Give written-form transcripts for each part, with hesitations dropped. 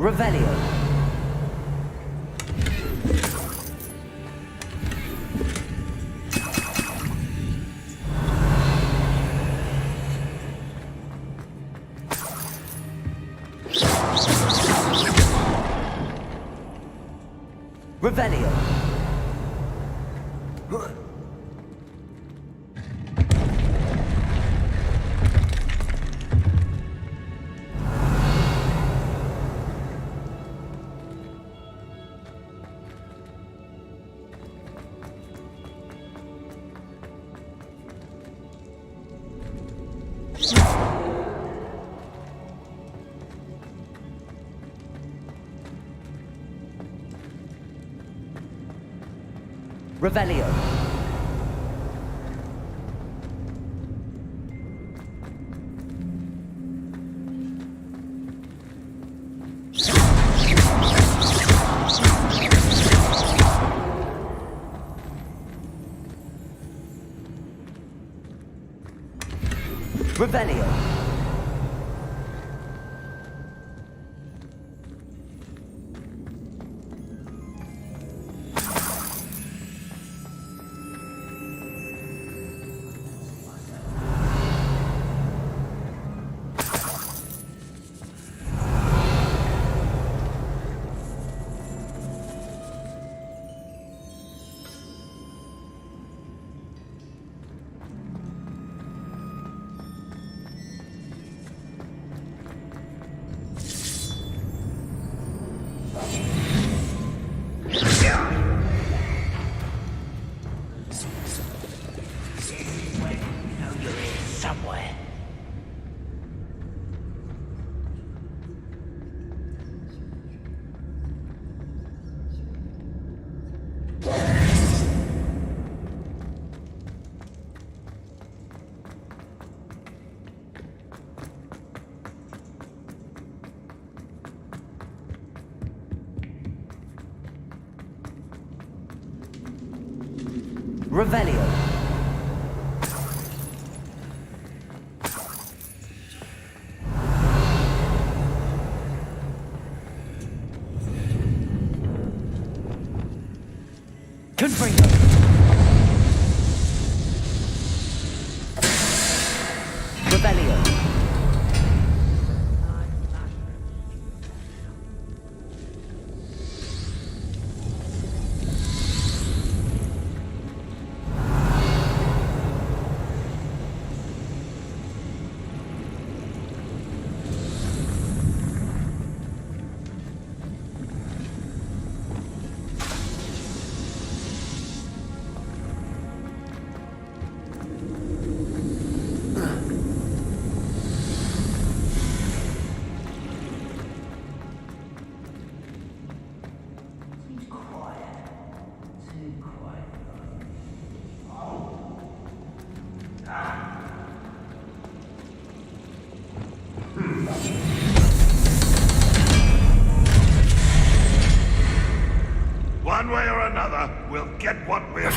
Revelio. Revelio. Revelio. Revelio. Revelio. Confringo. Revelio. One way or another, we'll get what we're...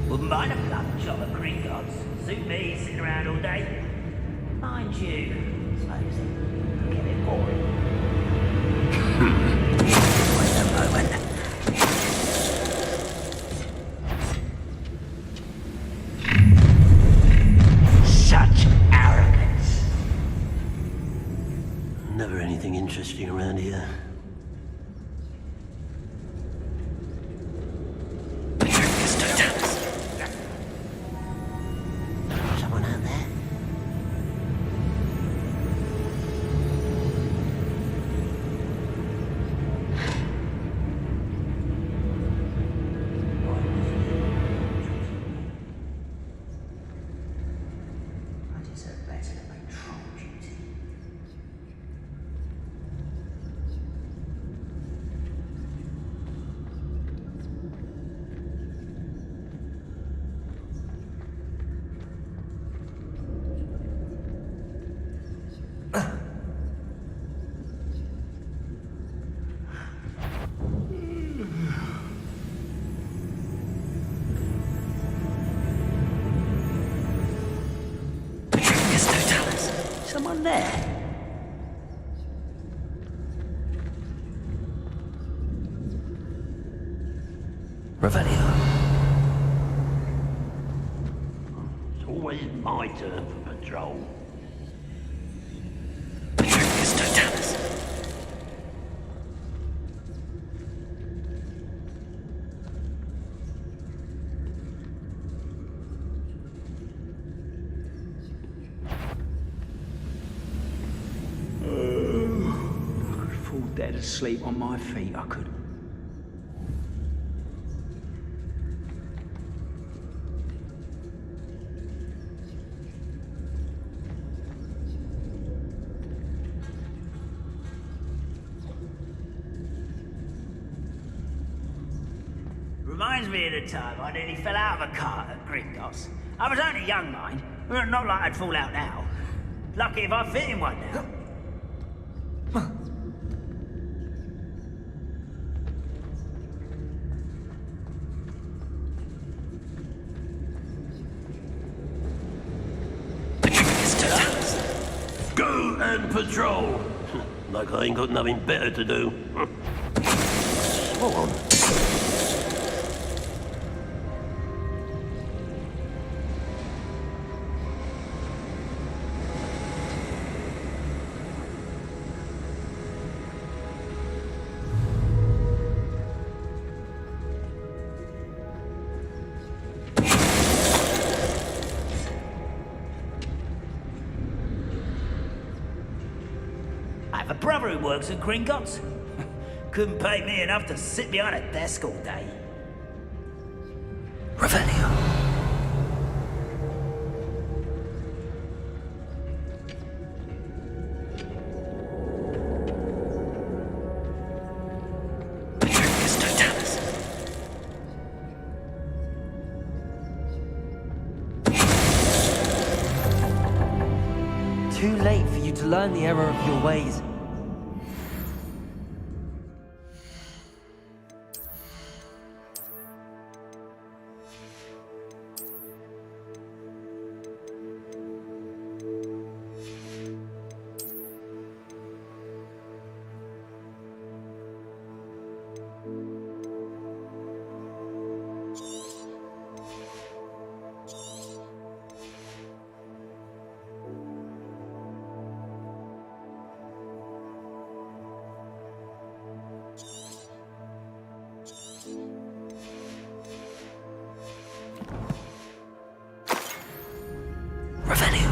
Wouldn't mind a blood shot of Gringotts. Suit me, sitting around all day. Mind you, I suppose it'll get a bit boring. Wait a moment. Such arrogance. Never anything interesting around here. Revelio. It's always my turn for patrol. Petricus Totalis. I could fall dead asleep on my feet, I could. Reminds me of the time I nearly fell out of a cart at Gringotts. I was only young, mind. Not like I'd fall out now. Lucky if I fit in one now. Go and patrol! Like I ain't got nothing better to do. Hold on. I have a brother who works at Gringotts. Couldn't pay me enough to sit behind a desk all day. Revelio. Petricus Totalis. Too late for you to learn the error of your ways. Revelio.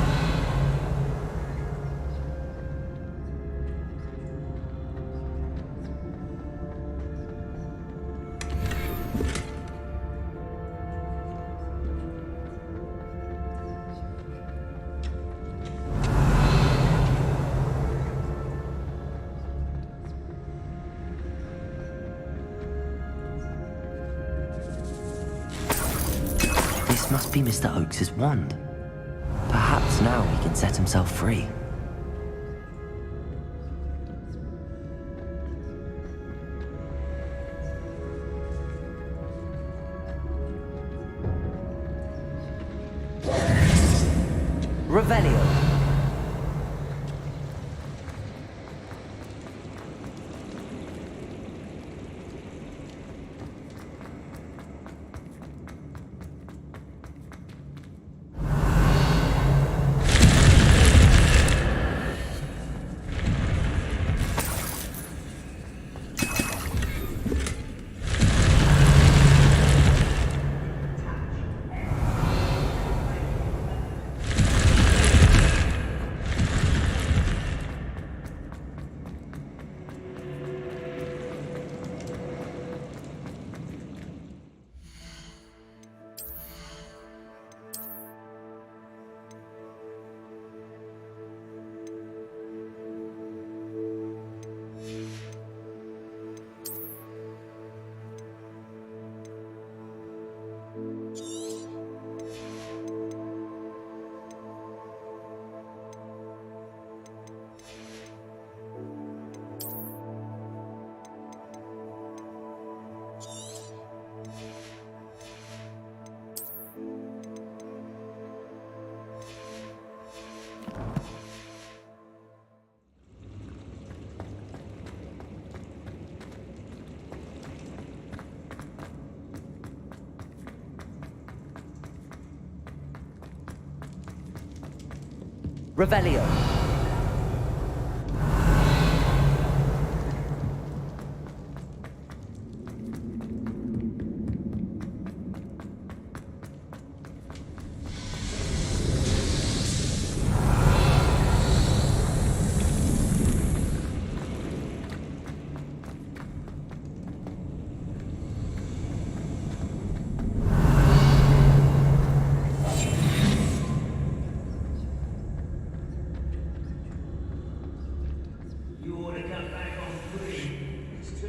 This must be Mr. Oakes's wand. Perhaps now he can set himself free. Revelio. Revelio.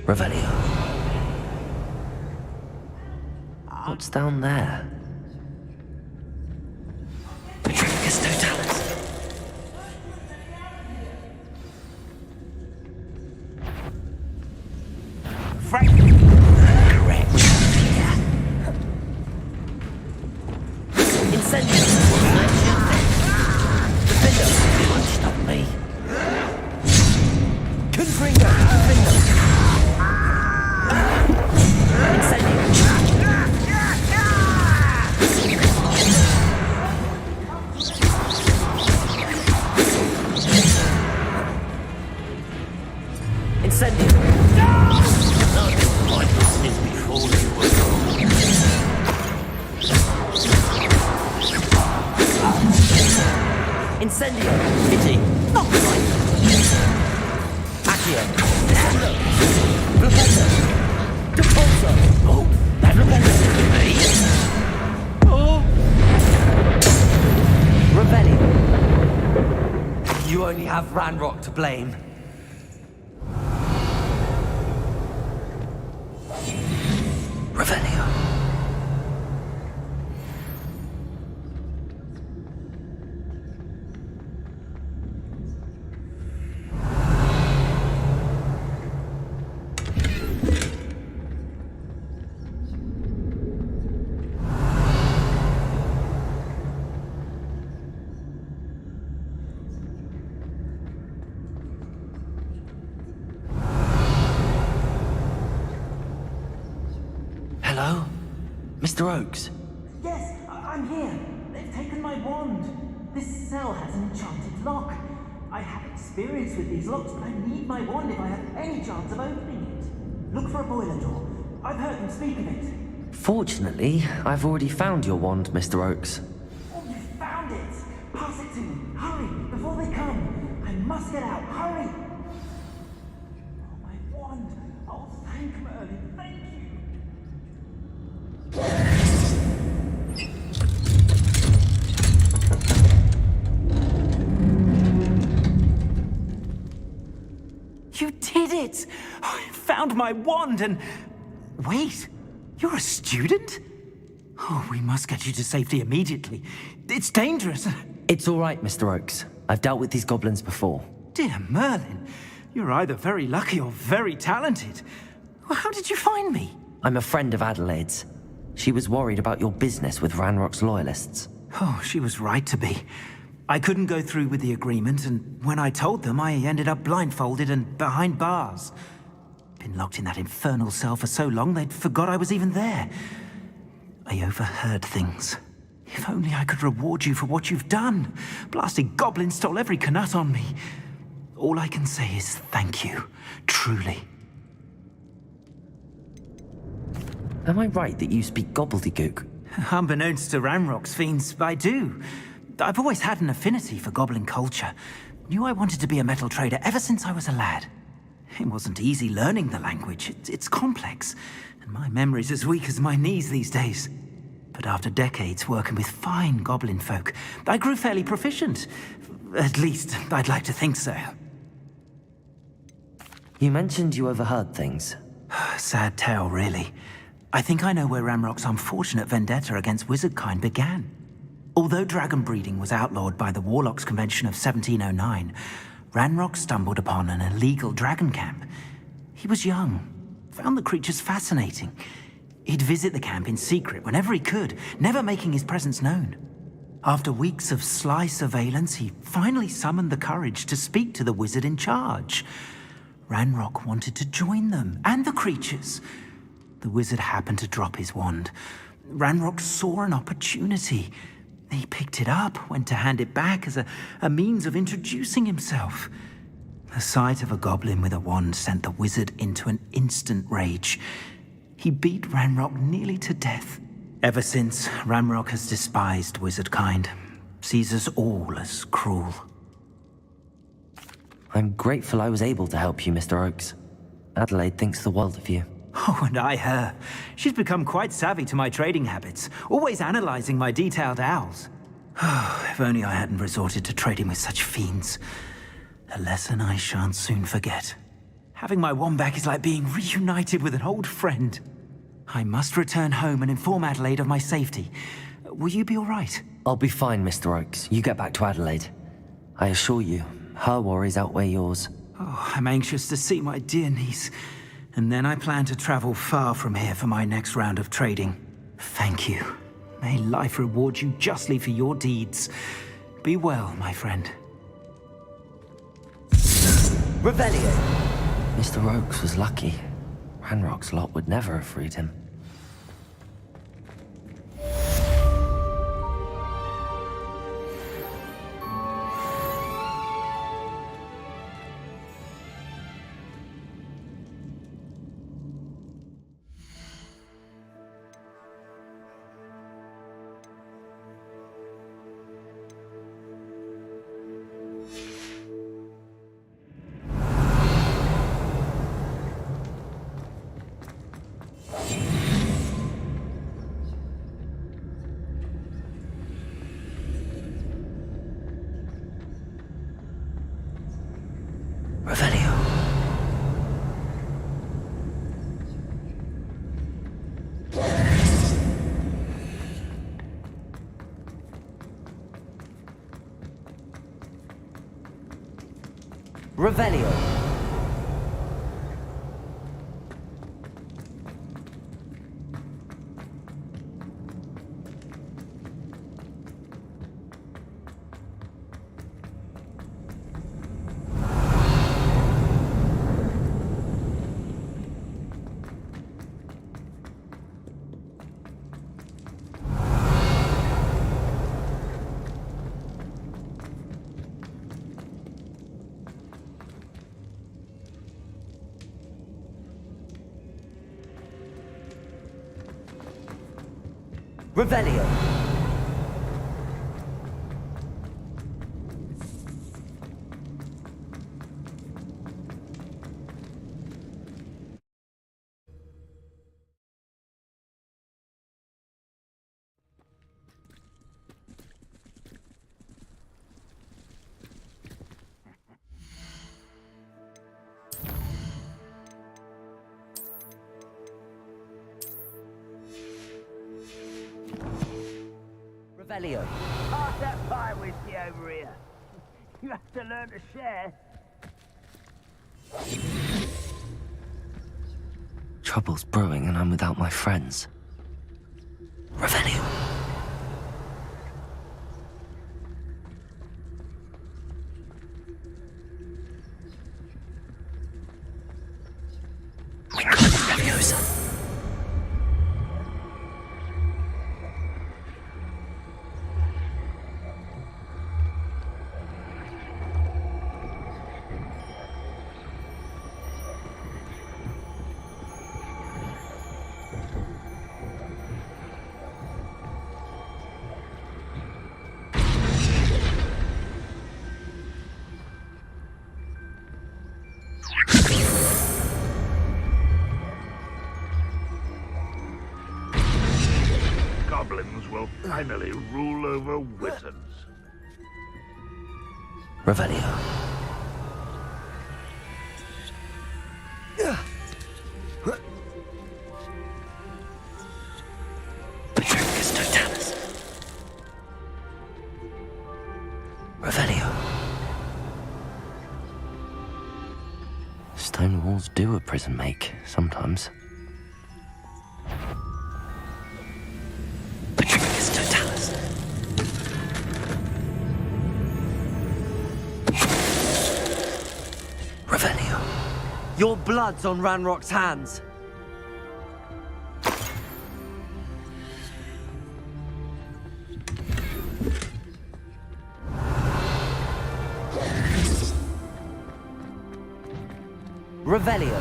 Revelio. What's down there? Petrificus Totalis. Correct. Incendium. Defender. You won't stop me. Confringo. Defender. Incendio! Pity! Not right! Accio! Descendo! Repulsor! Depulsor! Oh! That repulsor to me! Oh! Revelio! You only have Ranrock to blame. Revelio! Hello? Mr. Oakes? Yes, I'm here. They've taken my wand. This cell has an enchanted lock. I have experience with these locks, but I need my wand if I have any chance of opening it. Look for a boiler door. I've heard them speak of it. Fortunately, I've already found your wand, Mr. Oakes. Oh, you found it! Pass it to me. Hurry, before they come. I must get out. Hurry! Oh, my wand. Oh, thank Merlin. Thank you. You did it! I found my wand and... Wait, you're a student? Oh, we must get you to safety immediately. It's dangerous. It's all right, Mr. Oakes. I've dealt with these goblins before. Dear Merlin, you're either very lucky or very talented. Well, how did you find me? I'm a friend of Adelaide's. She was worried about your business with Ranrock's loyalists. Oh, she was right to be. I couldn't go through with the agreement, and when I told them, I ended up blindfolded and behind bars. Been locked in that infernal cell for so long, they'd forgot I was even there. I overheard things. If only I could reward you for what you've done. Blasted goblins stole every Knut on me. All I can say is thank you, truly. Am I right that you speak gobbledygook? Unbeknownst to Ranrock's fiends, I do. I've always had an affinity for goblin culture. Knew I wanted to be a metal trader ever since I was a lad. It wasn't easy learning the language. It's complex, and my memory's as weak as my knees these days. But after decades working with fine goblin folk, I grew fairly proficient. At least, I'd like to think so. You mentioned you overheard things. Sad tale, really. I think I know where Ranrock's unfortunate vendetta against wizardkind began. Although dragon breeding was outlawed by the Warlocks Convention of 1709, Ranrock stumbled upon an illegal dragon camp. He was young, found the creatures fascinating. He'd visit the camp in secret whenever he could, never making his presence known. After weeks of sly surveillance, he finally summoned the courage to speak to the wizard in charge. Ranrock wanted to join them, and the creatures. The wizard happened to drop his wand. Ranrock saw an opportunity. He picked it up, went to hand it back as a means of introducing himself. The sight of a goblin with a wand sent the wizard into an instant rage. He beat Ranrock nearly to death. Ever since, Ranrock has despised wizard kind, sees us all as cruel. I'm grateful I was able to help you, Mr. Oakes. Adelaide thinks the world of you. Oh, and I her. She's become quite savvy to my trading habits, always analyzing my detailed owls. Oh, if only I hadn't resorted to trading with such fiends. A lesson I shan't soon forget. Having my wand back is like being reunited with an old friend. I must return home and inform Adelaide of my safety. Will you be all right? I'll be fine, Mr. Oakes. You get back to Adelaide. I assure you, her worries outweigh yours. Oh, I'm anxious to see my dear niece. And then I plan to travel far from here for my next round of trading. Thank you. May life reward you justly for your deeds. Be well, my friend. Revelio! Mr. Oakes was lucky. Ranrock's lot would never have freed him. Revelio. Revelio. Revelio. Pass that pie whiskey over here. You have to learn to share. Trouble's brewing and I'm without my friends. Revelio. We got it, Leviosa. Goblins will finally rule over wizards. Revelio. Petricus totalis. Revelio. Stone walls do a prison make, sometimes. Petricus totalis. Revelio. Your blood's on Ranrock's hands. Revelio.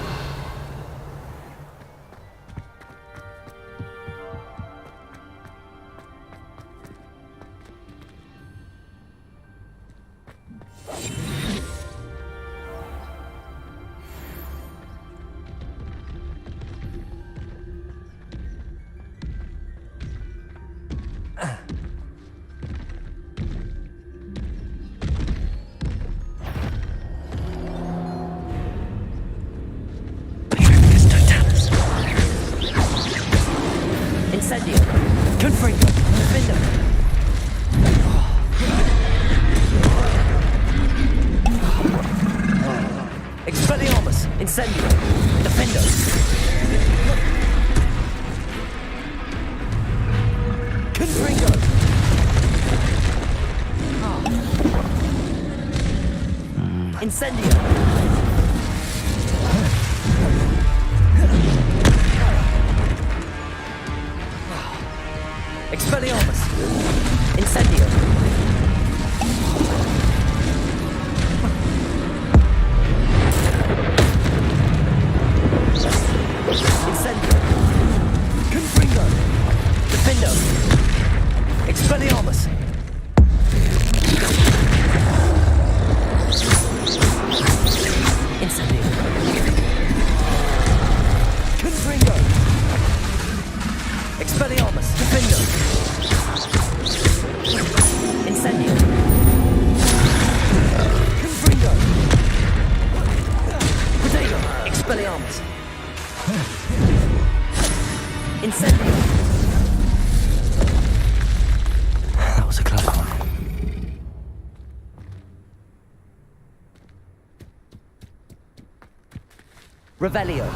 Incendio. Confringo. Defendo. Expelliarmus. Incendio. Defendo. Confringo. Incendio. Expelliarmus. Incendio. Incendio. Confringo. Defendo. Expelliarmus. Incendio. Confringo. Expelliarmus. Defendo. Incendio. Confringo. Potato. Expelliarmus. Incendio. That was a close one. Revelio.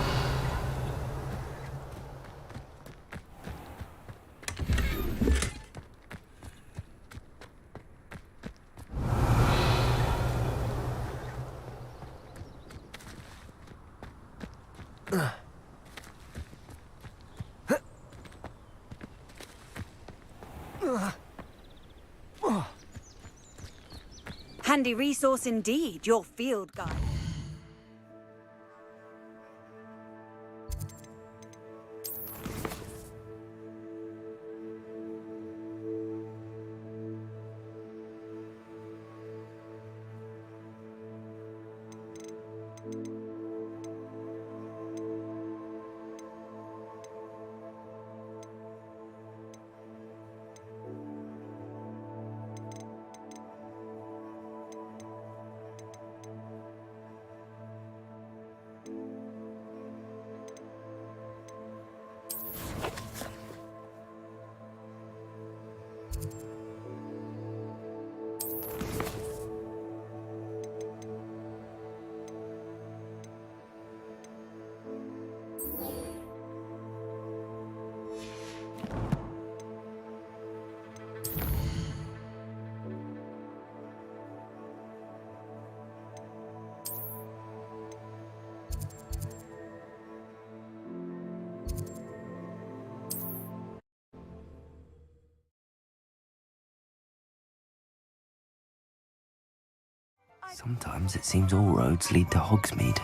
Handy resource indeed, your field guide. Sometimes it seems all roads lead to Hogsmeade.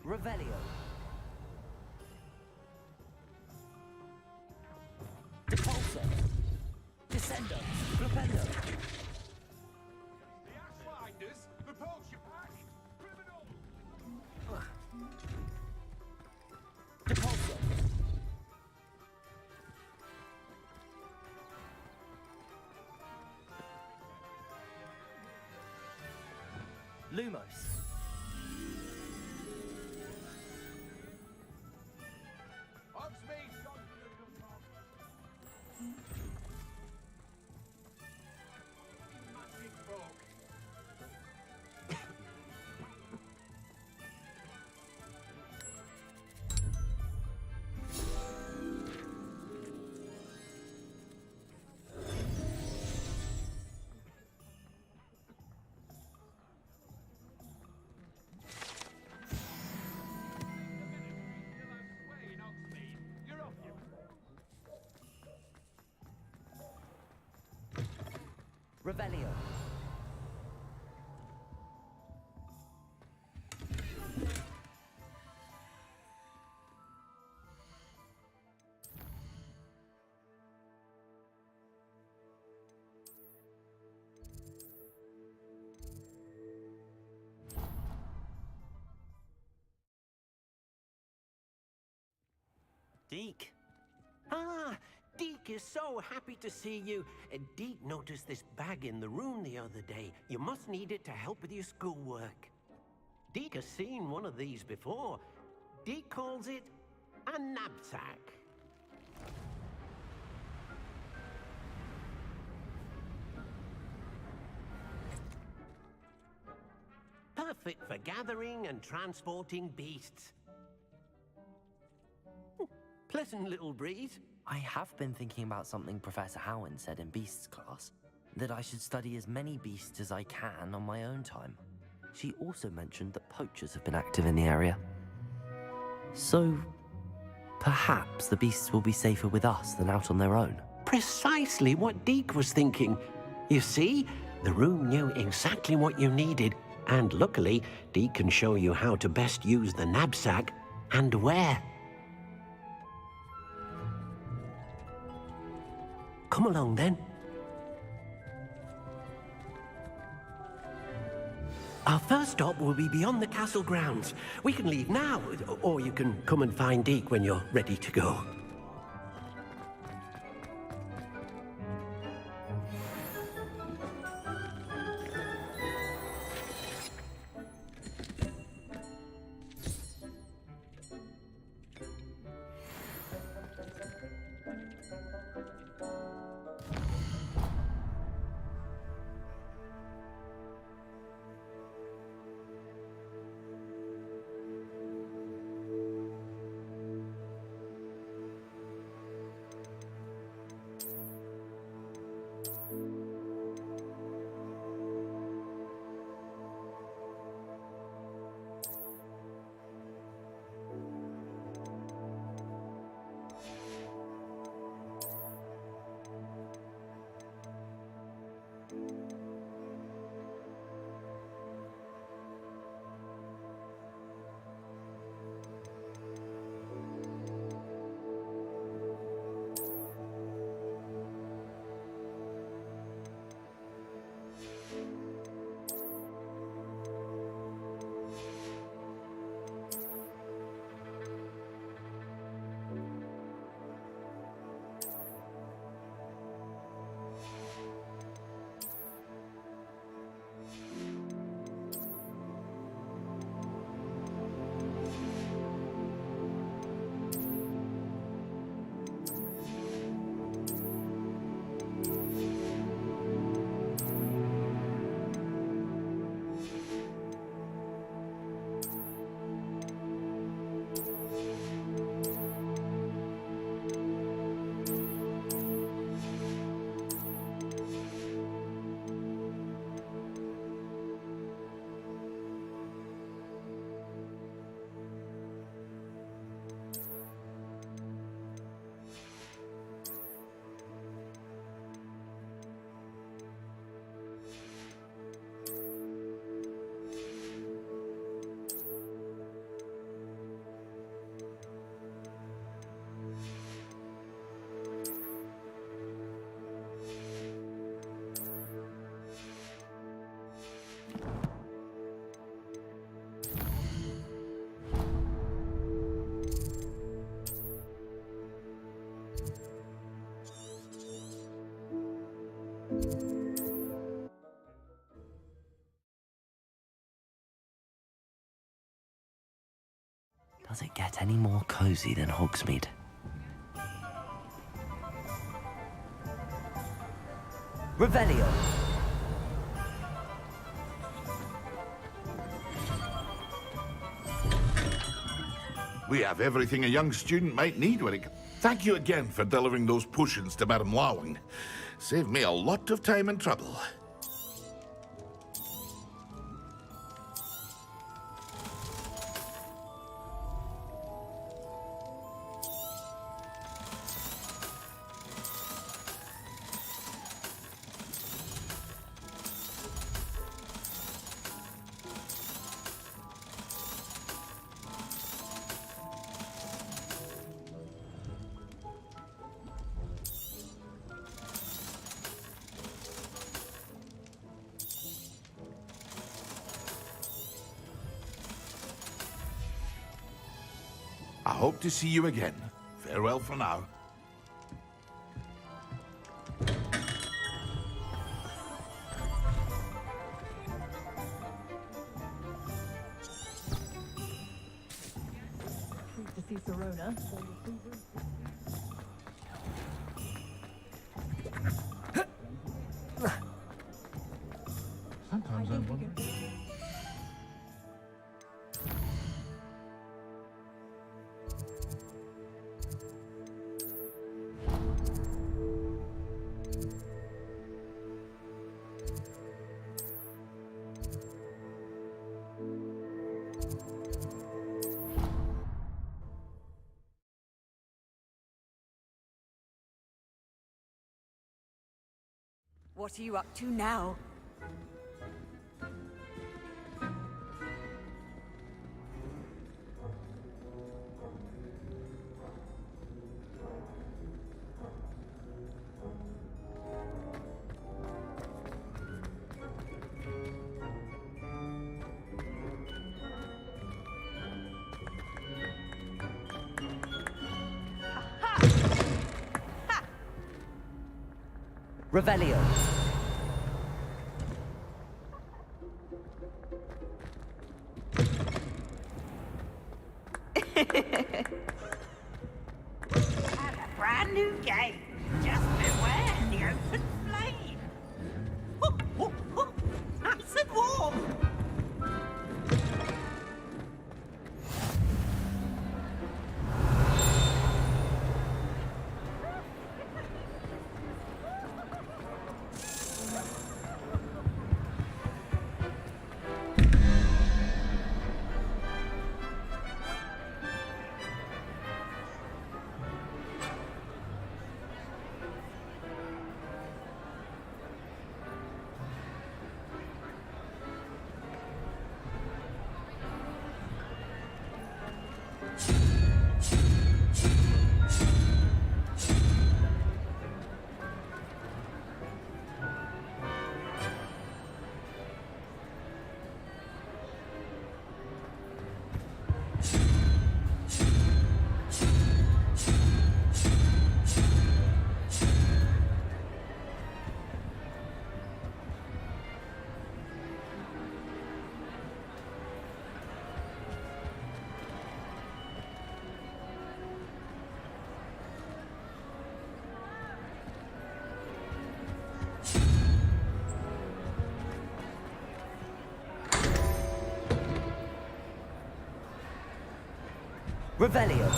Revelio. Depulso. Descendo. Flipendo. The Ashwinders! Repulsion pack! Criminal! Depulso. Lumos. Hogsmeade! Gone to the top! Magic book! Revelio. Deke. Ah, Deke is so happy to see you. Deke noticed this bag in the room the other day. You must need it to help with your schoolwork. Deke has seen one of these before. Deke calls it a knapsack. Perfect for gathering and transporting beasts. Pleasant little breeze. I have been thinking about something Professor Howen said in Beasts class, that I should study as many beasts as I can on my own time. She also mentioned that poachers have been active in the area. So, perhaps the beasts will be safer with us than out on their own. Precisely what Deke was thinking. You see, the room knew exactly what you needed, and luckily, Deke can show you how to best use the knapsack and where. Come along then. Our first stop will be beyond the castle grounds. We can leave now, or you can come and find Deke when you're ready to go. Does it get any more cozy than Hogsmeade? Revelio. We have everything a young student might need when it... Thank you again for delivering those potions to Madame Lawing. Saved me a lot of time and trouble. I hope to see you again. Farewell for now. To see Serona. Sometimes I wonder. What are you up to now? Revelio. And a brand new game. Just beware the open flame. Nice and warm. Revelio.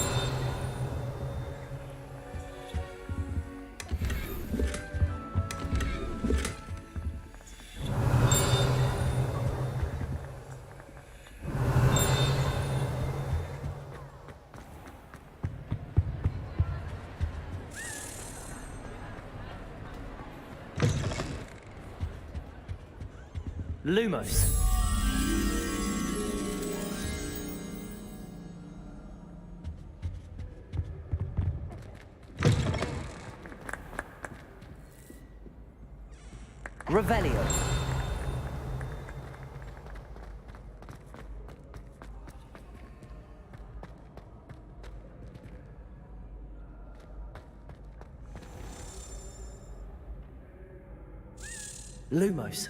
Lumos. Revelio. Lumos.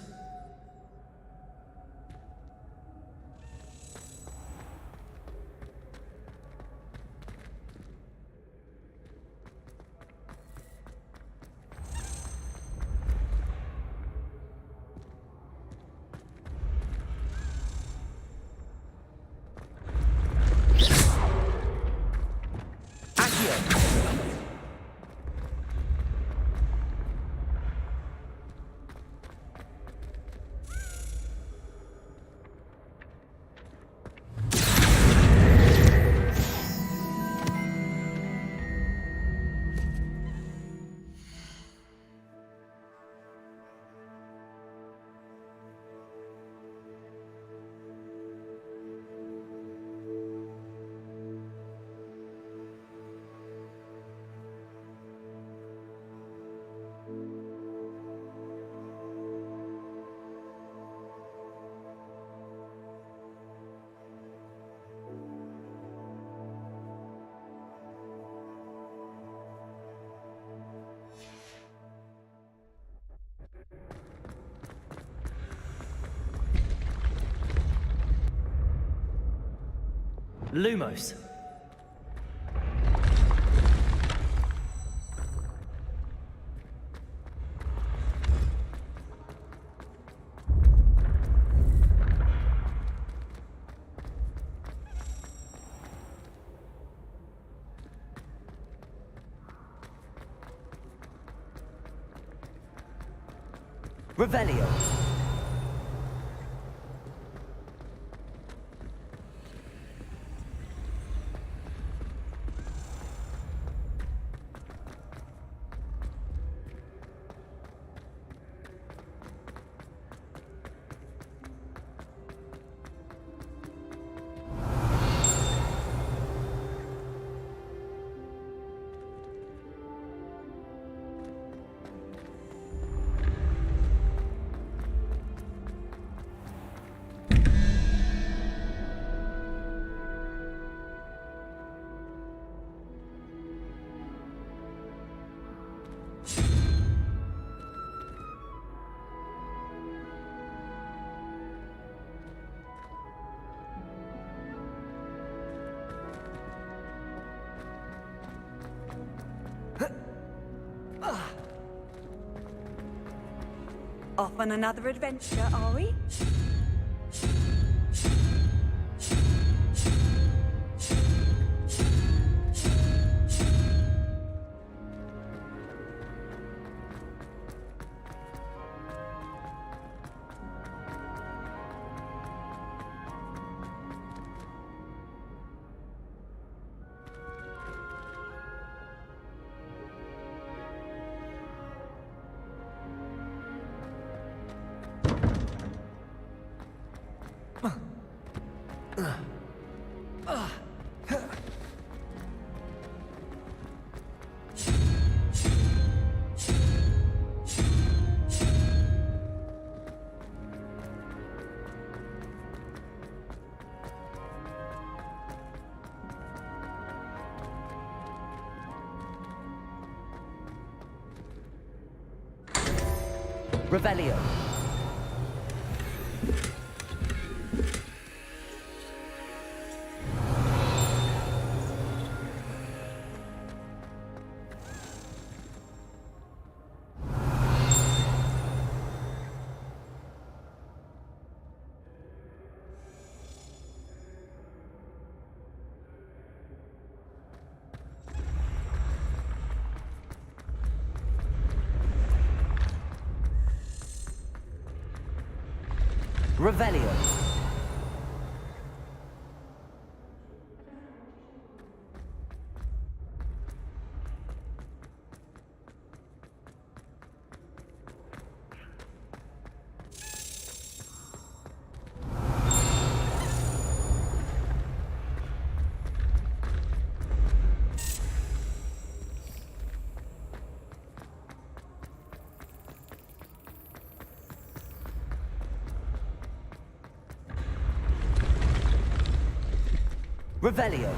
Lumos. Revelio. Off on another adventure, are we? Revelio. Revelio. Revelio.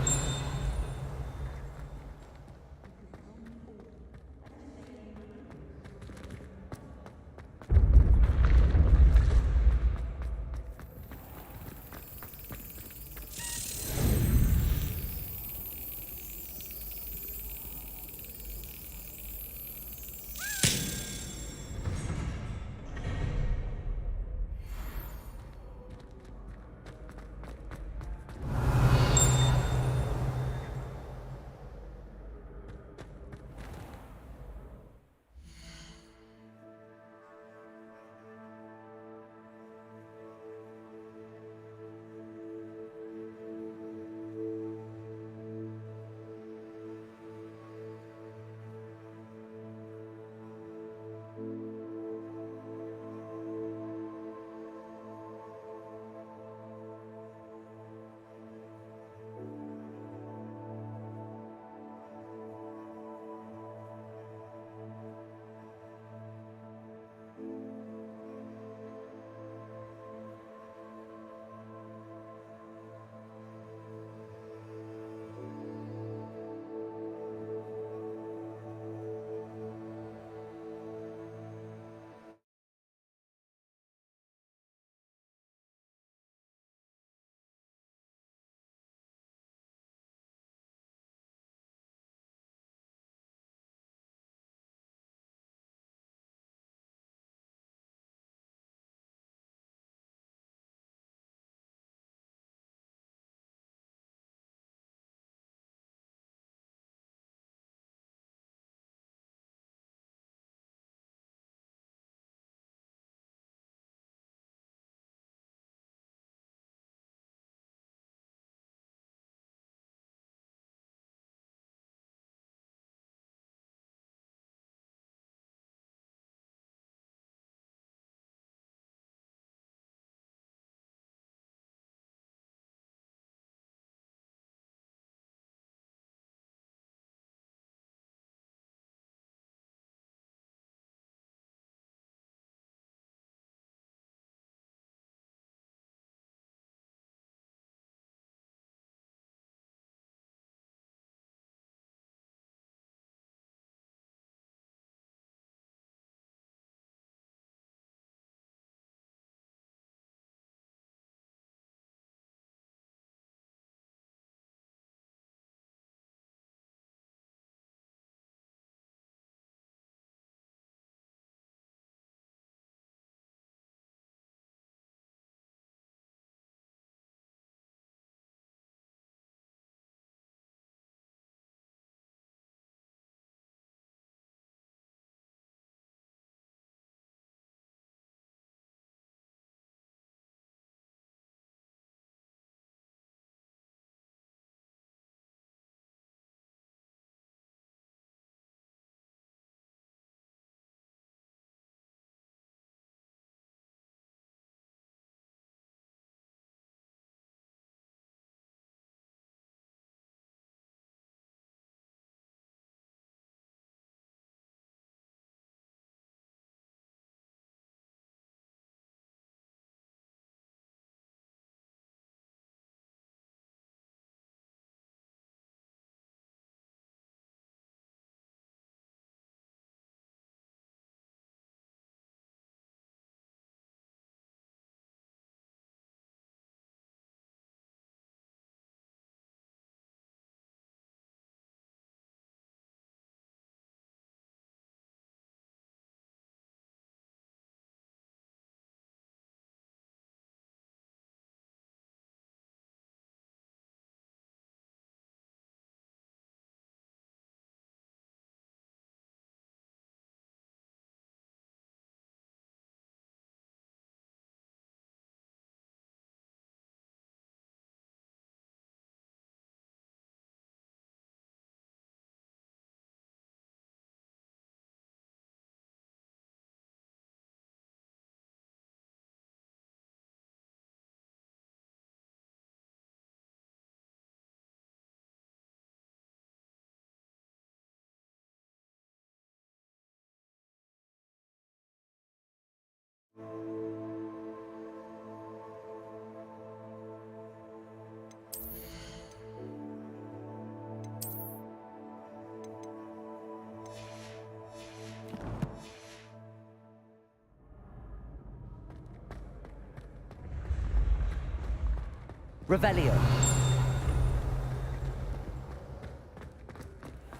Revelio.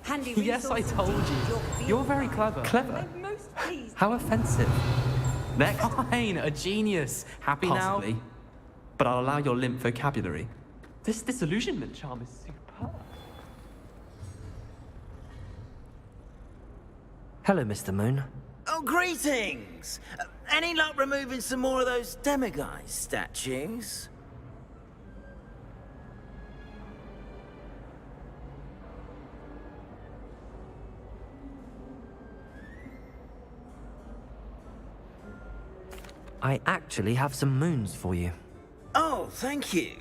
Handy Yes, I resource told indeed, you. your field You're very guide. clever. Clever? I'm most pleased. How offensive. Next. Fine, a genius. Happy Possibly. now? But I'll allow your limp vocabulary. This disillusionment charm is superb. Hello, Mr. Moon. Oh, greetings! Any luck removing some more of those demiguise statues? I actually have some moons for you. Oh, thank you.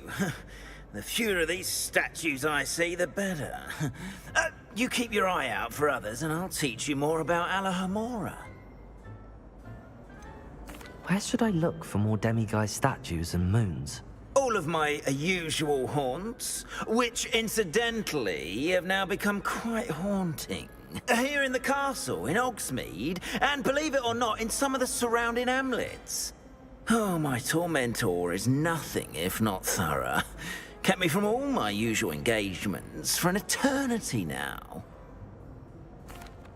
The fewer of these statues I see, the better. You keep your eye out for others, and I'll teach you more about Alohomora. Where should I look for more demiguise statues and moons? All of my usual haunts, which incidentally have now become quite haunting. Here in the castle, in Hogsmeade, and believe it or not, in some of the surrounding hamlets. Oh, my tormentor is nothing if not thorough. Kept me from all my usual engagements for an eternity now.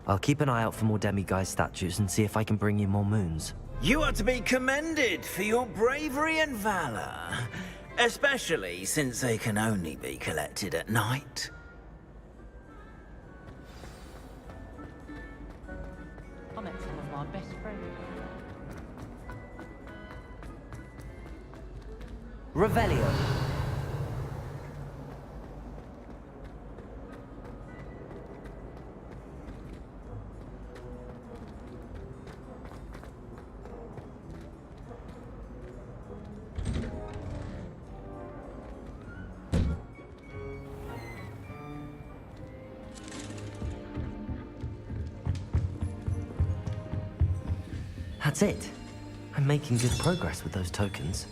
I'll keep an eye out for more demiguise statues and see if I can bring you more moons. You are to be commended for your bravery and valor, especially since they can only be collected at night. I met some of my best friends. Revelio. That's it. I'm making good progress with those tokens.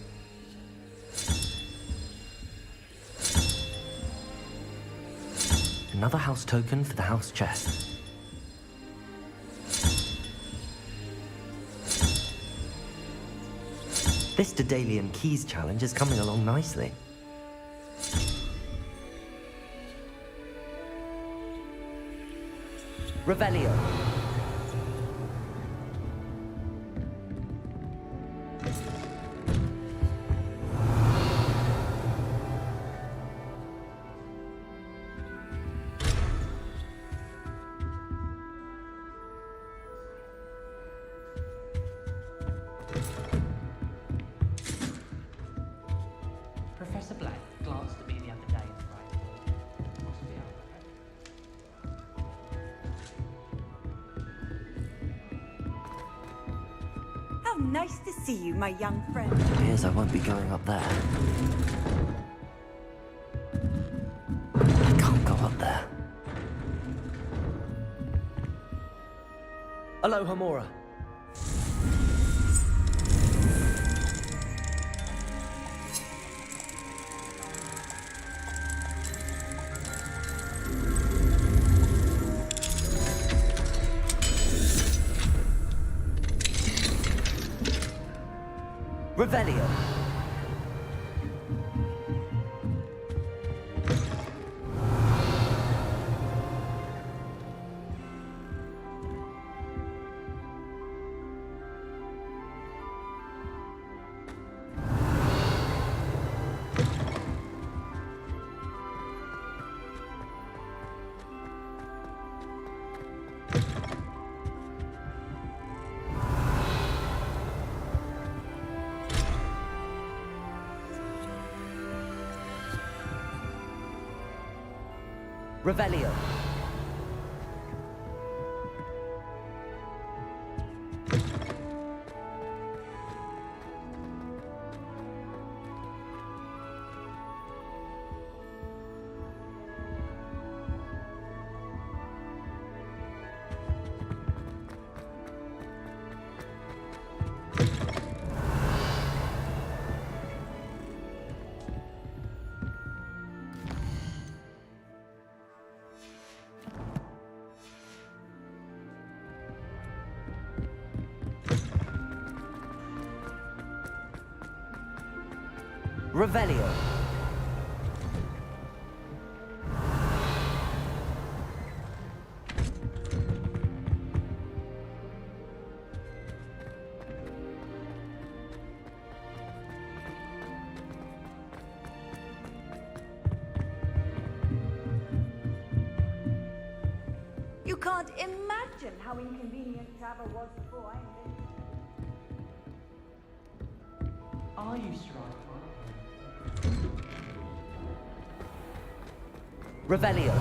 Another house token for the house chest. This Daedalian Keys challenge is coming along nicely. Revelio. Professor Black glanced at me the other day and cried, "Must be out." How nice to see you, my young friend. Appears I won't be going up there. I can't go up there. Alohomora. Revelio. Revelio. Revelio. can't imagine how inconvenient travel was before I invented. Are you strong? Revelio.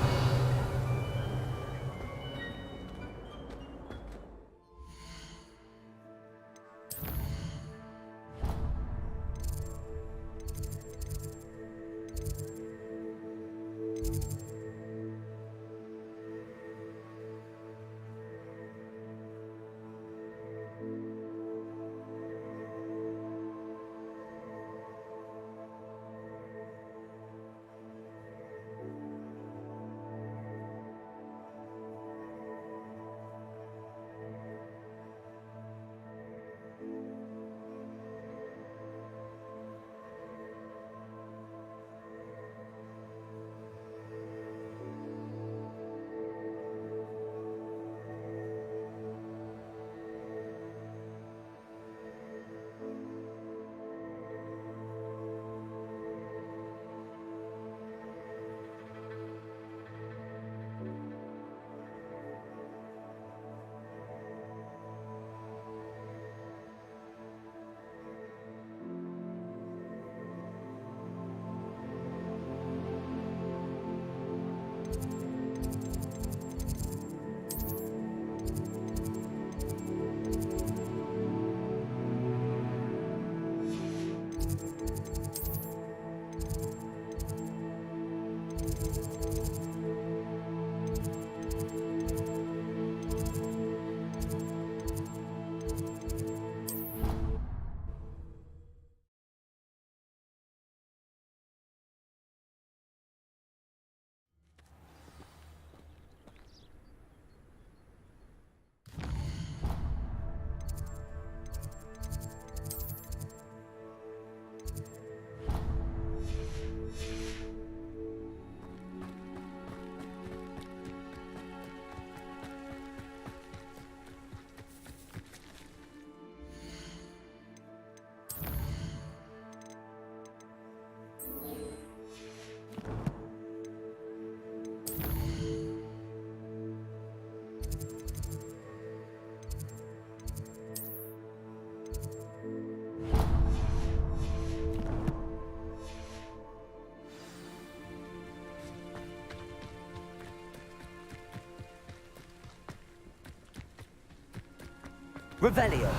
Revelio.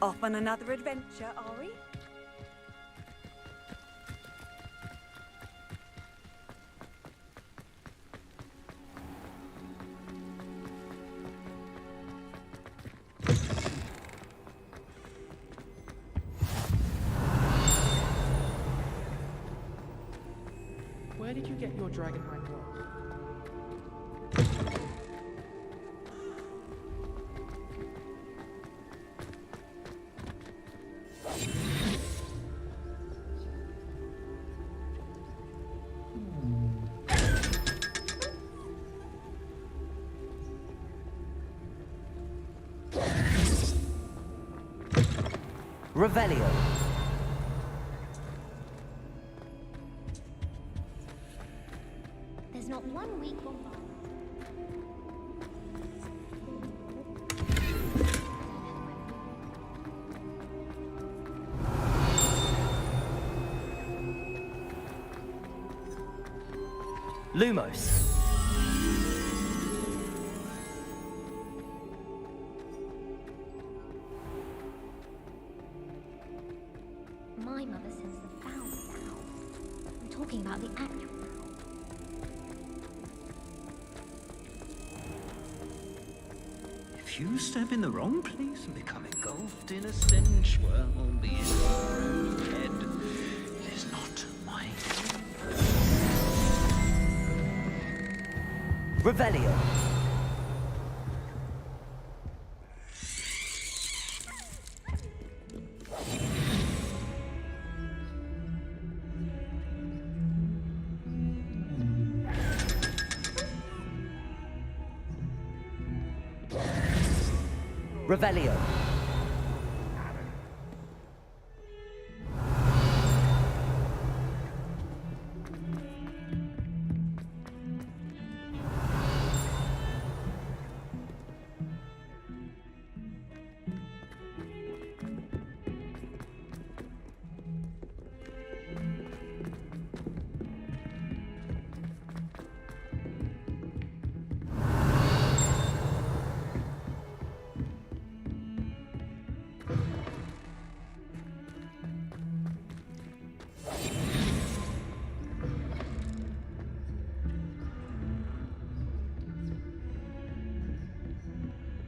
Off on another adventure, are we? Where did you get your dragon hide block? Revelio. There's not one weak one. Lumos. My mother sends the foul now. I'm talking about the actual foul. If you step in the wrong place and become engulfed in a stench, well, be it your own head. It is not mine. Revelio. Revelio.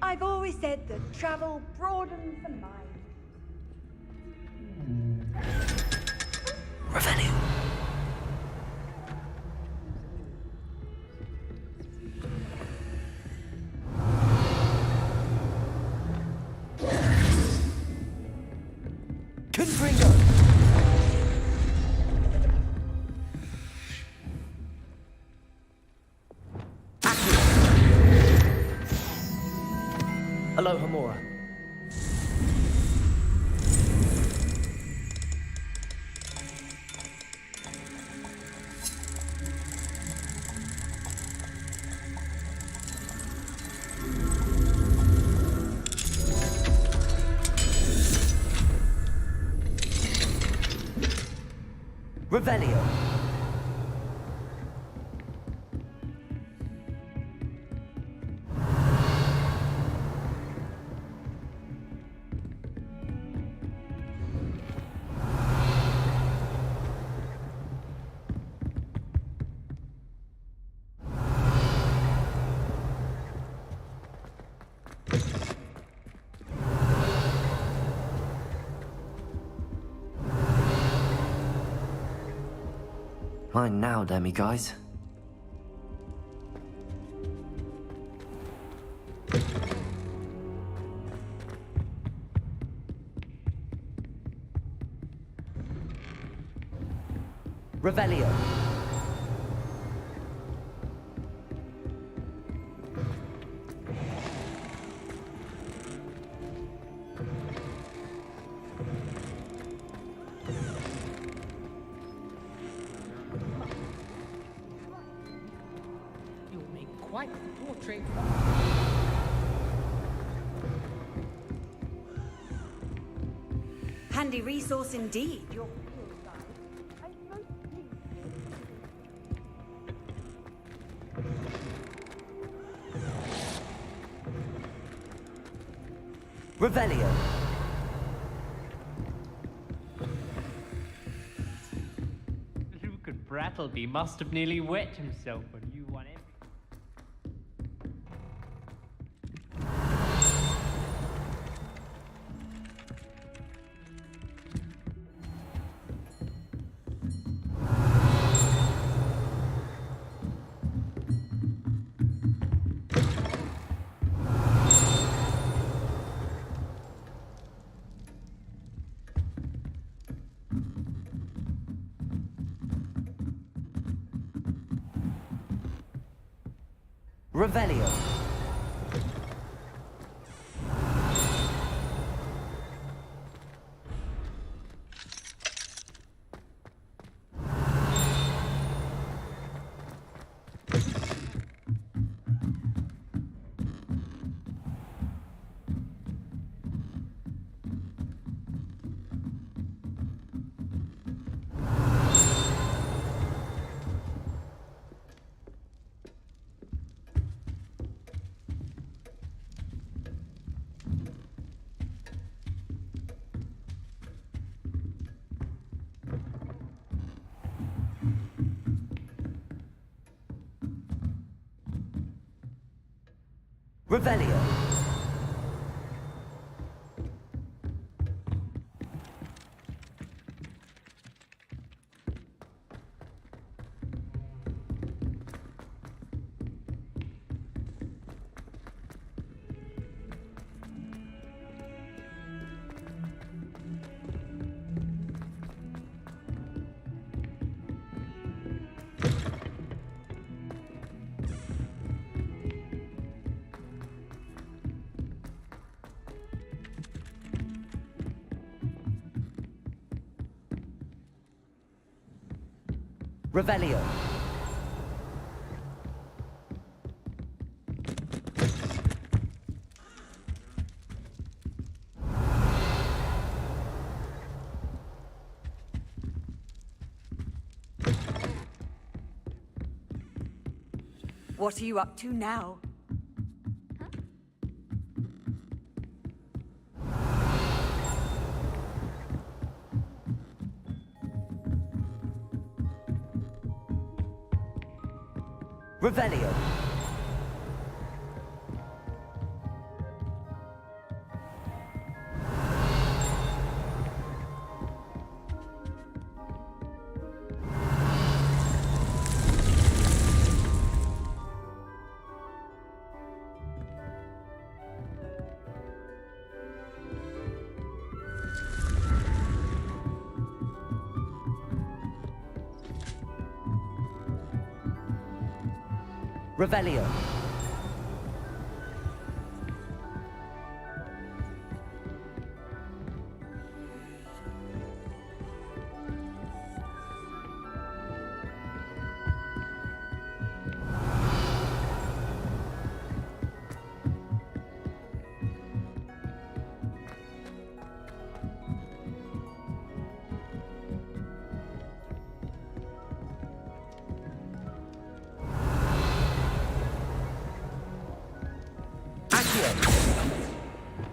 I've always said that travel broadens the mind. Revelio. Confringo. Aloha Mora. Revelio. Mine now, Demi guys. Revelio. You'll make quite the portrait. Handy resource indeed. Your Revelio. Luke and Brattleby must have nearly wet himself when you won everything. Revelio. Revelio. Revelio. What are you up to now? Revelio. Revelio.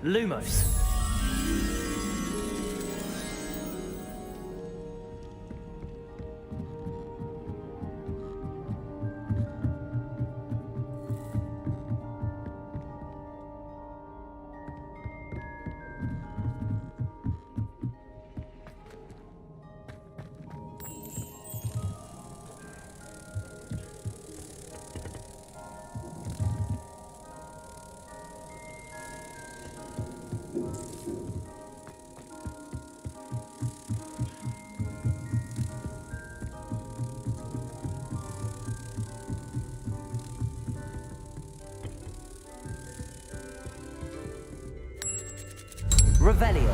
Lumos. Revelio.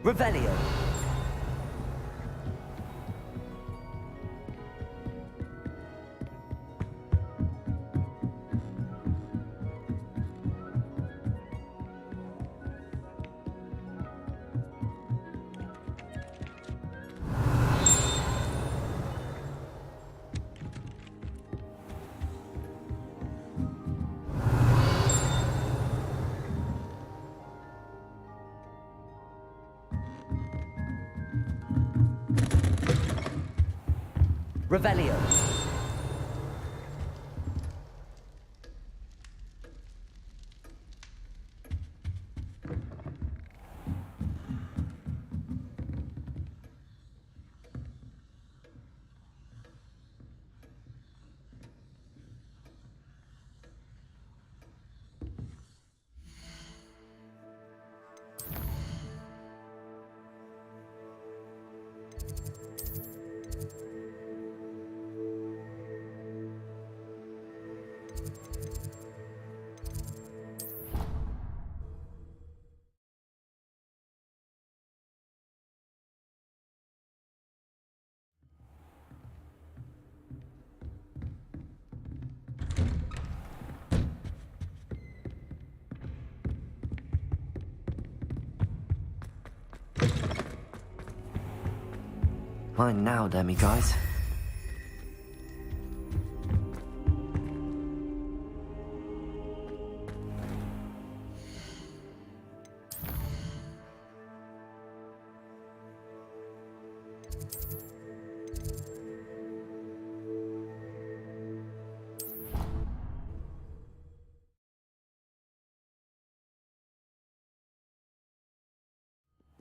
Revelio. Revelio. Mine now, demiguys.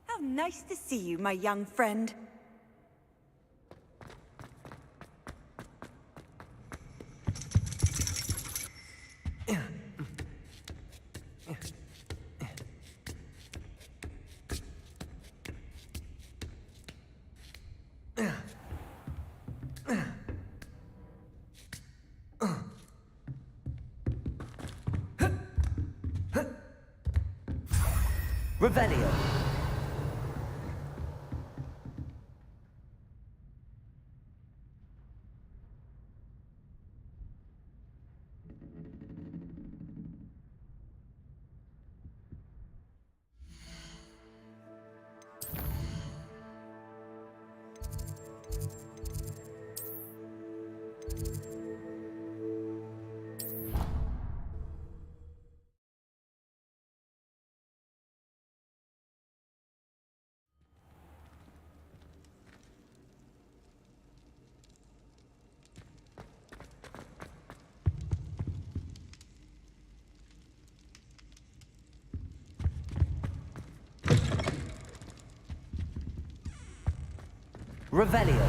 How nice to see you, my young friend. Revelio. Revelio.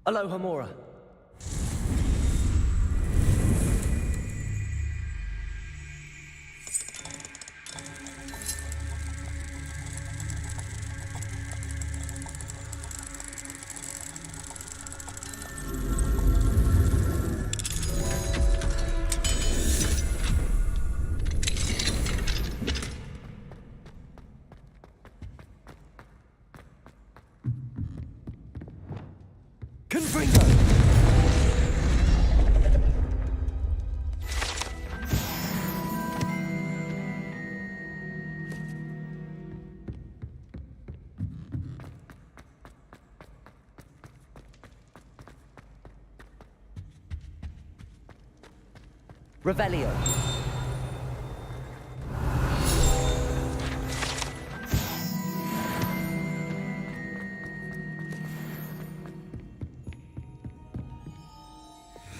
Alohomora. Confringo. Revelio.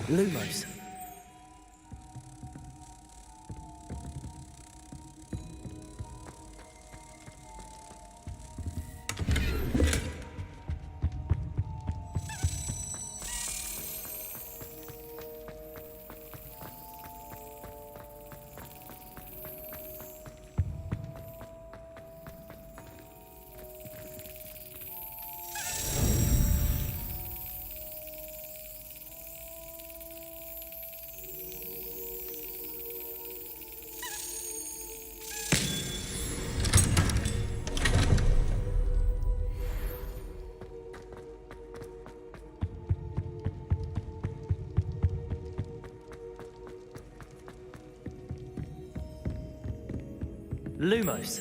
Lumos. Lumos.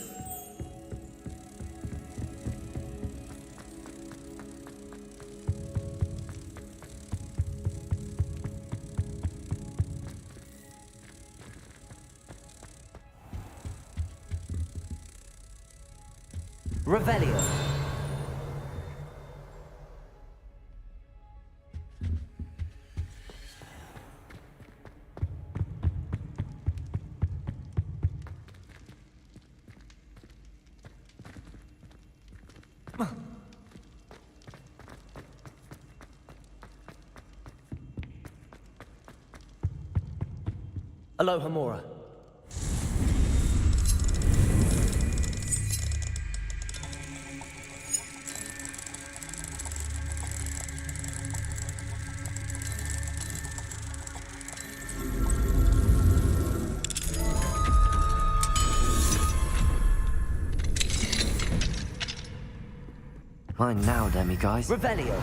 Revelio. Alohomora. Fine now, demi-guys. Revelio.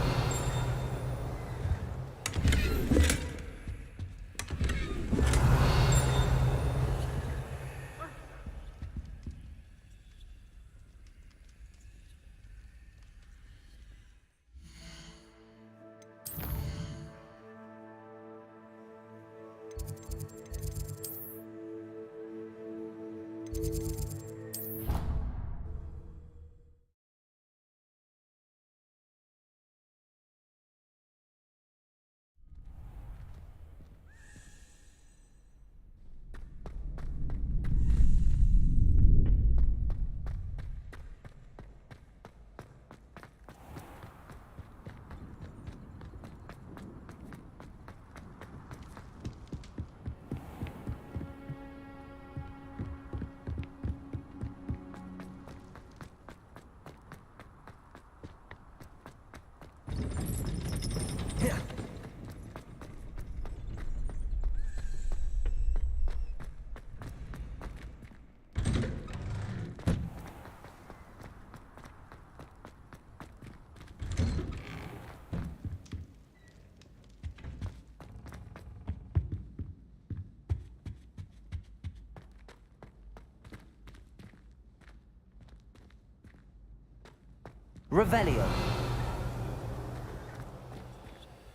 Revelio.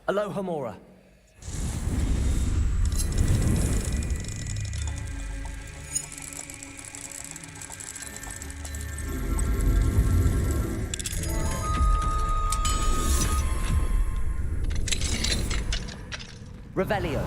Alohomora. Revelio.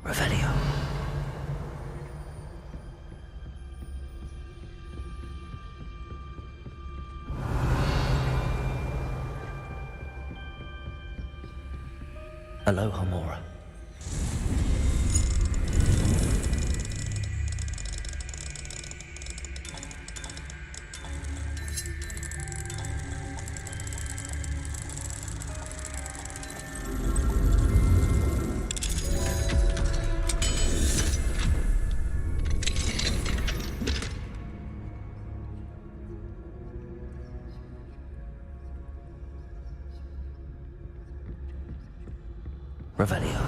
Revelio. Aloha, Mora. Revelio.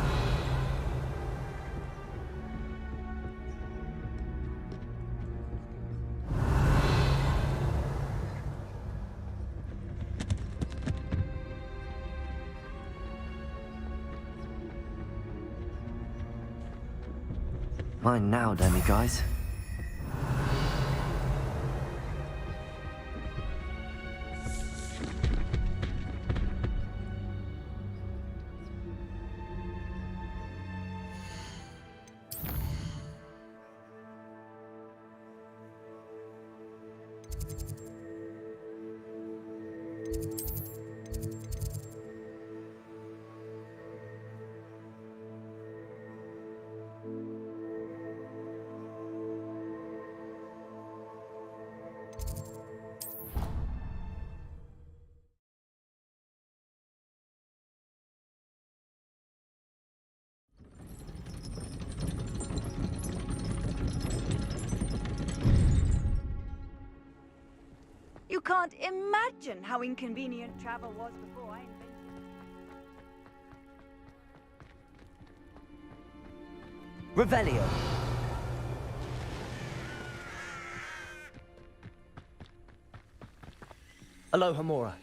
Mine now, demiguys. You can't imagine how inconvenient travel was before I invented it. Revelio. Aloha, Mora.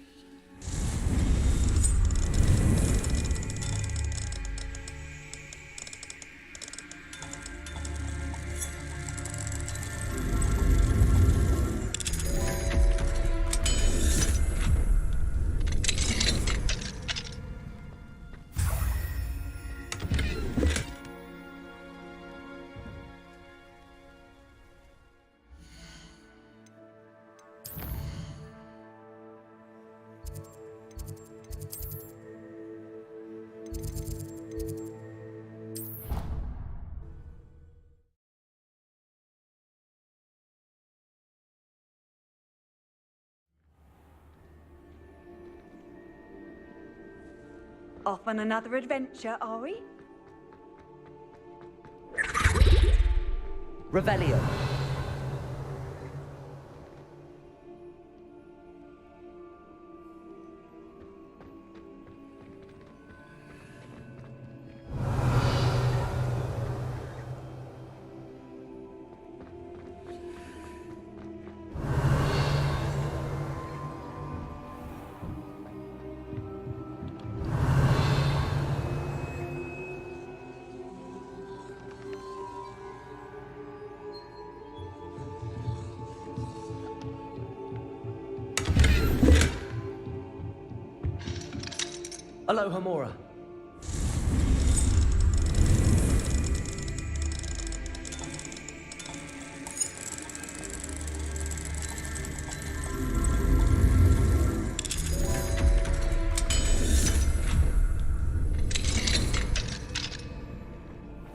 Off on another adventure, are we? Revelio. Aloha Mora.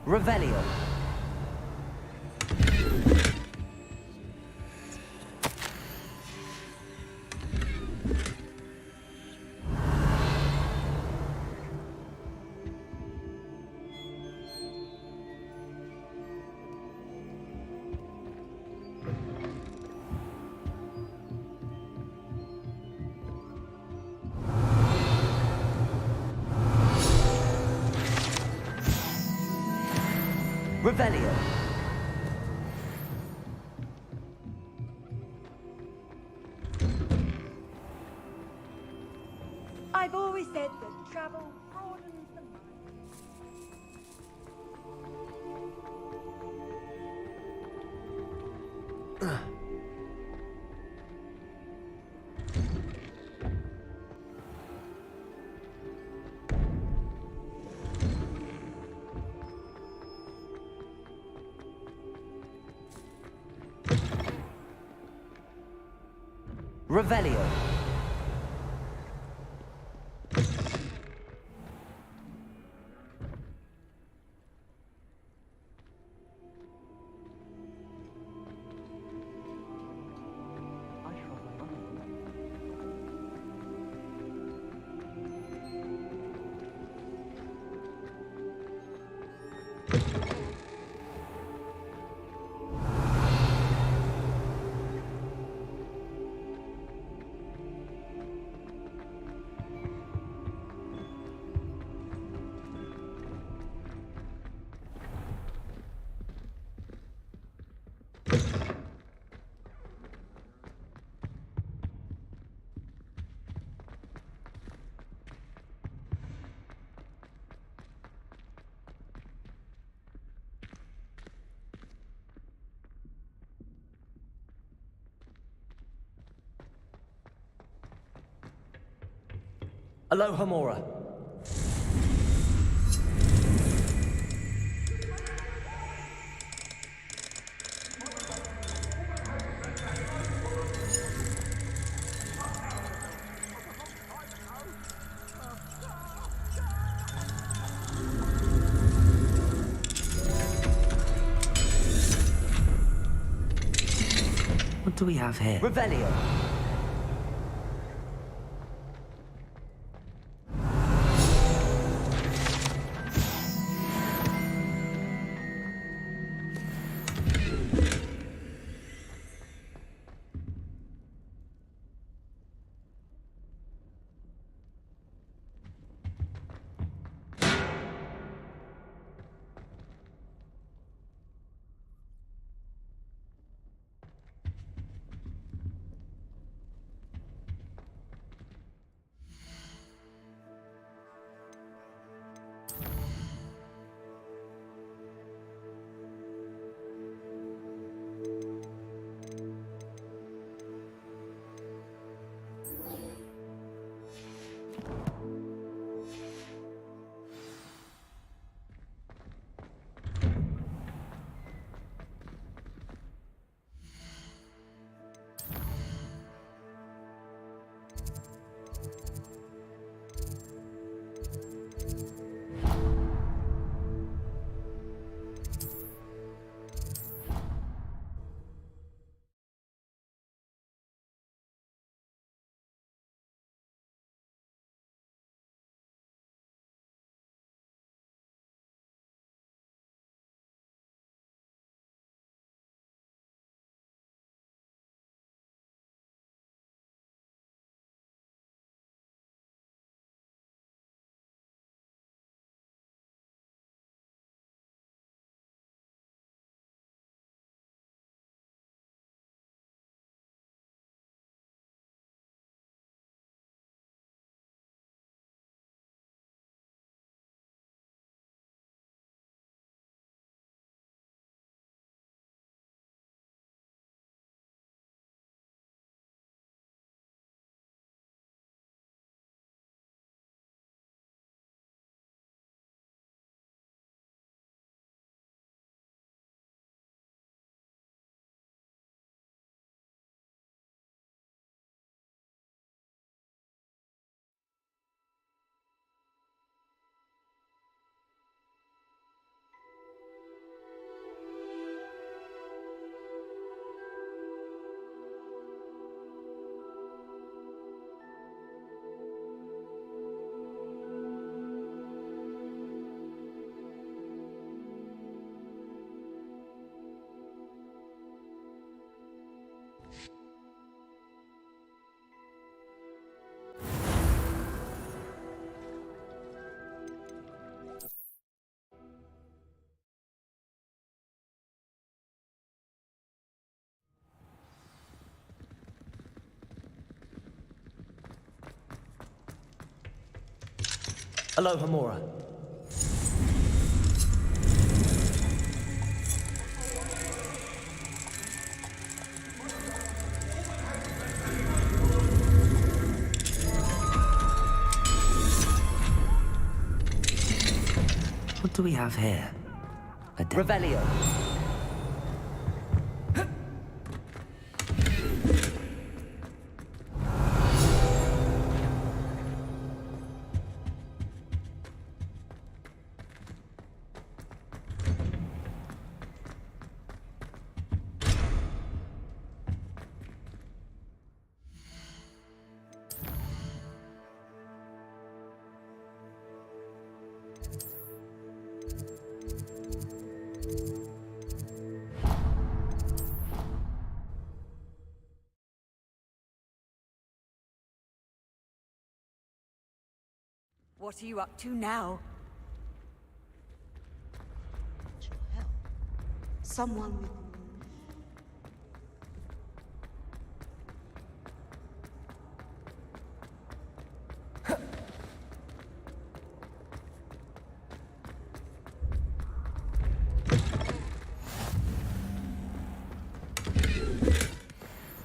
Revelio. Revelio. I've always said that travel broadens the mind. Revelio. Aloha Mora. What do we have here? Revelio. Aloha Mora. What do we have here? A Revelio. What are you up to now? Someone with...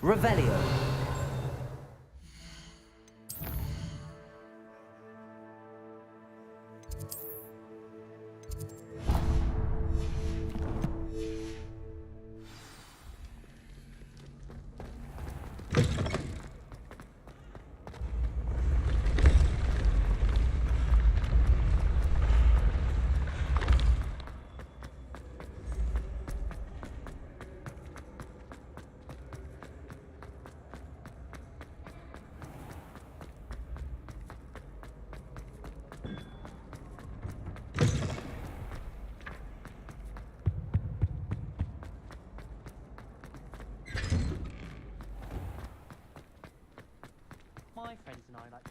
Revelio. My friends and I like...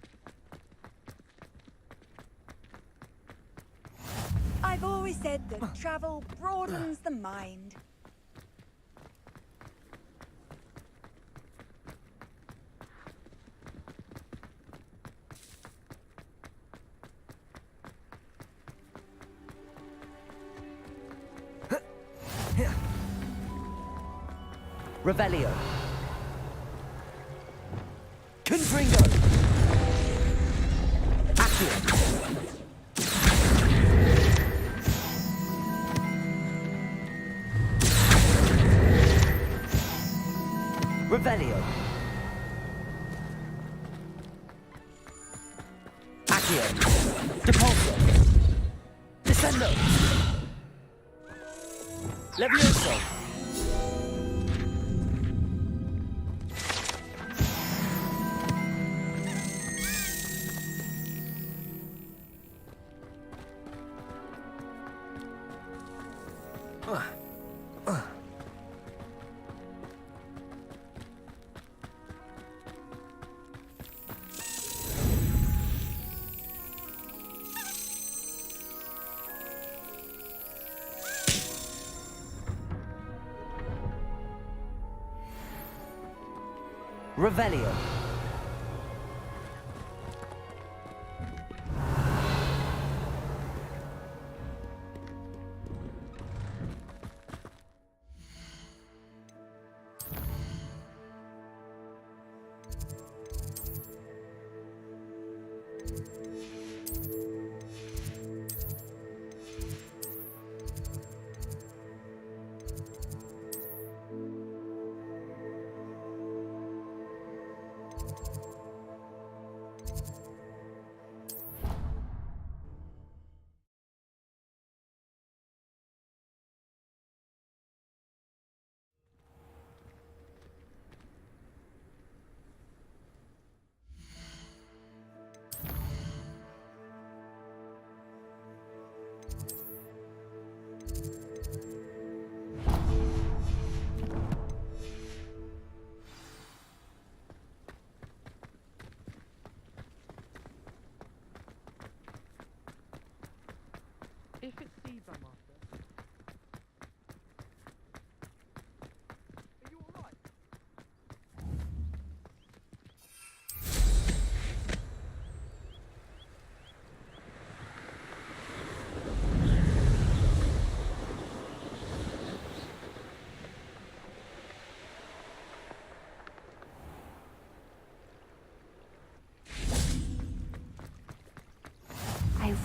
I've always said that travel broadens the mind. Revelio. Confringo. Accio. Revelio. Accio. Depulso. Descendo. Levioso. Revelio.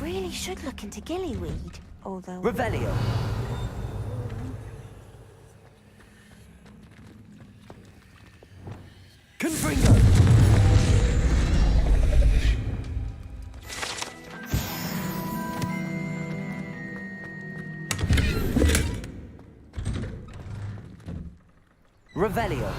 really should look into gillyweed, although... Revelio. Confringo. Revelio.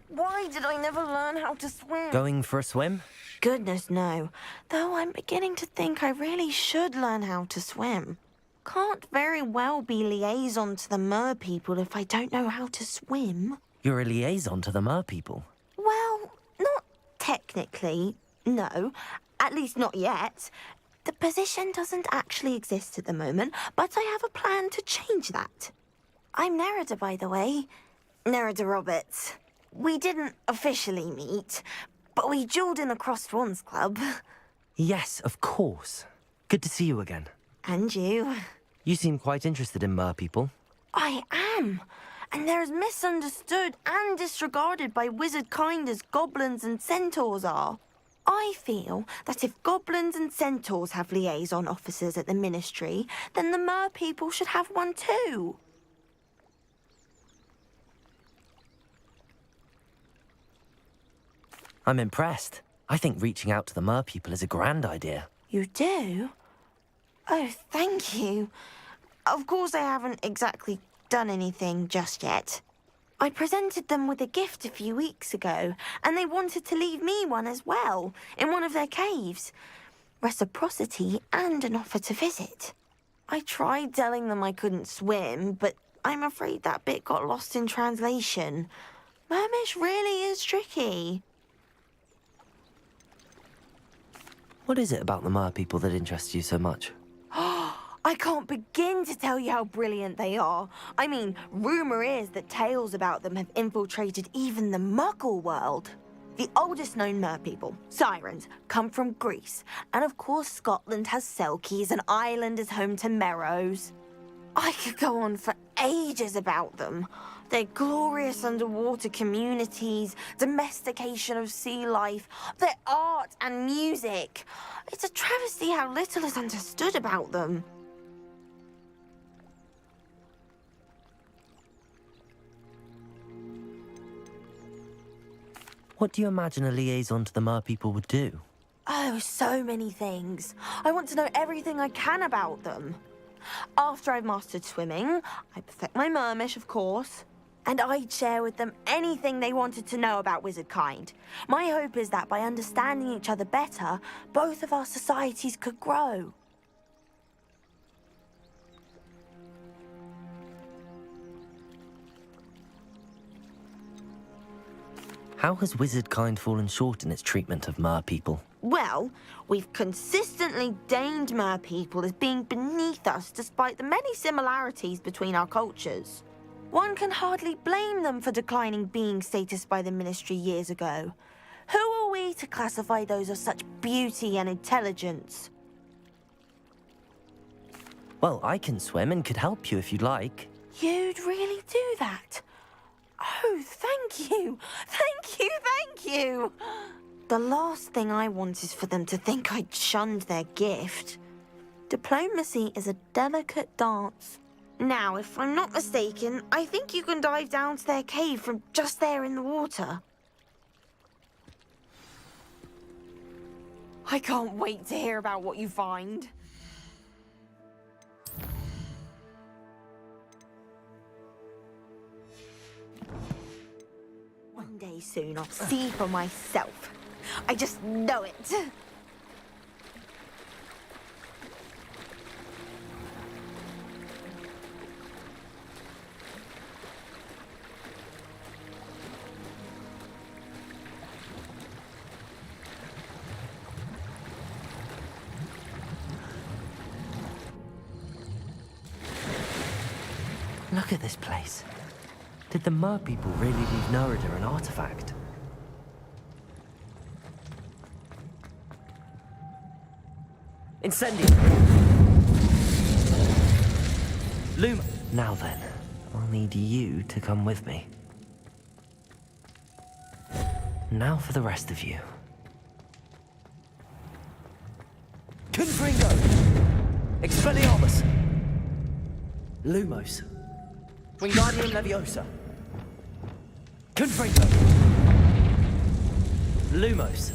Why did I never learn how to swim? Going for a swim? Goodness, no. Though I'm beginning to think I really should learn how to swim. Can't very well be liaison to the mer people if I don't know how to swim. You're a liaison to the mer people. Well, not technically, no. At least not yet. The position doesn't actually exist at the moment, but I have a plan to change that. I'm Nerida, by the way. Nerida Roberts. We didn't officially meet, but we duelled in the Crossed Wands Club. Yes, of course. Good to see you again. And you. You seem quite interested in mer people. I am. And they're as misunderstood and disregarded by wizard kind as goblins and centaurs are. I feel that if goblins and centaurs have liaison officers at the ministry, then the mer people should have one too. I'm impressed. I think reaching out to the mer people is a grand idea. You do? Oh, thank you. Of course I haven't exactly done anything just yet. I presented them with a gift a few weeks ago, and they wanted to leave me one as well, in one of their caves. Reciprocity and an offer to visit. I tried telling them I couldn't swim, but I'm afraid that bit got lost in translation. Mermish really is tricky. What is it about the mer people that interests you so much? I can't begin to tell you how brilliant they are. I mean, rumour is that tales about them have infiltrated even the Muggle world. The oldest known mer people, Sirens, come from Greece. And of course Scotland has Selkies and Ireland is home to Merrows. I could go on for ages about them. Their glorious underwater communities, domestication of sea life, their art and music. It's a travesty how little is understood about them. What do you imagine a liaison to the mer people would do? Oh, so many things. I want to know everything I can about them. After I've mastered swimming, I perfect my mermish, of course. And I'd share with them anything they wanted to know about wizard kind. My hope is that by understanding each other better, both of our societies could grow. How has wizard kind fallen short in its treatment of mer people? Well, we've consistently deigned mer people as being beneath us despite the many similarities between our cultures. One can hardly blame them for declining being status by the ministry years ago. Who are we to classify those of such beauty and intelligence? Well, I can swim and could help you if you'd like. You'd really do that? Oh, thank you! Thank you, thank you! The last thing I want is for them to think I'd shunned their gift. Diplomacy is a delicate dance. Now, if I'm not mistaken, I think you can dive down to their cave from just there in the water. I can't wait to hear about what you find. One day soon, I'll see for myself. I just know it. Look at this place. Did the mer people really leave Nerida an artifact? Incendio. Luma. Now then, I'll need you to come with me. Now for the rest of you. Confringo! Expelliarmus! Lumos. Wingardium Leviosa. Confringo! Lumos.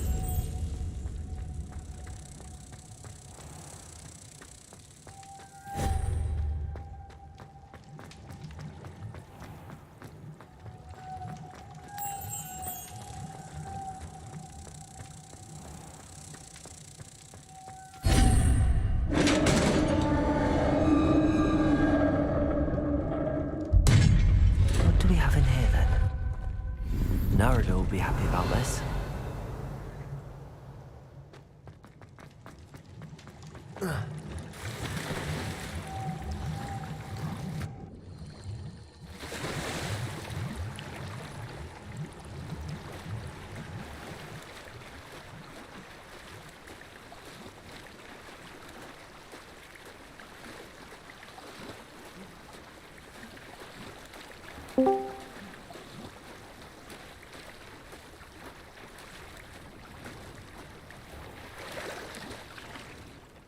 What do we have in here then? Narada will be happy about this.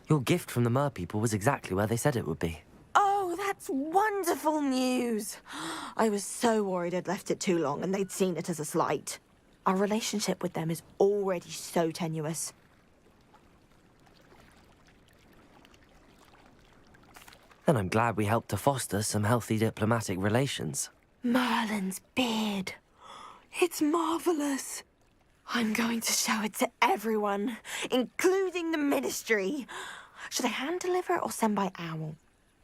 Your gift from the Mer people was exactly where they said it would be. Oh, that's wonderful news. I was so worried I'd left it too long and they'd seen it as a slight. Our relationship with them is already so tenuous. Then I'm glad we helped to foster some healthy diplomatic relations. Merlin's beard. It's marvelous. I'm going to show it to everyone, including the Ministry. Should I hand deliver or send by owl?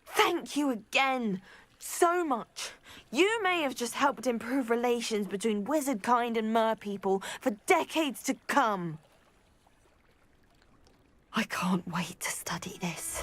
Thank you again, so much. You may have just helped improve relations between wizard kind and mer people for decades to come. I can't wait to study this.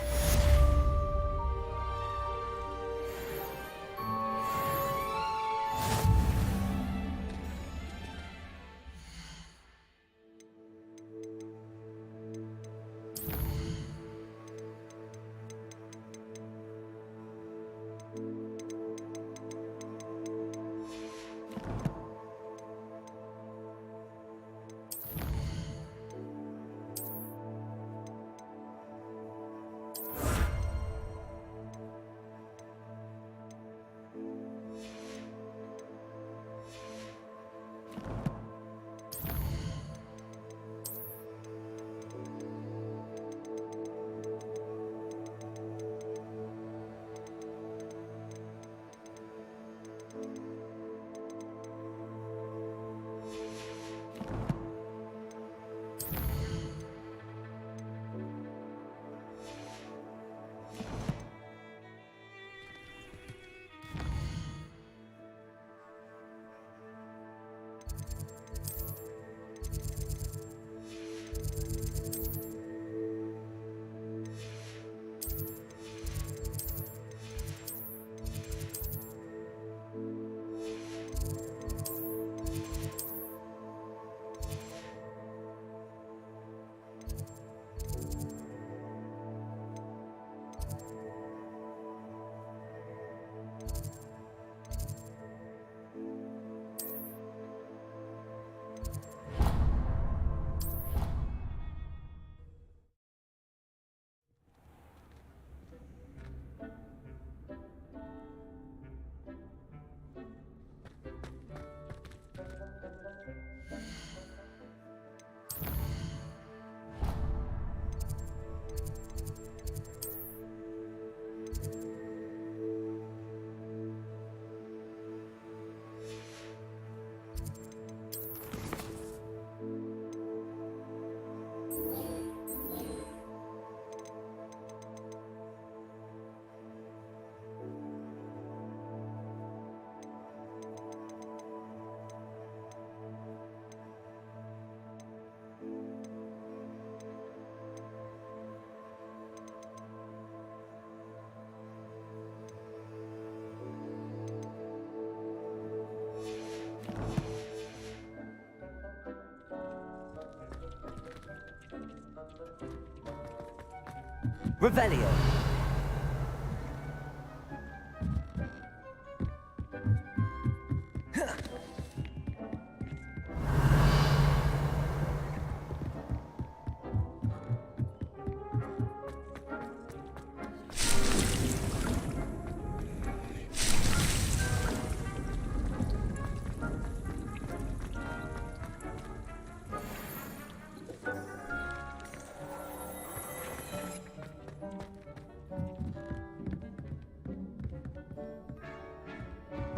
Revelio.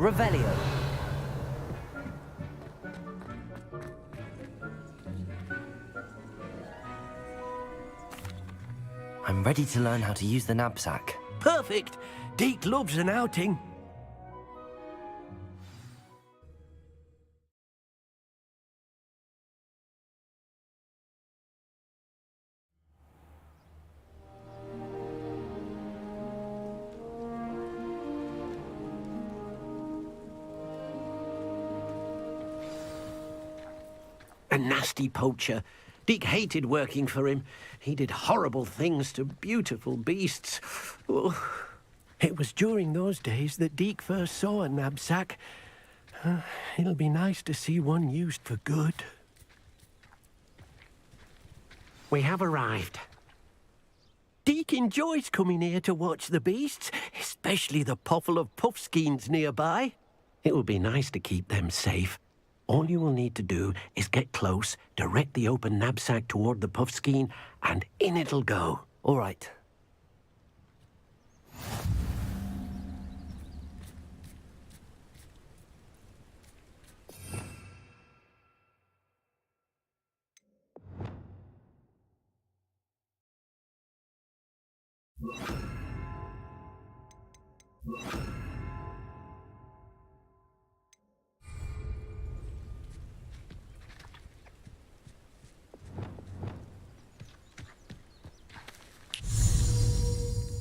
Revelio. I'm ready to learn how to use the knapsack. Perfect. Deke loves an outing. A nasty poacher. Deke hated working for him. He did horrible things to beautiful beasts. Oh. It was during those days that Deke first saw a knapsack. It'll be nice to see one used for good. We have arrived. Deke enjoys coming here to watch the beasts, especially the puffle of puffskeins nearby. It will be nice to keep them safe. All you will need to do is get close, direct the open knapsack toward the puffskein, and in it'll go. All right.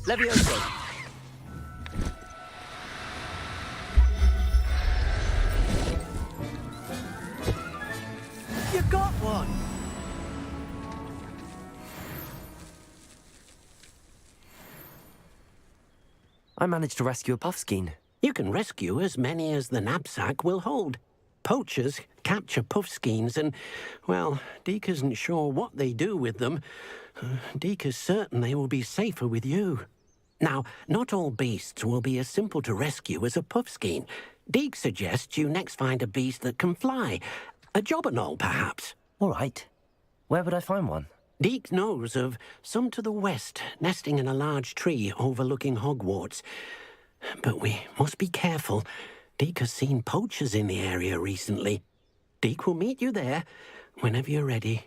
Levioso. You got one! I managed to rescue a puffskein. You can rescue as many as the knapsack will hold. Poachers capture puffskeins and, well, Deke isn't sure what they do with them. Deke is certain they will be safer with you. Now, not all beasts will be as simple to rescue as a puffskein. Deke suggests you next find a beast that can fly. A jobberknoll, perhaps. All right. Where would I find one? Deke knows of some to the west, nesting in a large tree overlooking Hogwarts. But we must be careful. Deke has seen poachers in the area recently. Deke will meet you there whenever you're ready.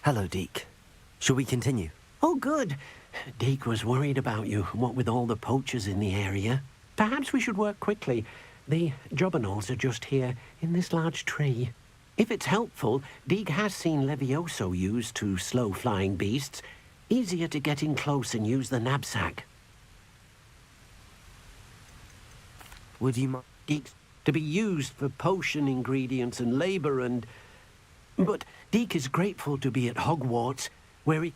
Hello, Deke. Shall we continue? Oh, good. Deke was worried about you, what with all the poachers in the area. Perhaps we should work quickly. The jobberknolls are just here, in this large tree. If it's helpful, Deke has seen Levioso used to slow flying beasts. Easier to get in close and use the knapsack. Would you mind? Deke's to be used for potion ingredients and labor and... But Deke is grateful to be at Hogwarts, where he...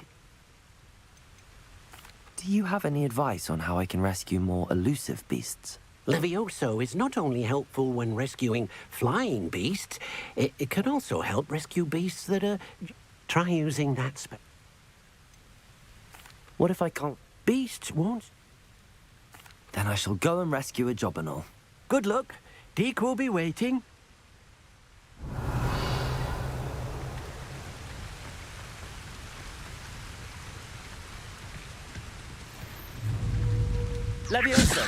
Do you have any advice on how I can rescue more elusive beasts? Levioso is not only helpful when rescuing flying beasts, it can also help rescue beasts that are... Try using that What if I can't? Beasts won't... Then I shall go and rescue a jobberknoll. Good luck. Deke will be waiting. Levioso.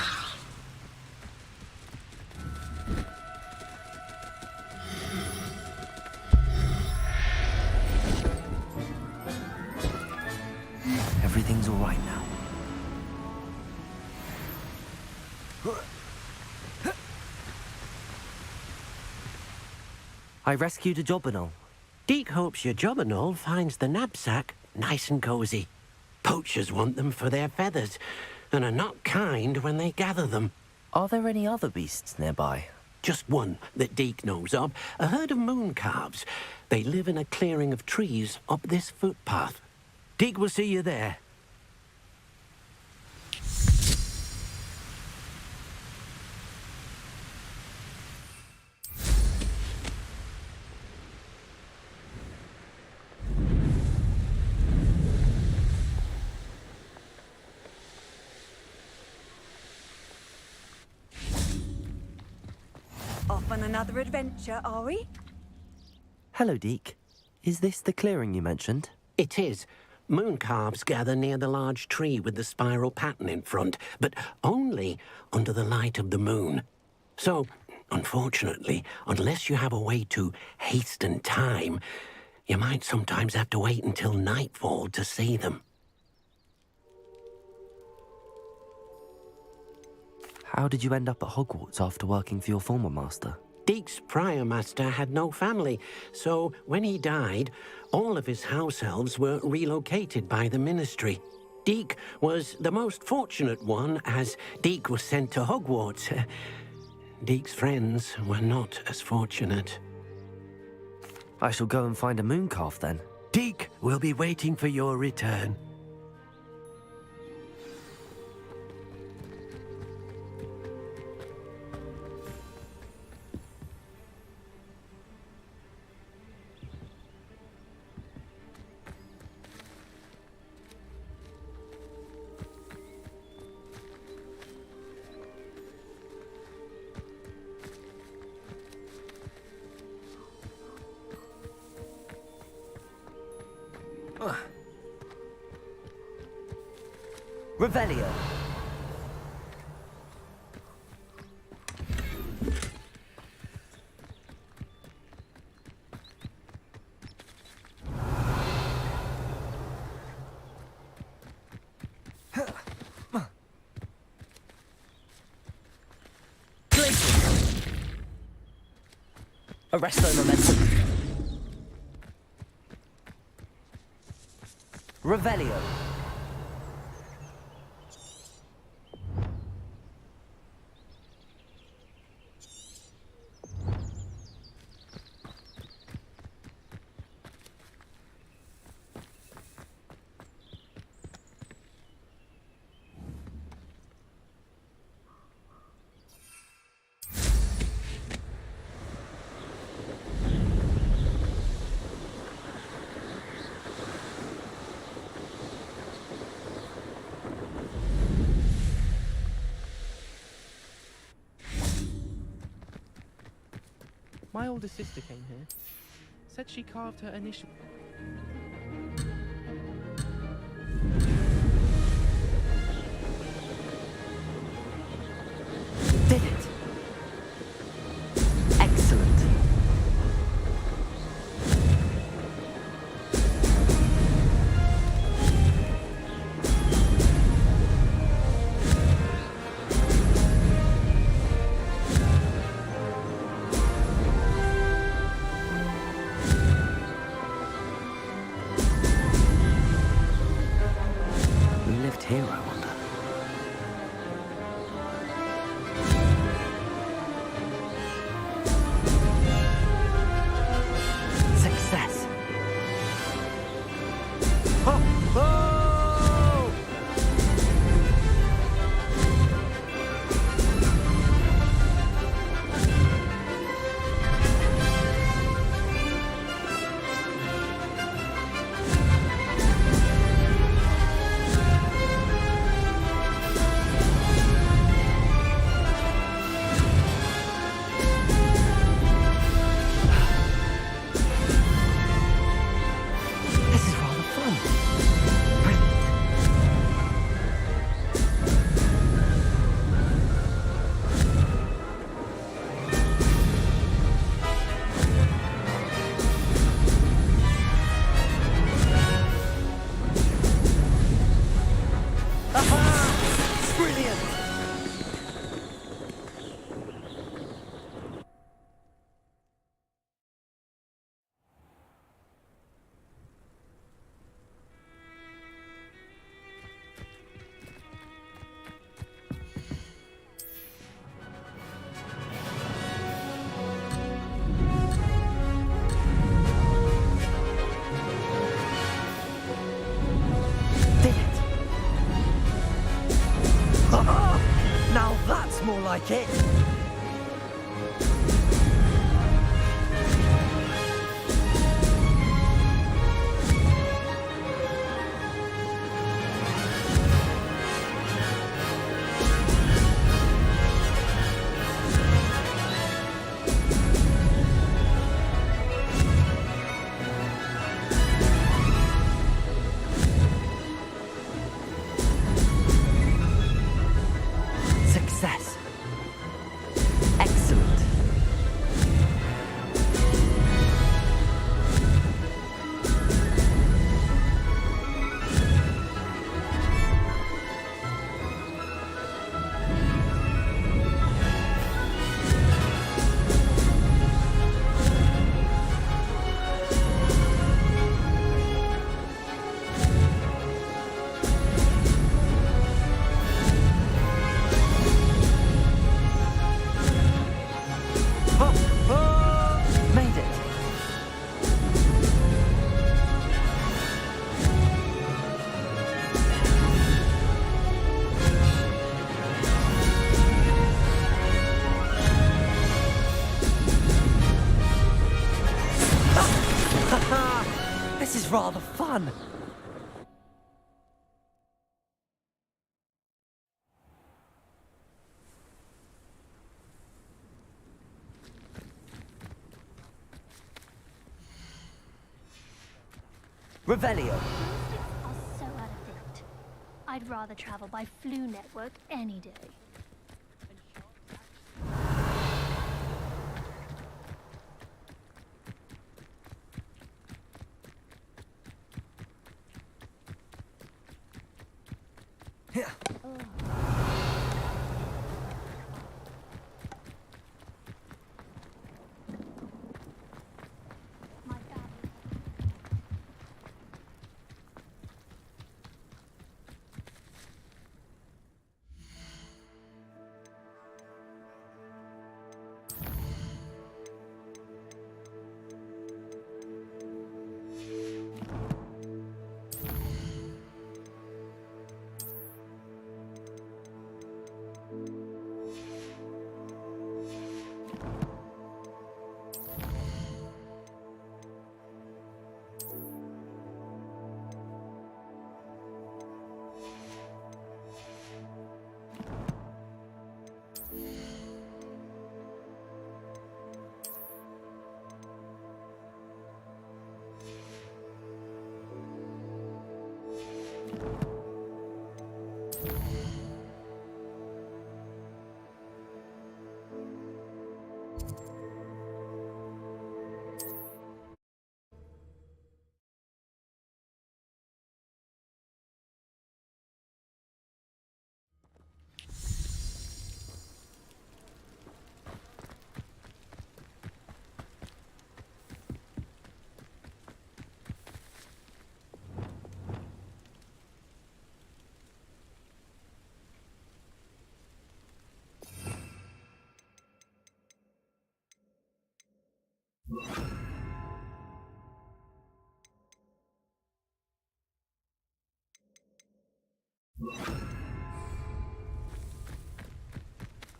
Everything's all right now. I rescued a job and all. Deke hopes your job and all finds the knapsack nice and cozy. Poachers want them for their feathers, and are not kind when they gather them. Are there any other beasts nearby? Just one that Deke knows of, a herd of moon calves. They live in a clearing of trees up this footpath. Deke will see you there. Off on another adventure, are we? Hello, Deke. Is this the clearing you mentioned? It is. Moon calves gather near the large tree with the spiral pattern in front, but only under the light of the moon. So, unfortunately, unless you have a way to hasten time, you might sometimes have to wait until nightfall to see them. How did you end up at Hogwarts after working for your former master? Deke's prior master had no family, so when he died, all of his house elves were relocated by the ministry. Deke was the most fortunate one, as Deke was sent to Hogwarts. Deke's friends were not as fortunate. I shall go and find a moon calf then. Deke will be waiting for your return. Revelio. Arresto momentum. Revelio. My older sister came here. Said she carved her initial... Did it? Excellent. Here, I wonder. Success. Oh! Oh! like it. Success. Excellent. Made it. This is rather fun. Revelio. Are so out of date. I'd rather travel by Flu Network any day.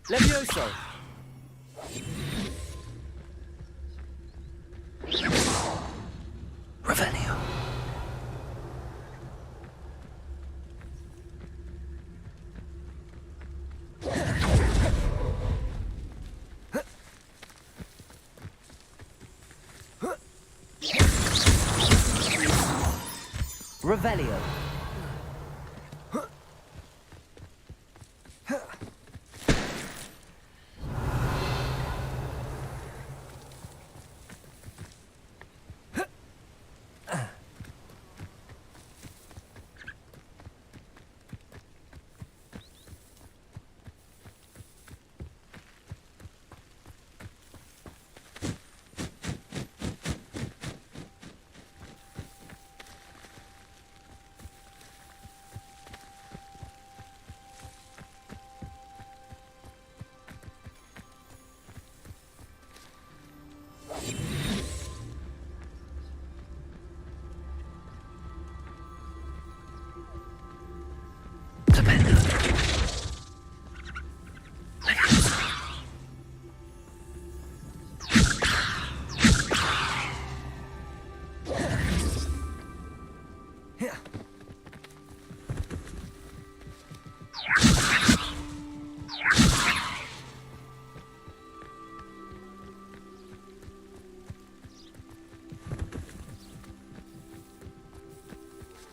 Levioso. Revelio. Revelio.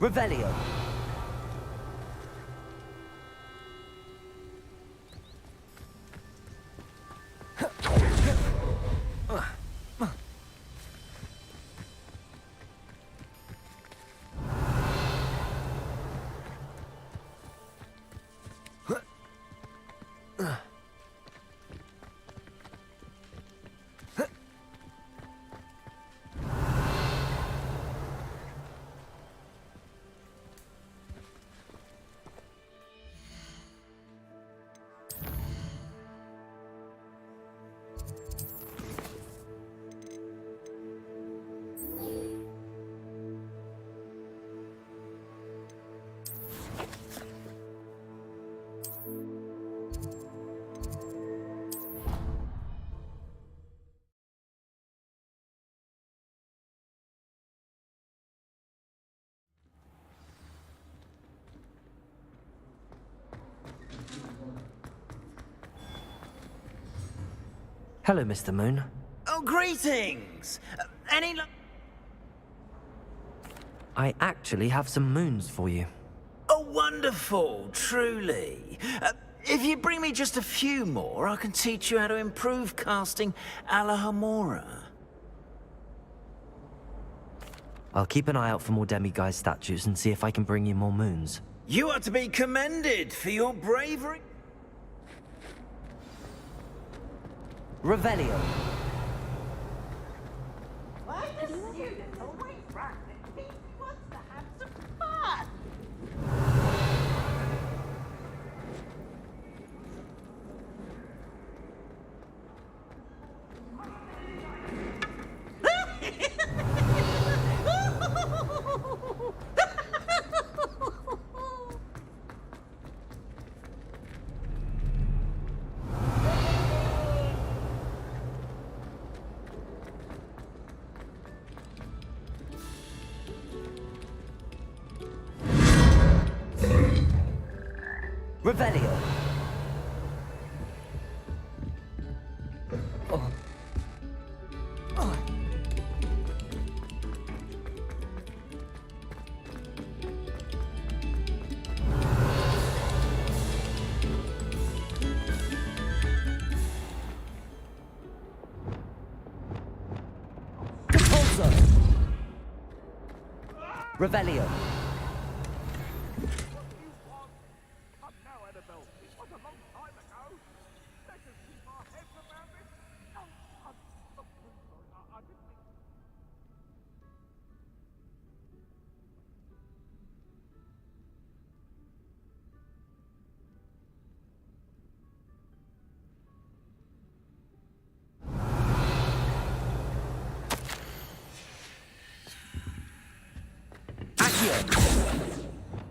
Revelio. Hello, Mr. Moon. Oh, greetings! Any luck? I actually have some moons for you. Oh, wonderful, truly. If you bring me just a few more, I can teach you how to improve casting a la Hamura. I'll keep an eye out for more demiguise statues and see if I can bring you more moons. You are to be commended for your bravery. Revelio. Why the students always run? He wants to have some fun. Revelio. Oh. Oh. GeForce. Revelio.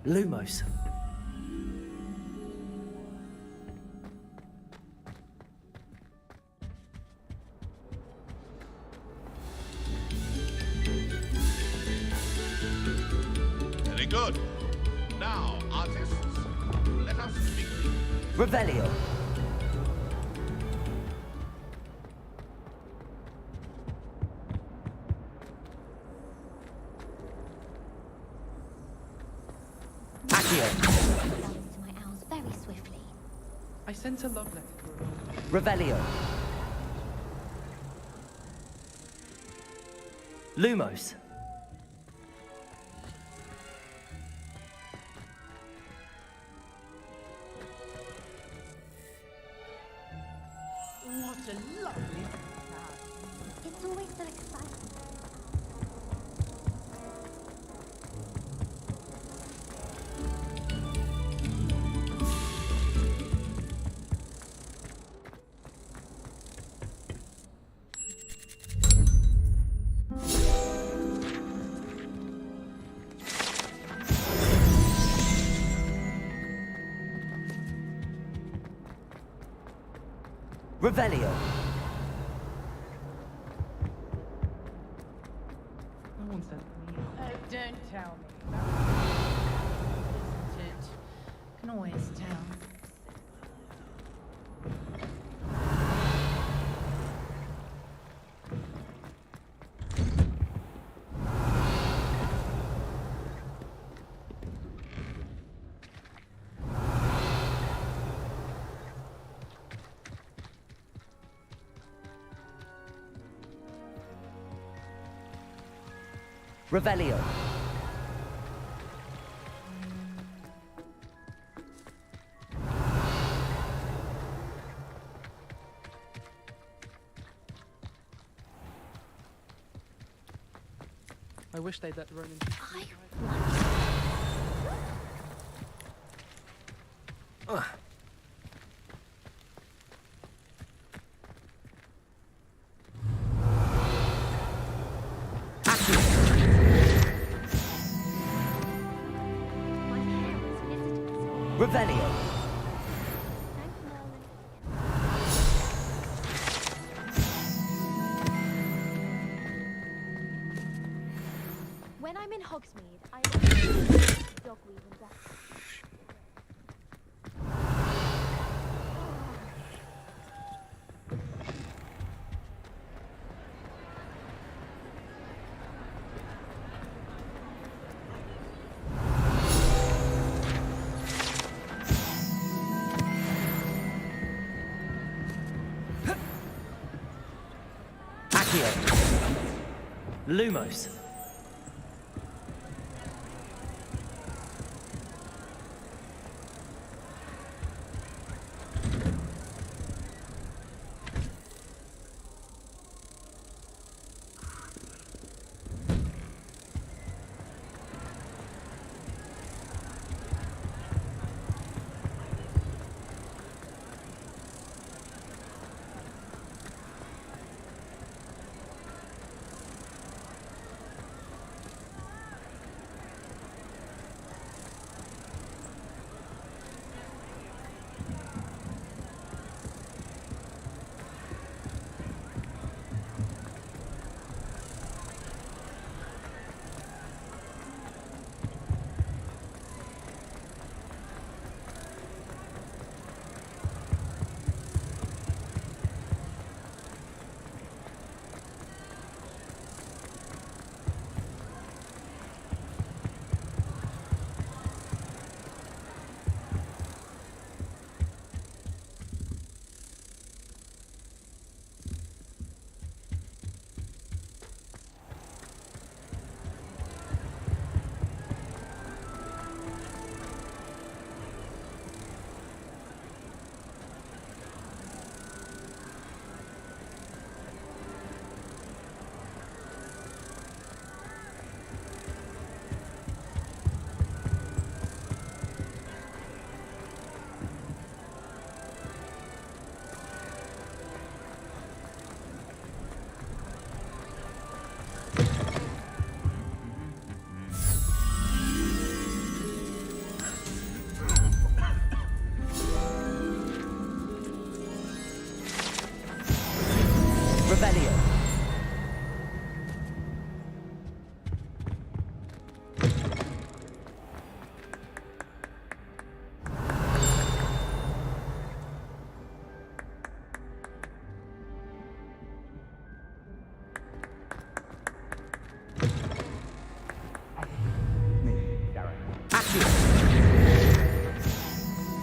Lumos. Very good. Now, artists, let us speak. Revelio. I sent a love letter to her. Revelio. Lumos. What a lovely town. It's always so exciting. Revelio. No one said me. Oh, don't tell me. Isn't it? Can always tell. Revelio. I wish they'd let Ronan. Revelio. When I'm in Hogsmeade, I dogweed and death. Lumos. Revelio.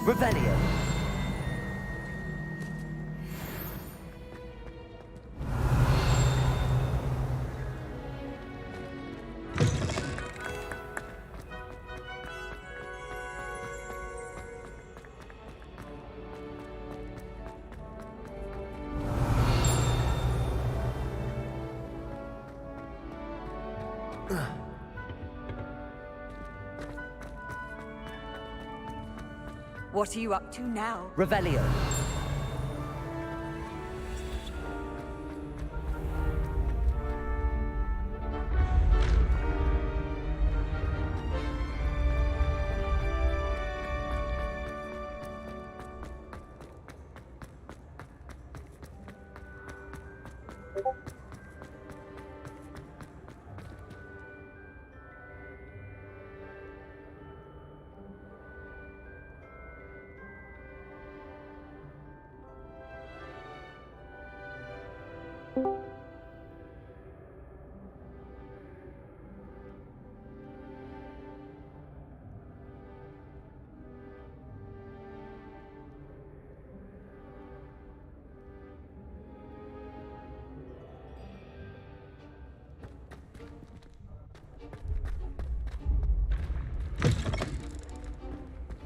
Revelio. What are you up to now? Revelio.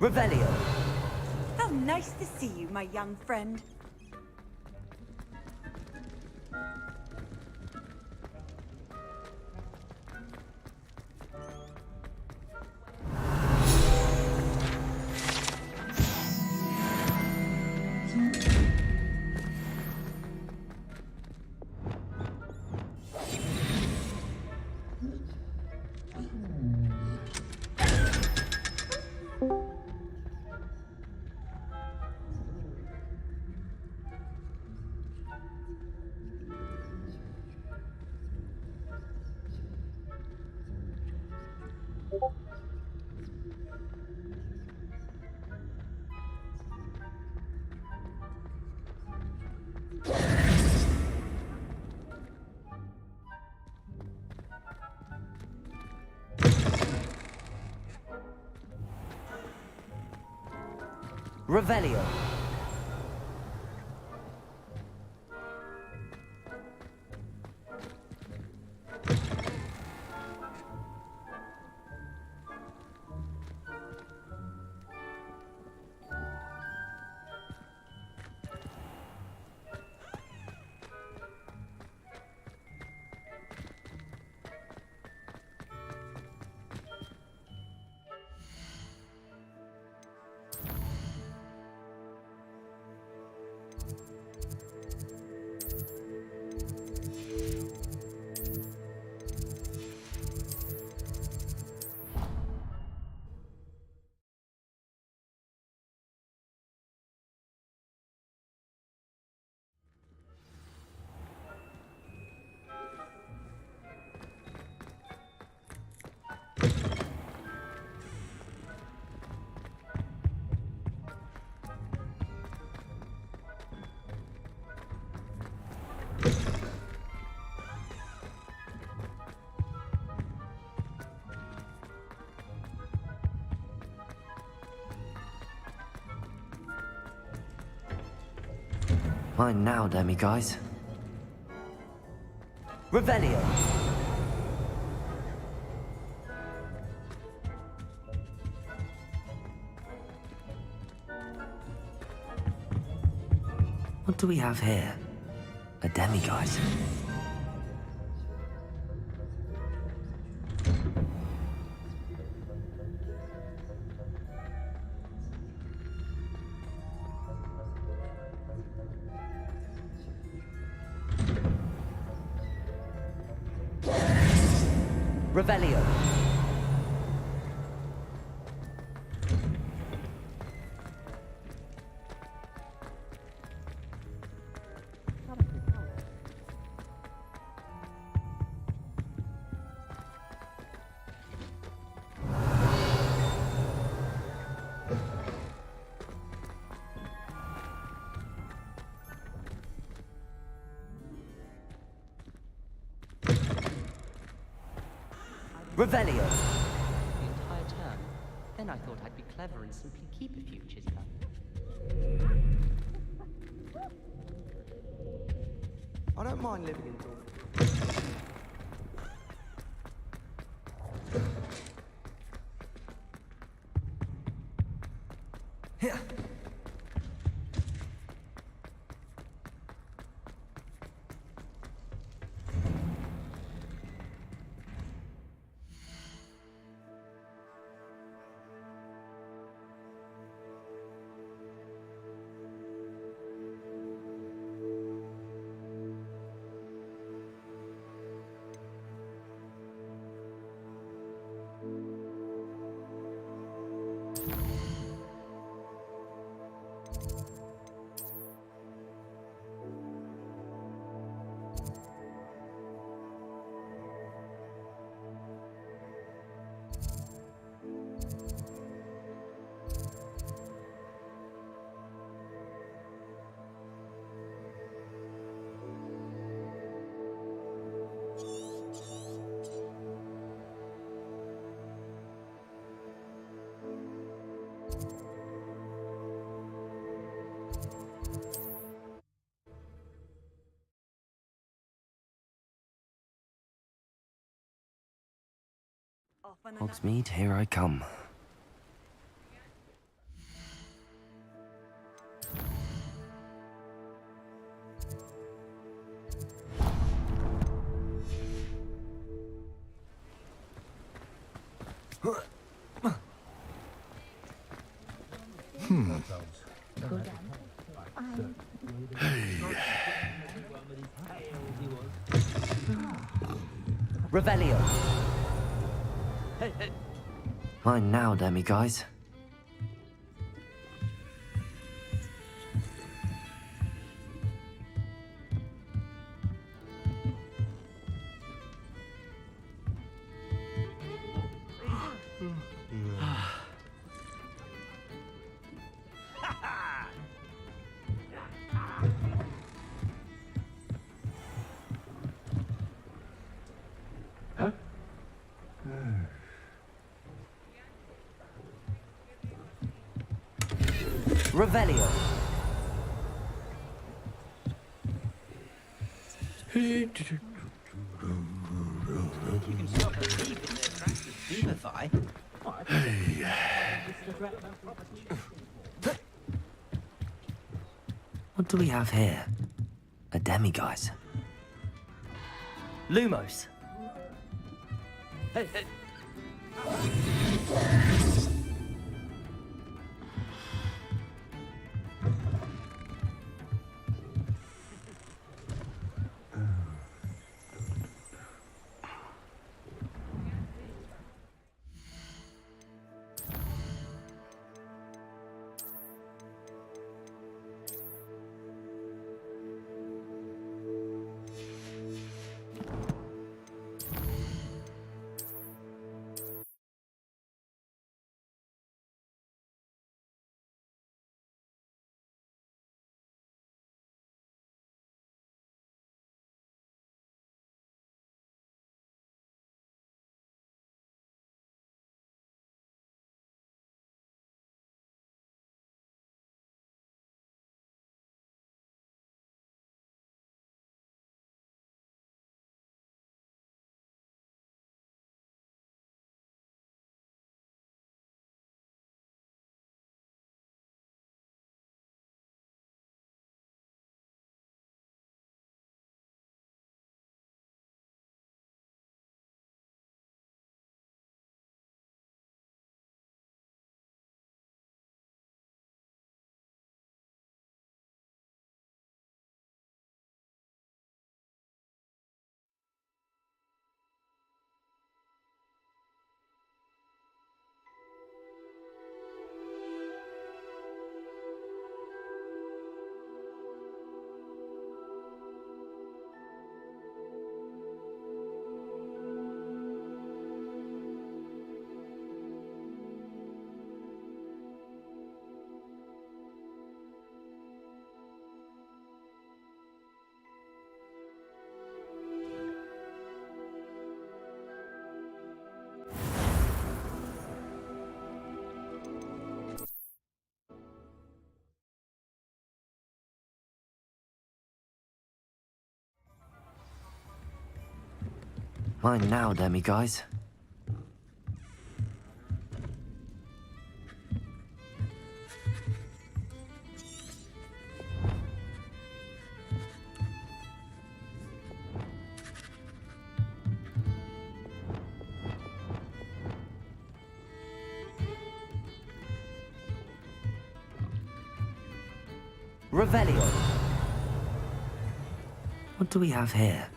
Revelio. How nice to see you, my young friend. Revelio. Mine now, demi guys. Revelio. What do we have here? A demi guys. Revelio. Revelio. The entire term. Then I thought I'd be clever and simply keep a futures gun. I don't mind living in Dorset. Hogsmeade, here I come. Revelio. Fine now, demi guys. Revelio. You can stop a thief in their tracks with Stupefy. What do we have here? A demi guys. Lumos. Mine now, demi guys. Revelio. What do we have here?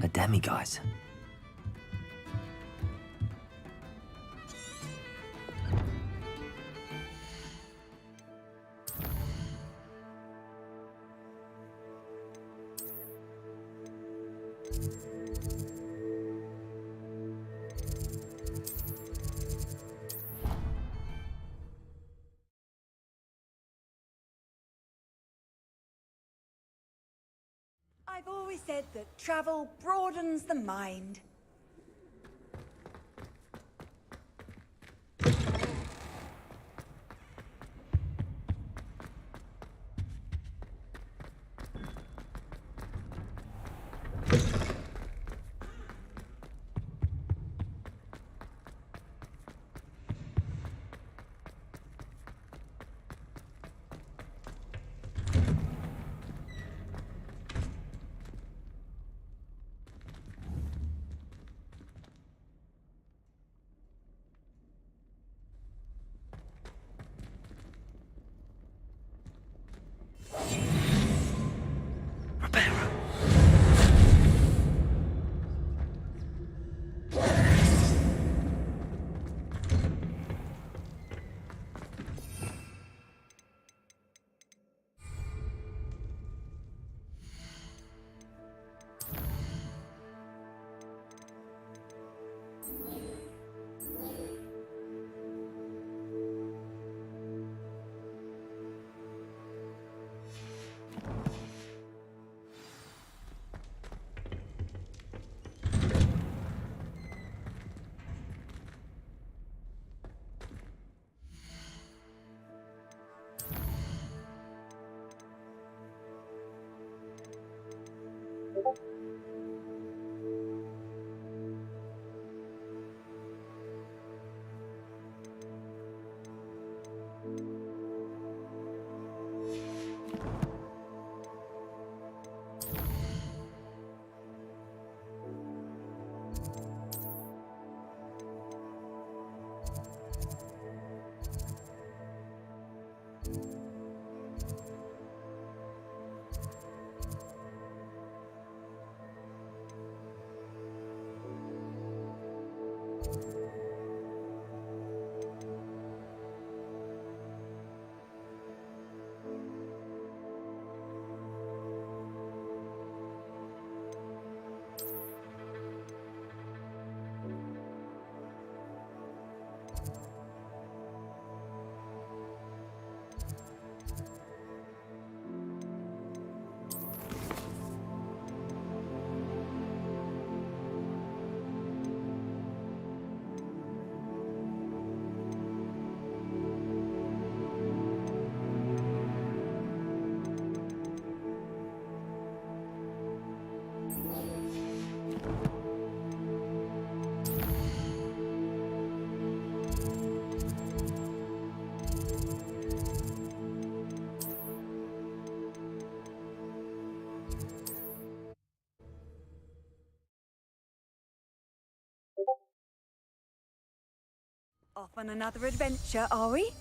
A demi guys. I've always said that travel broadens the mind. Off on another adventure, are we?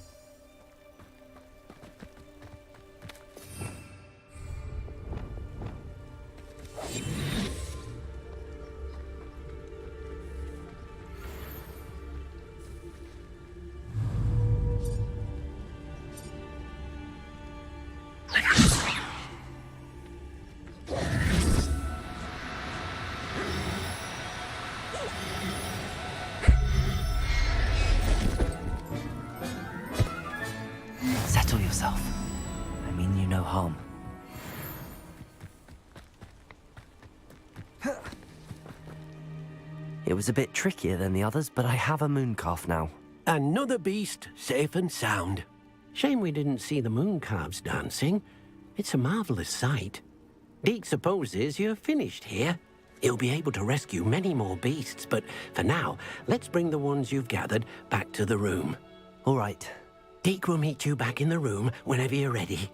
Settle yourself. I mean you no harm. It was a bit trickier than the others, but I have a mooncalf now. Another beast, safe and sound. Shame we didn't see the mooncalves dancing. It's a marvelous sight. Deke supposes you're finished here. He'll be able to rescue many more beasts, but for now, let's bring the ones you've gathered back to the room. All right. Deke will meet you back in the room whenever you're ready.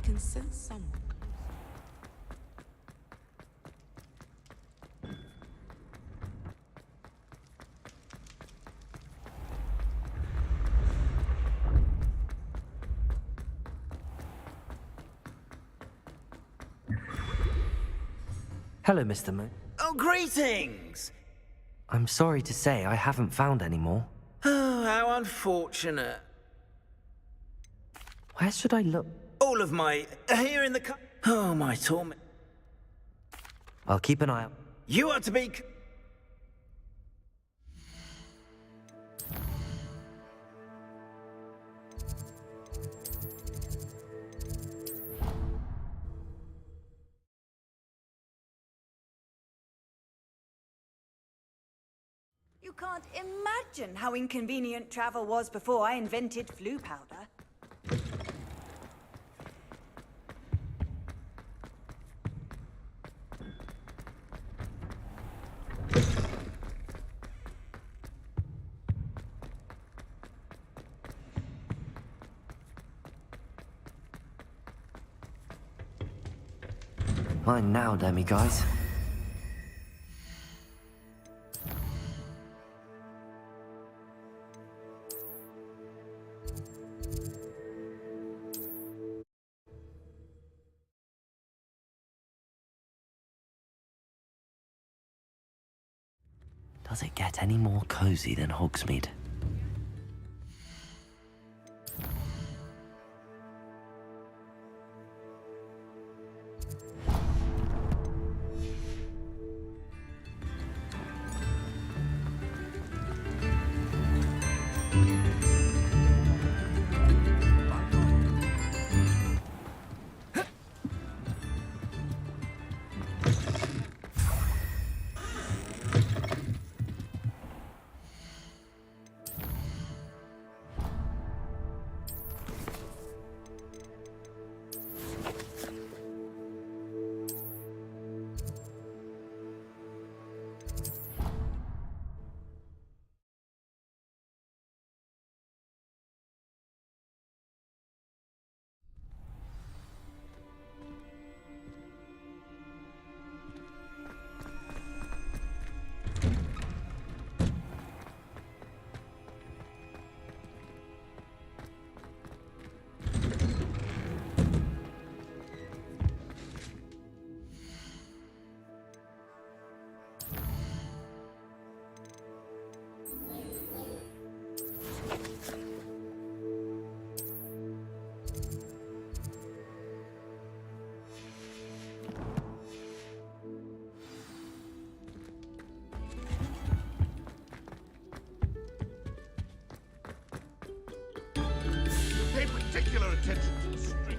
can sense someone. Hello, Mr. Moon. Oh, greetings! I'm sorry to say I haven't found any more. Oh, how unfortunate. Where should I look? All of my... here in the oh, my torment. I'll keep an eye out. You are to be... You can't imagine how inconvenient travel was before I invented flu powder. Mine now, demi-guys. Does it get any more cozy than Hogsmeade? Pay particular attention to the street.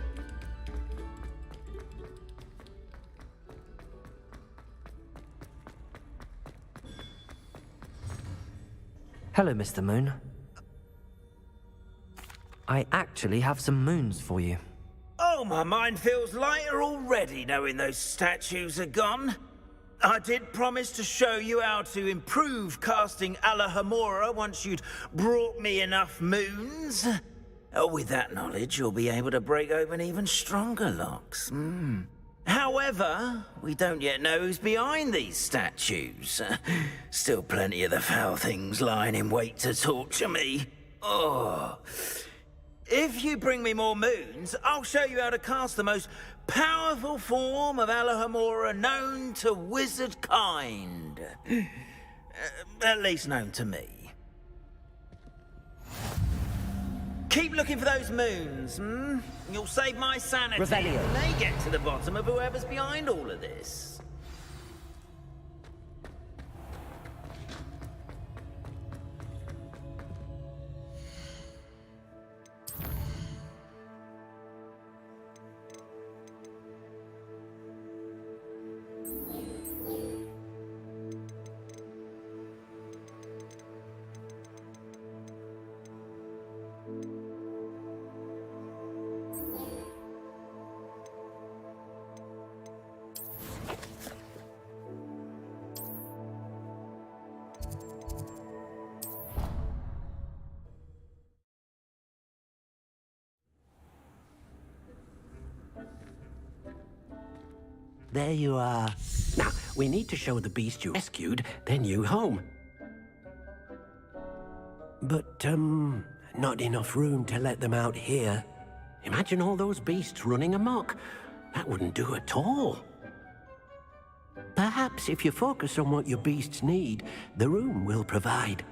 Hello, Mr. Moon. I actually have some moons for you. Oh, my mind feels lighter already knowing those statues are gone. I did promise to show you how to improve casting Alohomora once you'd brought me enough moons. With that knowledge, you'll be able to break open even stronger locks. However, we don't yet know who's behind these statues. Still plenty of the foul things lying in wait to torture me. Oh. If you bring me more moons, I'll show you how to cast the most powerful form of Alohomora known to wizard kind. At least known to me. Keep looking for those moons, You'll save my sanity. Revelio. And they get to the bottom of whoever's behind all of this. There you are. Now, we need to show the beast you rescued their new home. But, not enough room to let them out here. Imagine all those beasts running amok. That wouldn't do at all. Perhaps if you focus on what your beasts need, the room will provide.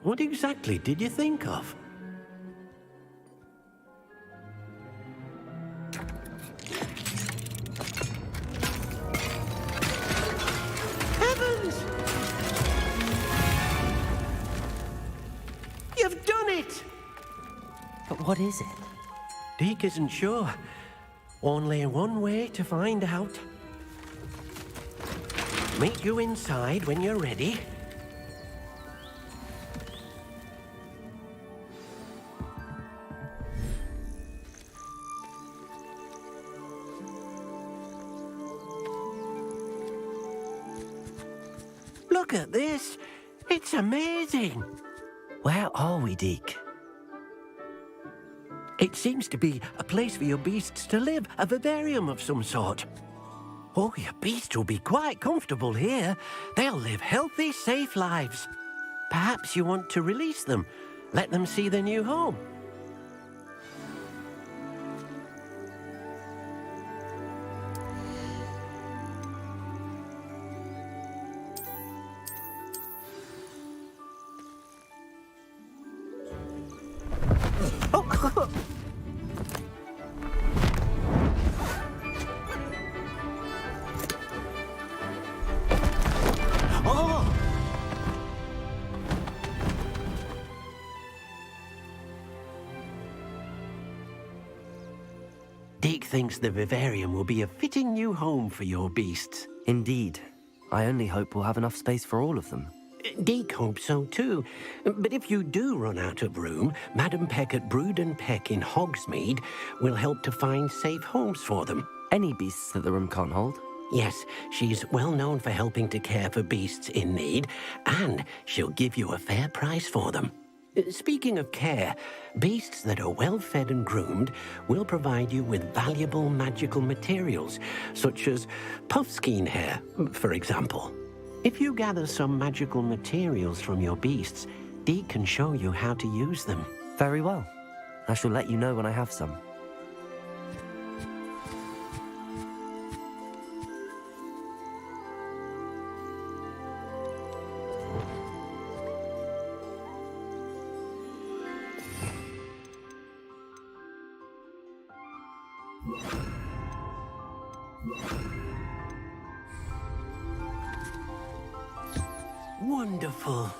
What exactly did you think of? Heavens! You've done it! But what is it? Deke isn't sure. Only one way to find out. Meet you inside when you're ready. Look at this. It's amazing. Where are we, Deke? It seems to be a place for your beasts to live, a vivarium of some sort. Oh, your beasts will be quite comfortable here. They'll live healthy, safe lives. Perhaps you want to release them, let them see their new home. Deke thinks the vivarium will be a fitting new home for your beasts. Indeed. I only hope we'll have enough space for all of them. Deke hopes so too. But if you do run out of room, Madam Peck at Brood and Peck in Hogsmeade will help to find safe homes for them. Any beasts that the room can't hold? Yes, she's well known for helping to care for beasts in need, and she'll give you a fair price for them. Speaking of care, beasts that are well fed and groomed will provide you with valuable magical materials, such as puffskein hair, for example. If you gather some magical materials from your beasts, Deke can show you how to use them. Very well. I shall let you know when I have some. Wonderful.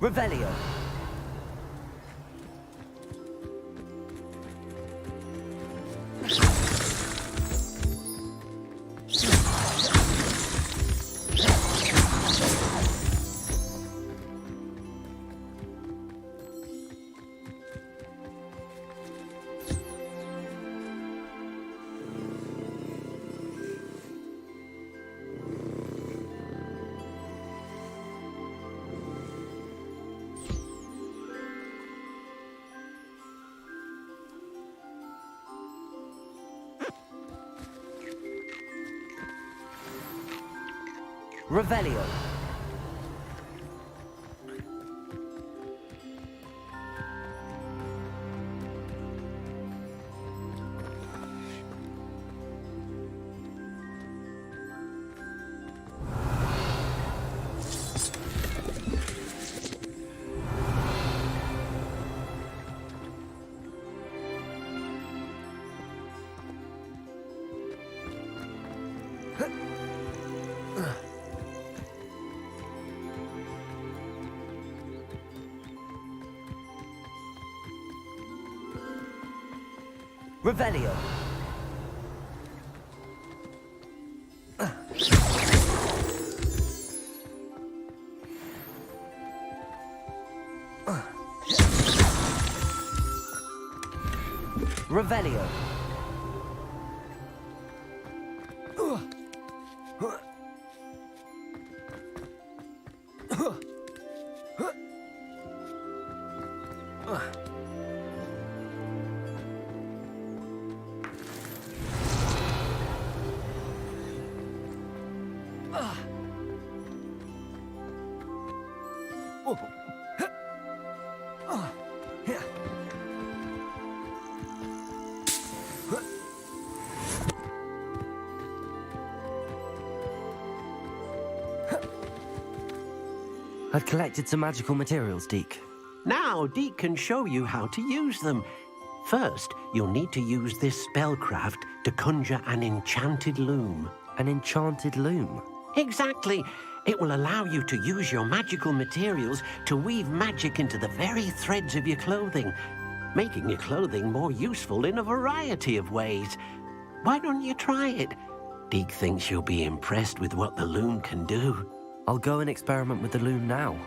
Revelio. Revelio. Revelio. Revelio. I've collected some magical materials, Deke. Now, Deke can show you how to use them. First, you'll need to use this spellcraft to conjure an enchanted loom. An enchanted loom? Exactly. It will allow you to use your magical materials to weave magic into the very threads of your clothing, making your clothing more useful in a variety of ways. Why don't you try it? Deke thinks you'll be impressed with what the loom can do. I'll go and experiment with the loom now.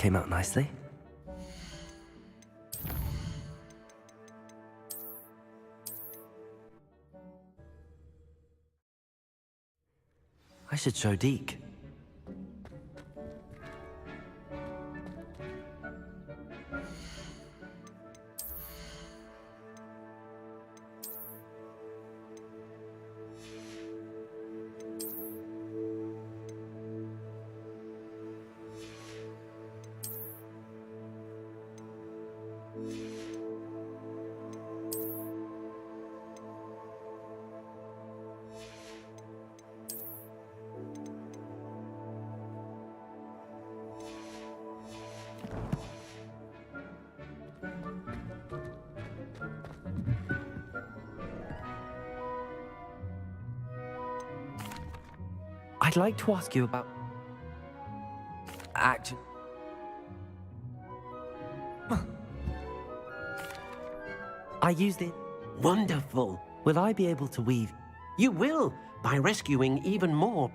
came out nicely. I should show Deke. I'd like to ask you about... Action. I used it. Wonderful. Will I be able to weave? You will, by rescuing even more.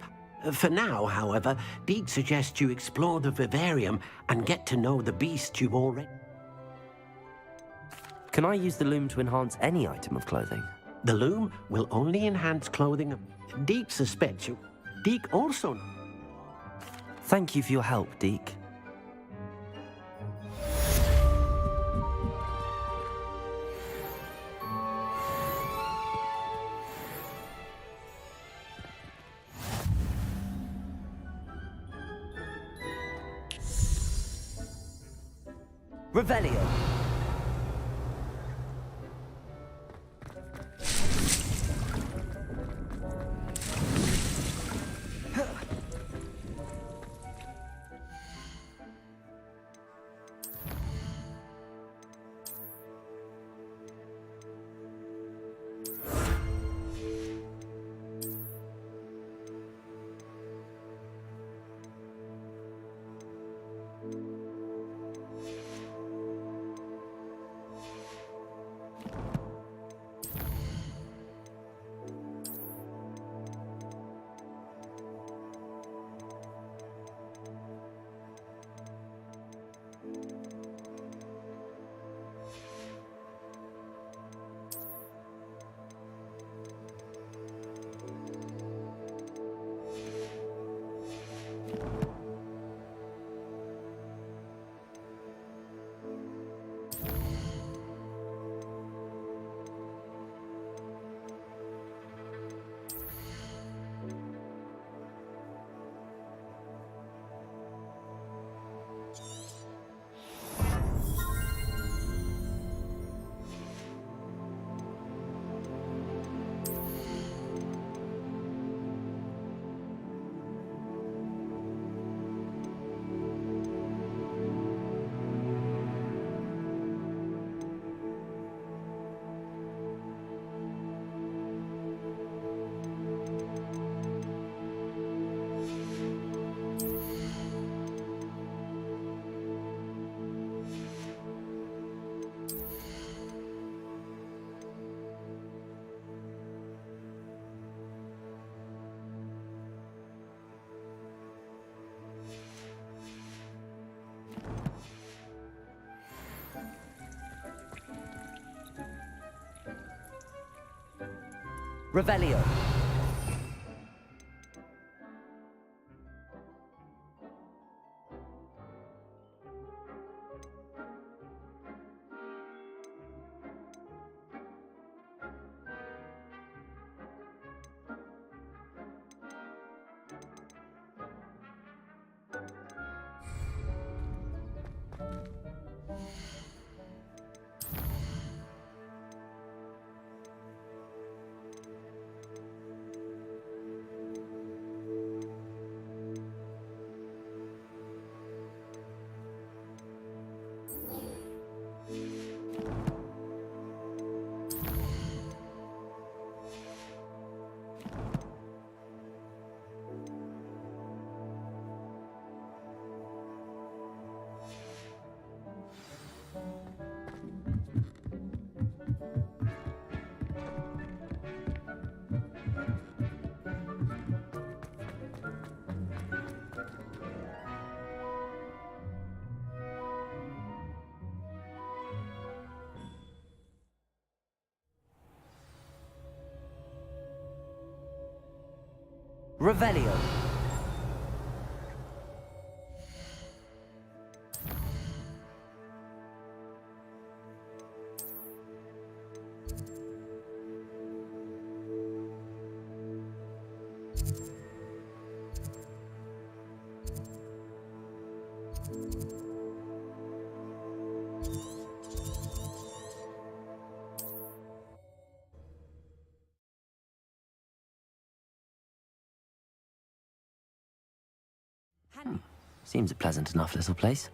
For now, however, Deke suggests you explore the vivarium and get to know the beast you've already... Can I use the loom to enhance any item of clothing? The loom will only enhance clothing. Deke suspects you. Deke also... Thank you for your help, Deke. Revelio. Revelio. Revelio. Seems a pleasant enough little place.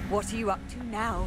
What are you up to now?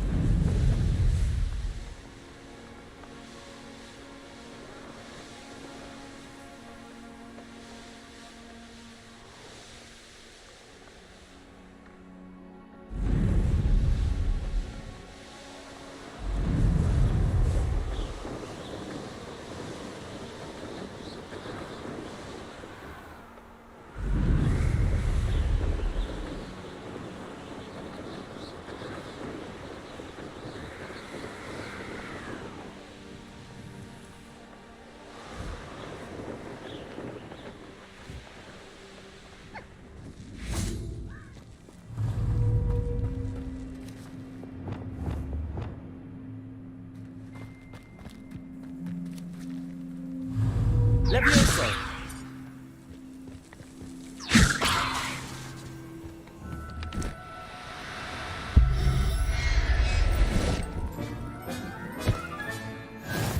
Levioso.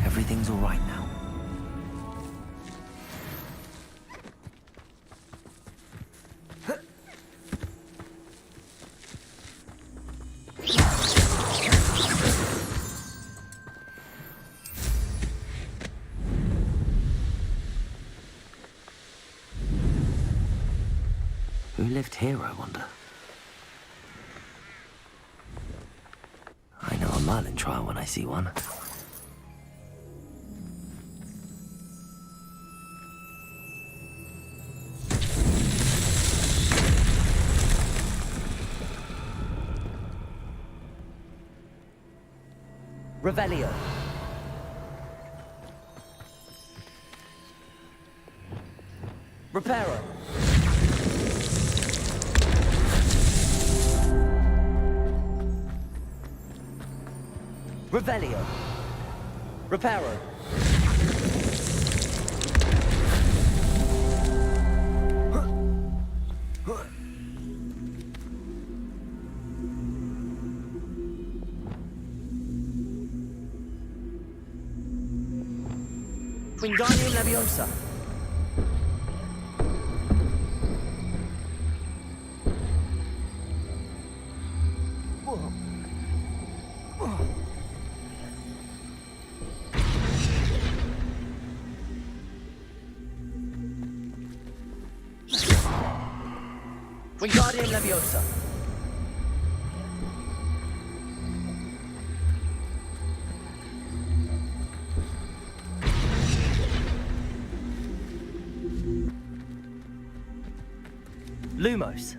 Everything's all right now. Who lived here, I wonder? I know a Merlin trial when I see one. Revelio. Reparo. Revelio. Reparo. Wingardium Leviosa. Wingardium Leviosa. Lumos.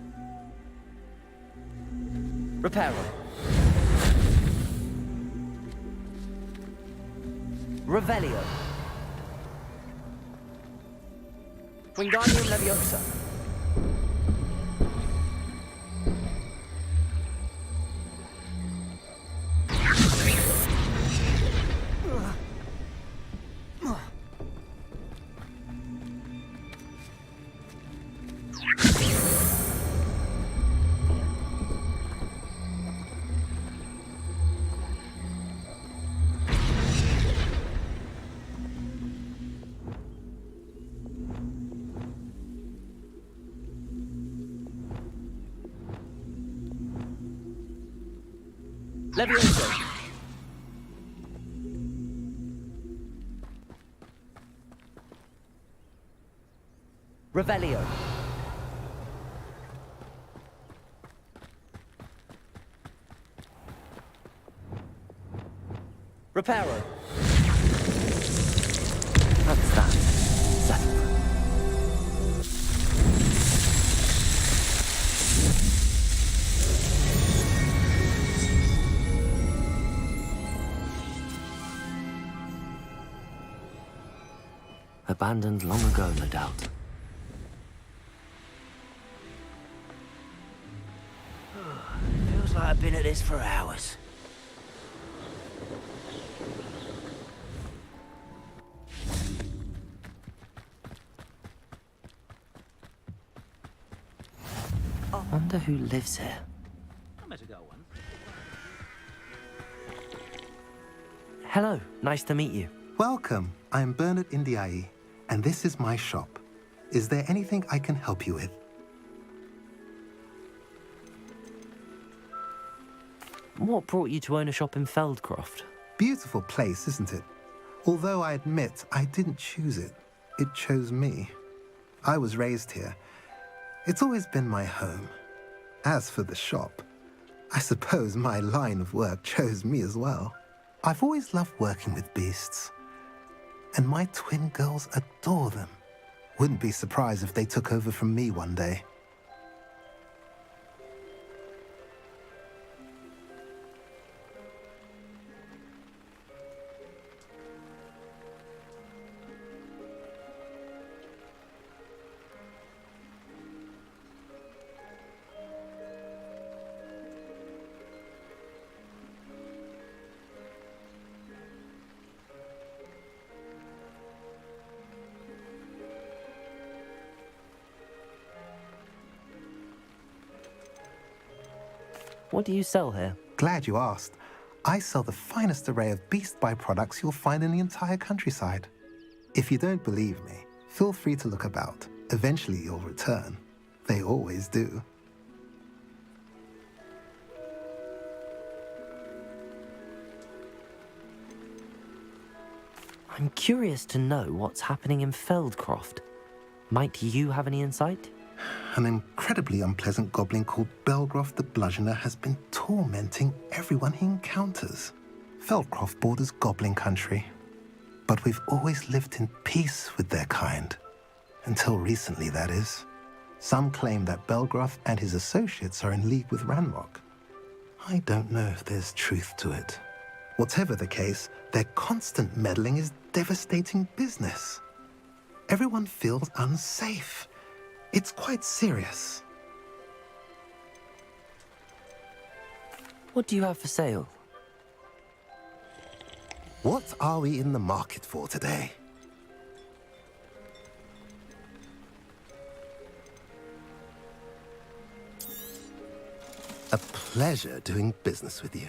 Reparo. Revelio. Wingardium Leviosa. Levioso. Revelio. Reparo. That's that. Settled. Abandoned long ago, no doubt. Feels like I've been at this for hours. Wonder who lives here. Hello, nice to meet you. Welcome. I'm Bernard Indiai, and this is my shop. Is there anything I can help you with? What brought you to own a shop in Feldcroft? Beautiful place, isn't it? Although I admit I didn't choose it. It chose me. I was raised here. It's always been my home. As for the shop, I suppose my line of work chose me as well. I've always loved working with beasts, and my twin girls adore them. Wouldn't be surprised if they took over from me one day. What do you sell here? Glad you asked. I sell the finest array of Beast Buy products you'll find in the entire countryside. If you don't believe me, feel free to look about. Eventually you'll return. They always do. I'm curious to know what's happening in Feldcroft. Might you have any insight? An incredibly unpleasant goblin called Belgroth the Bludgeoner has been tormenting everyone he encounters. Feldcroft borders goblin country, but we've always lived in peace with their kind. Until recently, that is. Some claim that Belgroth and his associates are in league with Ranrock. I don't know if there's truth to it. Whatever the case, their constant meddling is devastating business. Everyone feels unsafe. It's quite serious. What do you have for sale? What are we in the market for today? A pleasure doing business with you.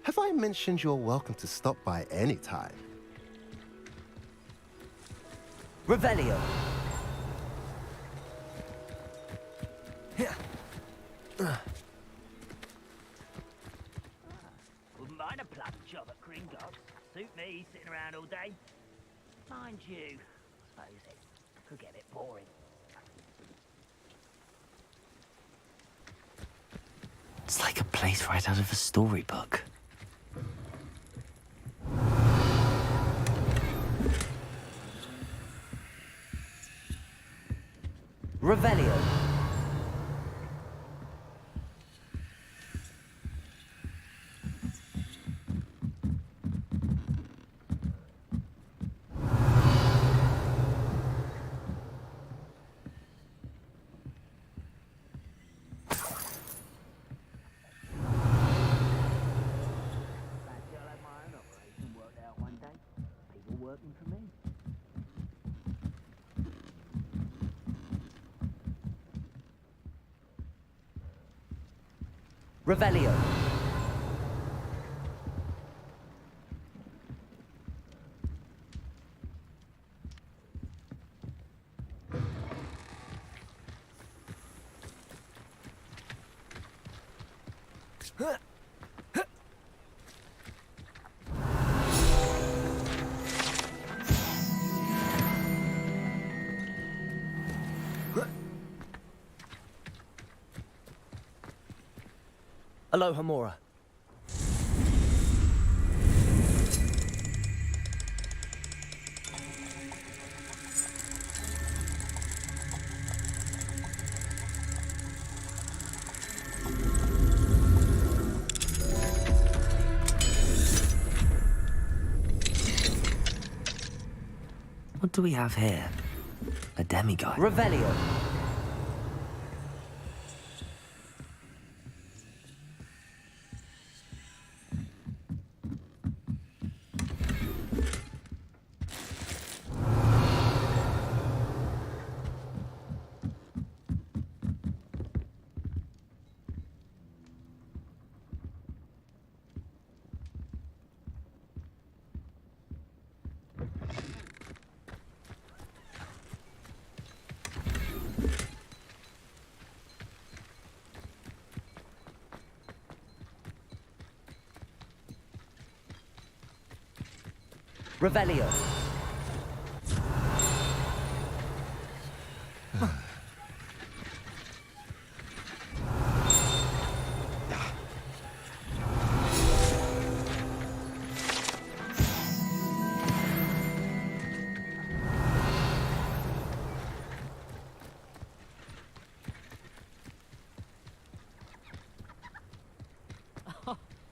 Have I mentioned you're welcome to stop by any time? Revelio. Wouldn't mind a plum job at Gringotts. Suit me, sitting around all day. Mind you, I suppose it could get a bit boring. It's like a place right out of a storybook. Revelio. Fancy I'll have my own operation worked out one day. People working for Revelio. Aloha Mora. What do we have here? A demiguide. Revelio. Revelio.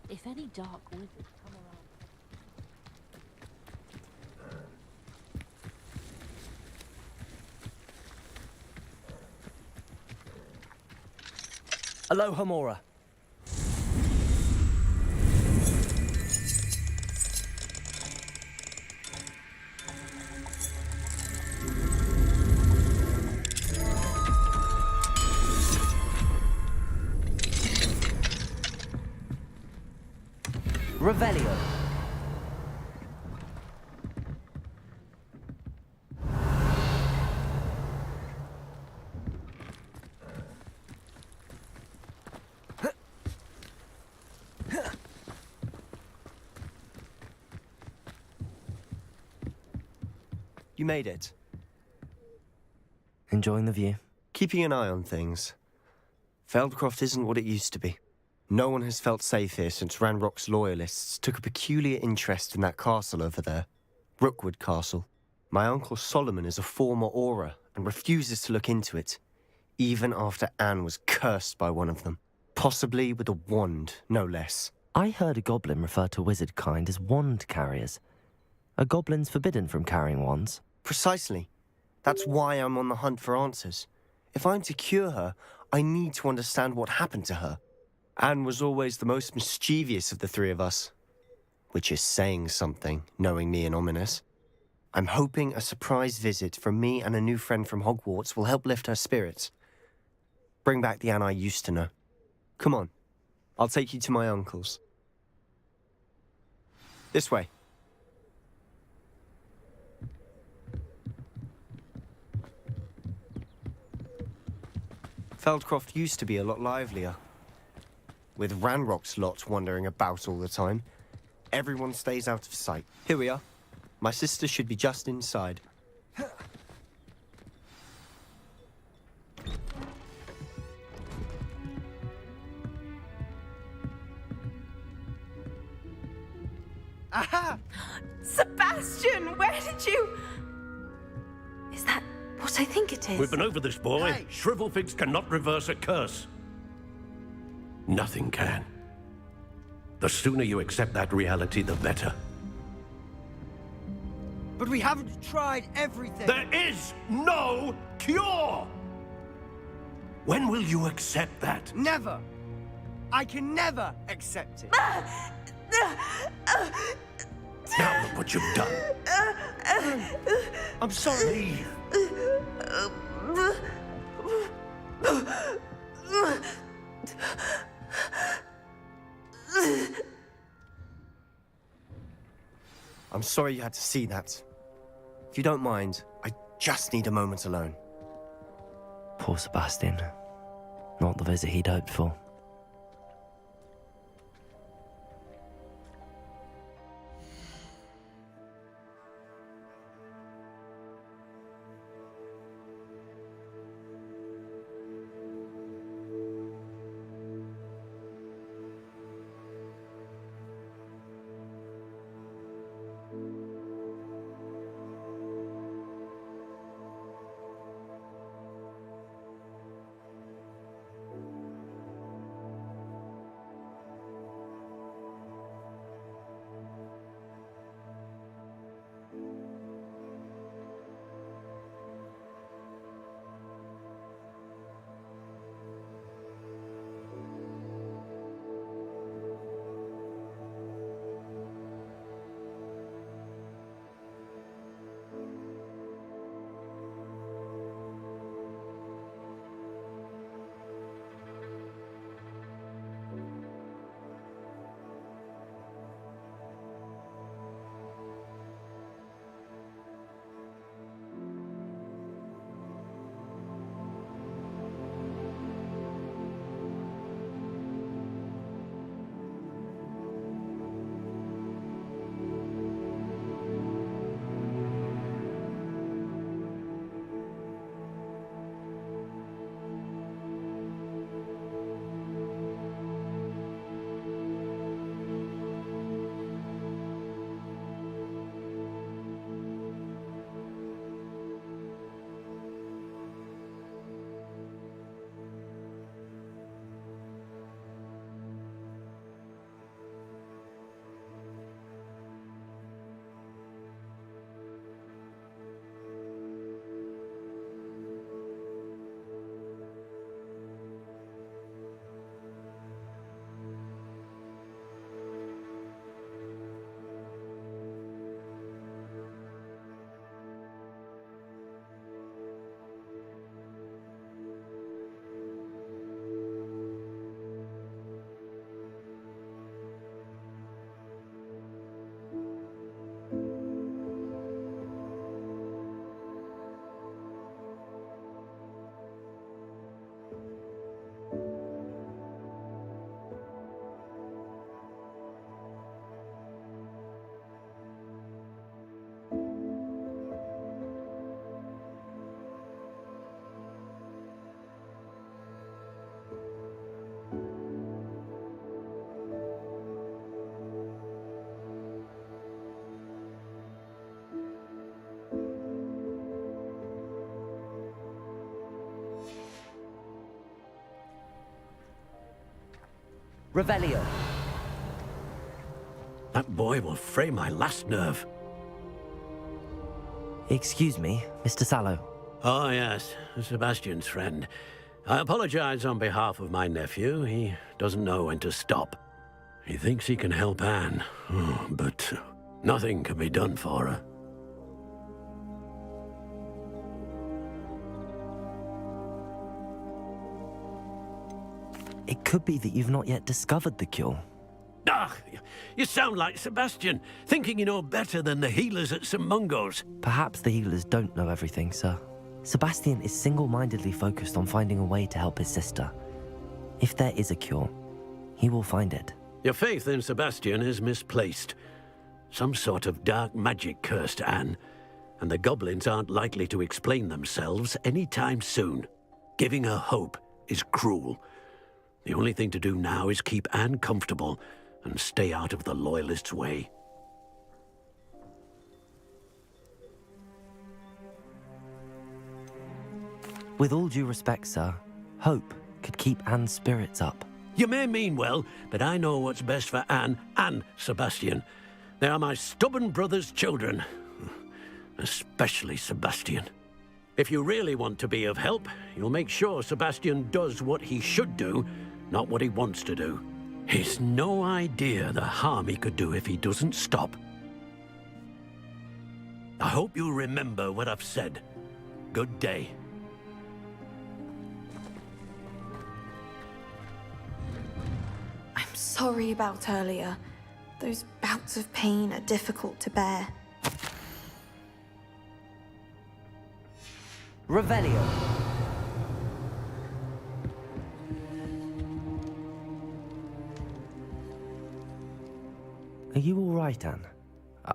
If any dark wizards come around. Aloha Mora. Revelio. You made it. Enjoying the view? Keeping an eye on things. Feldcroft isn't what it used to be. No one has felt safe here since Ranrock's loyalists took a peculiar interest in that castle over there. Rookwood Castle. My uncle Solomon is a former Aura and refuses to look into it, even after Anne was cursed by one of them. Possibly with a wand, no less. I heard a goblin refer to wizard kind as wand carriers. Are goblins forbidden from carrying wands? Precisely. That's why I'm on the hunt for answers. If I'm to cure her, I need to understand what happened to her. Anne was always the most mischievous of the three of us. Which is saying something, knowing me and ominous. I'm hoping a surprise visit from me and a new friend from Hogwarts will help lift her spirits. Bring back the Anne I used to know. Come on, I'll take you to my uncle's. This way. Feldcroft used to be a lot livelier. With Ranrock's lot wandering about all the time, everyone stays out of sight. Here we are. My sister should be just inside. Aha! Sebastian, where did you... Is that what I think it is? We've been over this, boy. Hey. Shrivelfigs cannot reverse a curse. Nothing can. The sooner you accept that reality, the better. But we haven't tried everything. There is no cure! When will you accept that? Never. I can never accept it. Now look what you've done. I'm sorry. Leave. I'm sorry you had to see that. If you don't mind, I just need a moment alone. Poor Sebastian. Not the visit he'd hoped for. Revelio. That boy will fray my last nerve. Excuse me, Mr. Sallow. Oh, yes, Sebastian's friend. I apologize on behalf of my nephew. He doesn't know when to stop. He thinks he can help Anne, but nothing can be done for her. It could be that you've not yet discovered the cure. Ah, you sound like Sebastian, thinking you know better than the healers at St. Mungo's. Perhaps the healers don't know everything, sir. Sebastian is single-mindedly focused on finding a way to help his sister. If there is a cure, he will find it. Your faith in Sebastian is misplaced. Some sort of dark magic cursed Anne, and the goblins aren't likely to explain themselves anytime soon. Giving her hope is cruel. The only thing to do now is keep Anne comfortable and stay out of the Loyalists' way. With all due respect, sir, hope could keep Anne's spirits up. You may mean well, but I know what's best for Anne and Sebastian. They are my stubborn brother's children. Especially Sebastian. If you really want to be of help, you'll make sure Sebastian does what he should do, not what he wants to do. He's no idea the harm he could do if he doesn't stop. I hope you'll remember what I've said. Good day. I'm sorry about earlier. Those bouts of pain are difficult to bear. Revelio. Are you all right, Anne?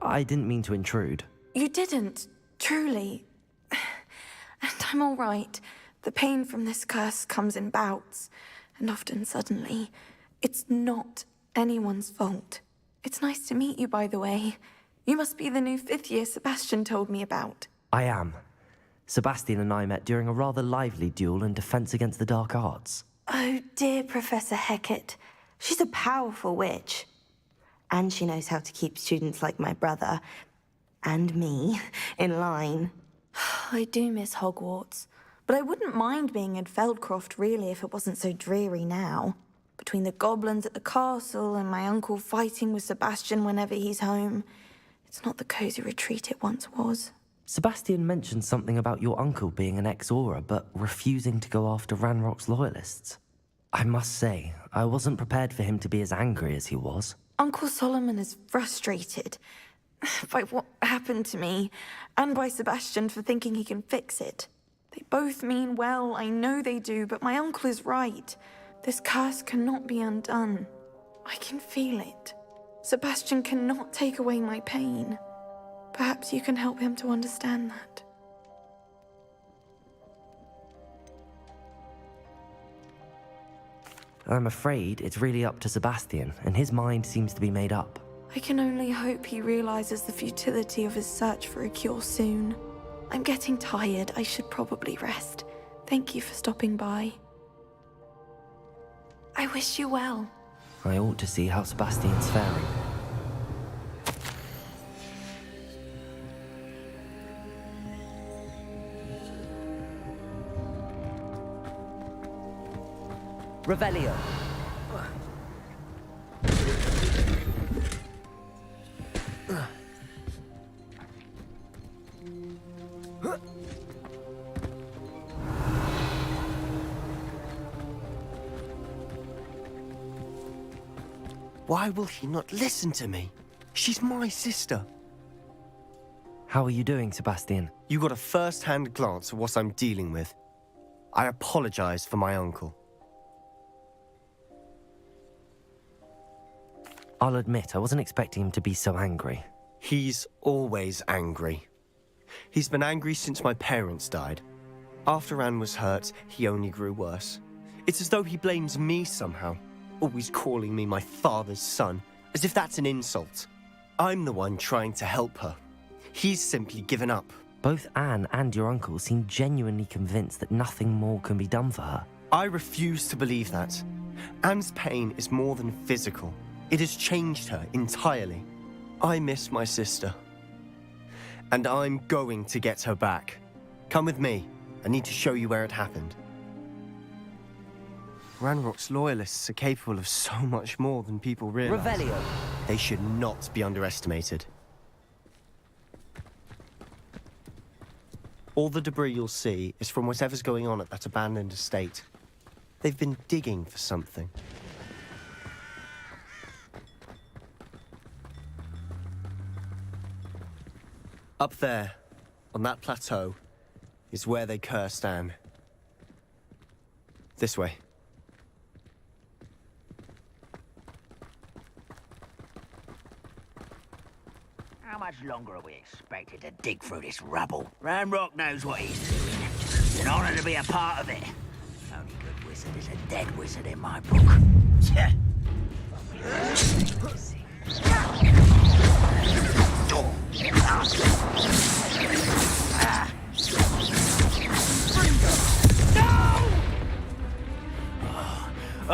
I didn't mean to intrude. You didn't, truly. And I'm all right. The pain from this curse comes in bouts, and often suddenly. It's not anyone's fault. It's nice to meet you, by the way. You must be the new 5th year Sebastian told me about. I am. Sebastian and I met during a rather lively duel in Defense Against the Dark Arts. Oh, dear Professor Hecat. She's a powerful witch. And she knows how to keep students like my brother, and me, in line. I do miss Hogwarts, but I wouldn't mind being in Feldcroft, really, if it wasn't so dreary now. Between the goblins at the castle and my uncle fighting with Sebastian whenever he's home, it's not the cozy retreat it once was. Sebastian mentioned something about your uncle being an ex-Aura, but refusing to go after Ranrock's loyalists. I must say, I wasn't prepared for him to be as angry as he was. Uncle Solomon is frustrated by what happened to me, and by Sebastian for thinking he can fix it. They both mean well, I know they do, but my uncle is right. This curse cannot be undone. I can feel it. Sebastian cannot take away my pain. Perhaps you can help him to understand that. I'm afraid it's really up to Sebastian, and his mind seems to be made up. I can only hope he realizes the futility of his search for a cure soon. I'm getting tired. I should probably rest. Thank you for stopping by. I wish you well. I ought to see how Sebastian's faring. Revelio. Why will he not listen to me? She's my sister. How are you doing, Sebastian? You got a first-hand glance at what I'm dealing with. I apologize for my uncle. I'll admit, I wasn't expecting him to be so angry. He's always angry. He's been angry since my parents died. After Anne was hurt, he only grew worse. It's as though he blames me somehow, always calling me my father's son, as if that's an insult. I'm the one trying to help her. He's simply given up. Both Anne and your uncle seem genuinely convinced that nothing more can be done for her. I refuse to believe that. Anne's pain is more than physical. It has changed her entirely. I miss my sister. And I'm going to get her back. Come with me. I need to show you where it happened. Ranrock's loyalists are capable of so much more than people realize. Revelio. They should not be underestimated. All the debris you'll see is from whatever's going on at that abandoned estate. They've been digging for something. Up there, on that plateau, is where they cursed Anne. This way. How much longer are we expected to dig through this rubble? Ranrock knows what he's doing. It's an honor to be a part of it. Only good wizard is a dead wizard in my book.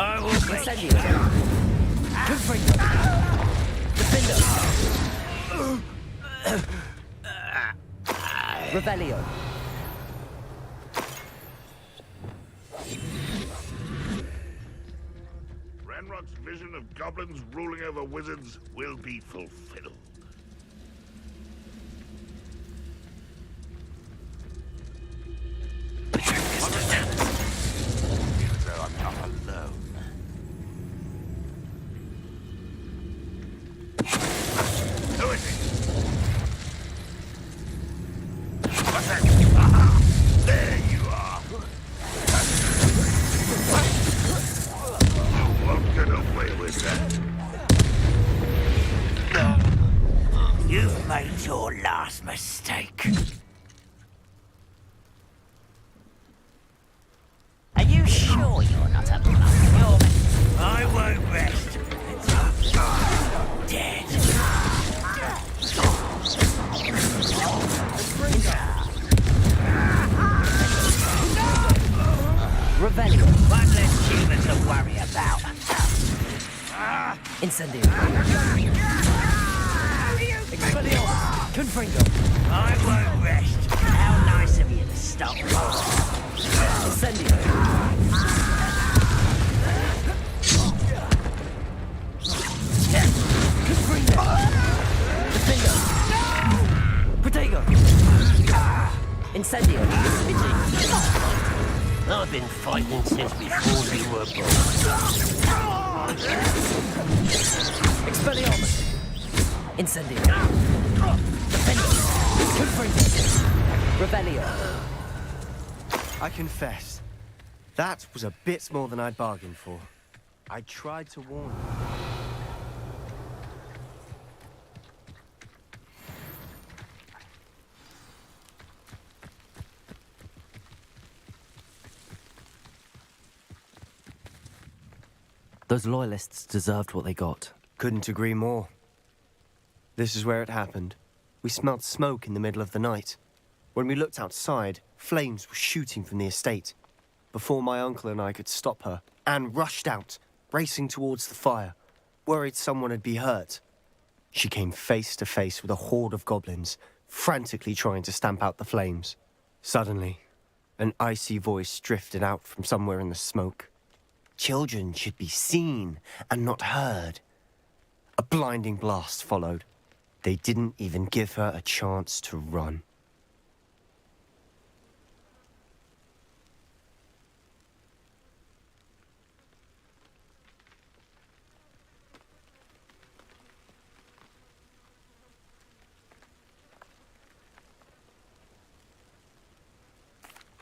I will send you. Revelio. Ranrock's vision of goblins ruling over wizards will be fulfilled. So I'm not alone. made your last mistake. Are you sure you're not a bluff? I won't rest until you're dead. Revelio. One less human to worry about. Incendio. Expelliarmus. Confringo. I won't rest. How nice of you to stop. Incendio. Confringo. Defendo. Protego. Incendio. I've been fighting since before we were born. Expelliarmus. Incendio. Defendo. Confringo. Revelio. I confess, that was a bit more than I'd bargained for. I tried to warn you. Those loyalists deserved what they got. Couldn't agree more. This is where it happened. We smelled smoke in the middle of the night. When we looked outside, flames were shooting from the estate. Before my uncle and I could stop her, Anne rushed out, racing towards the fire, worried someone had been hurt. She came face to face with a horde of goblins, frantically trying to stamp out the flames. Suddenly, an icy voice drifted out from somewhere in the smoke. Children should be seen and not heard. A blinding blast followed. They didn't even give her a chance to run.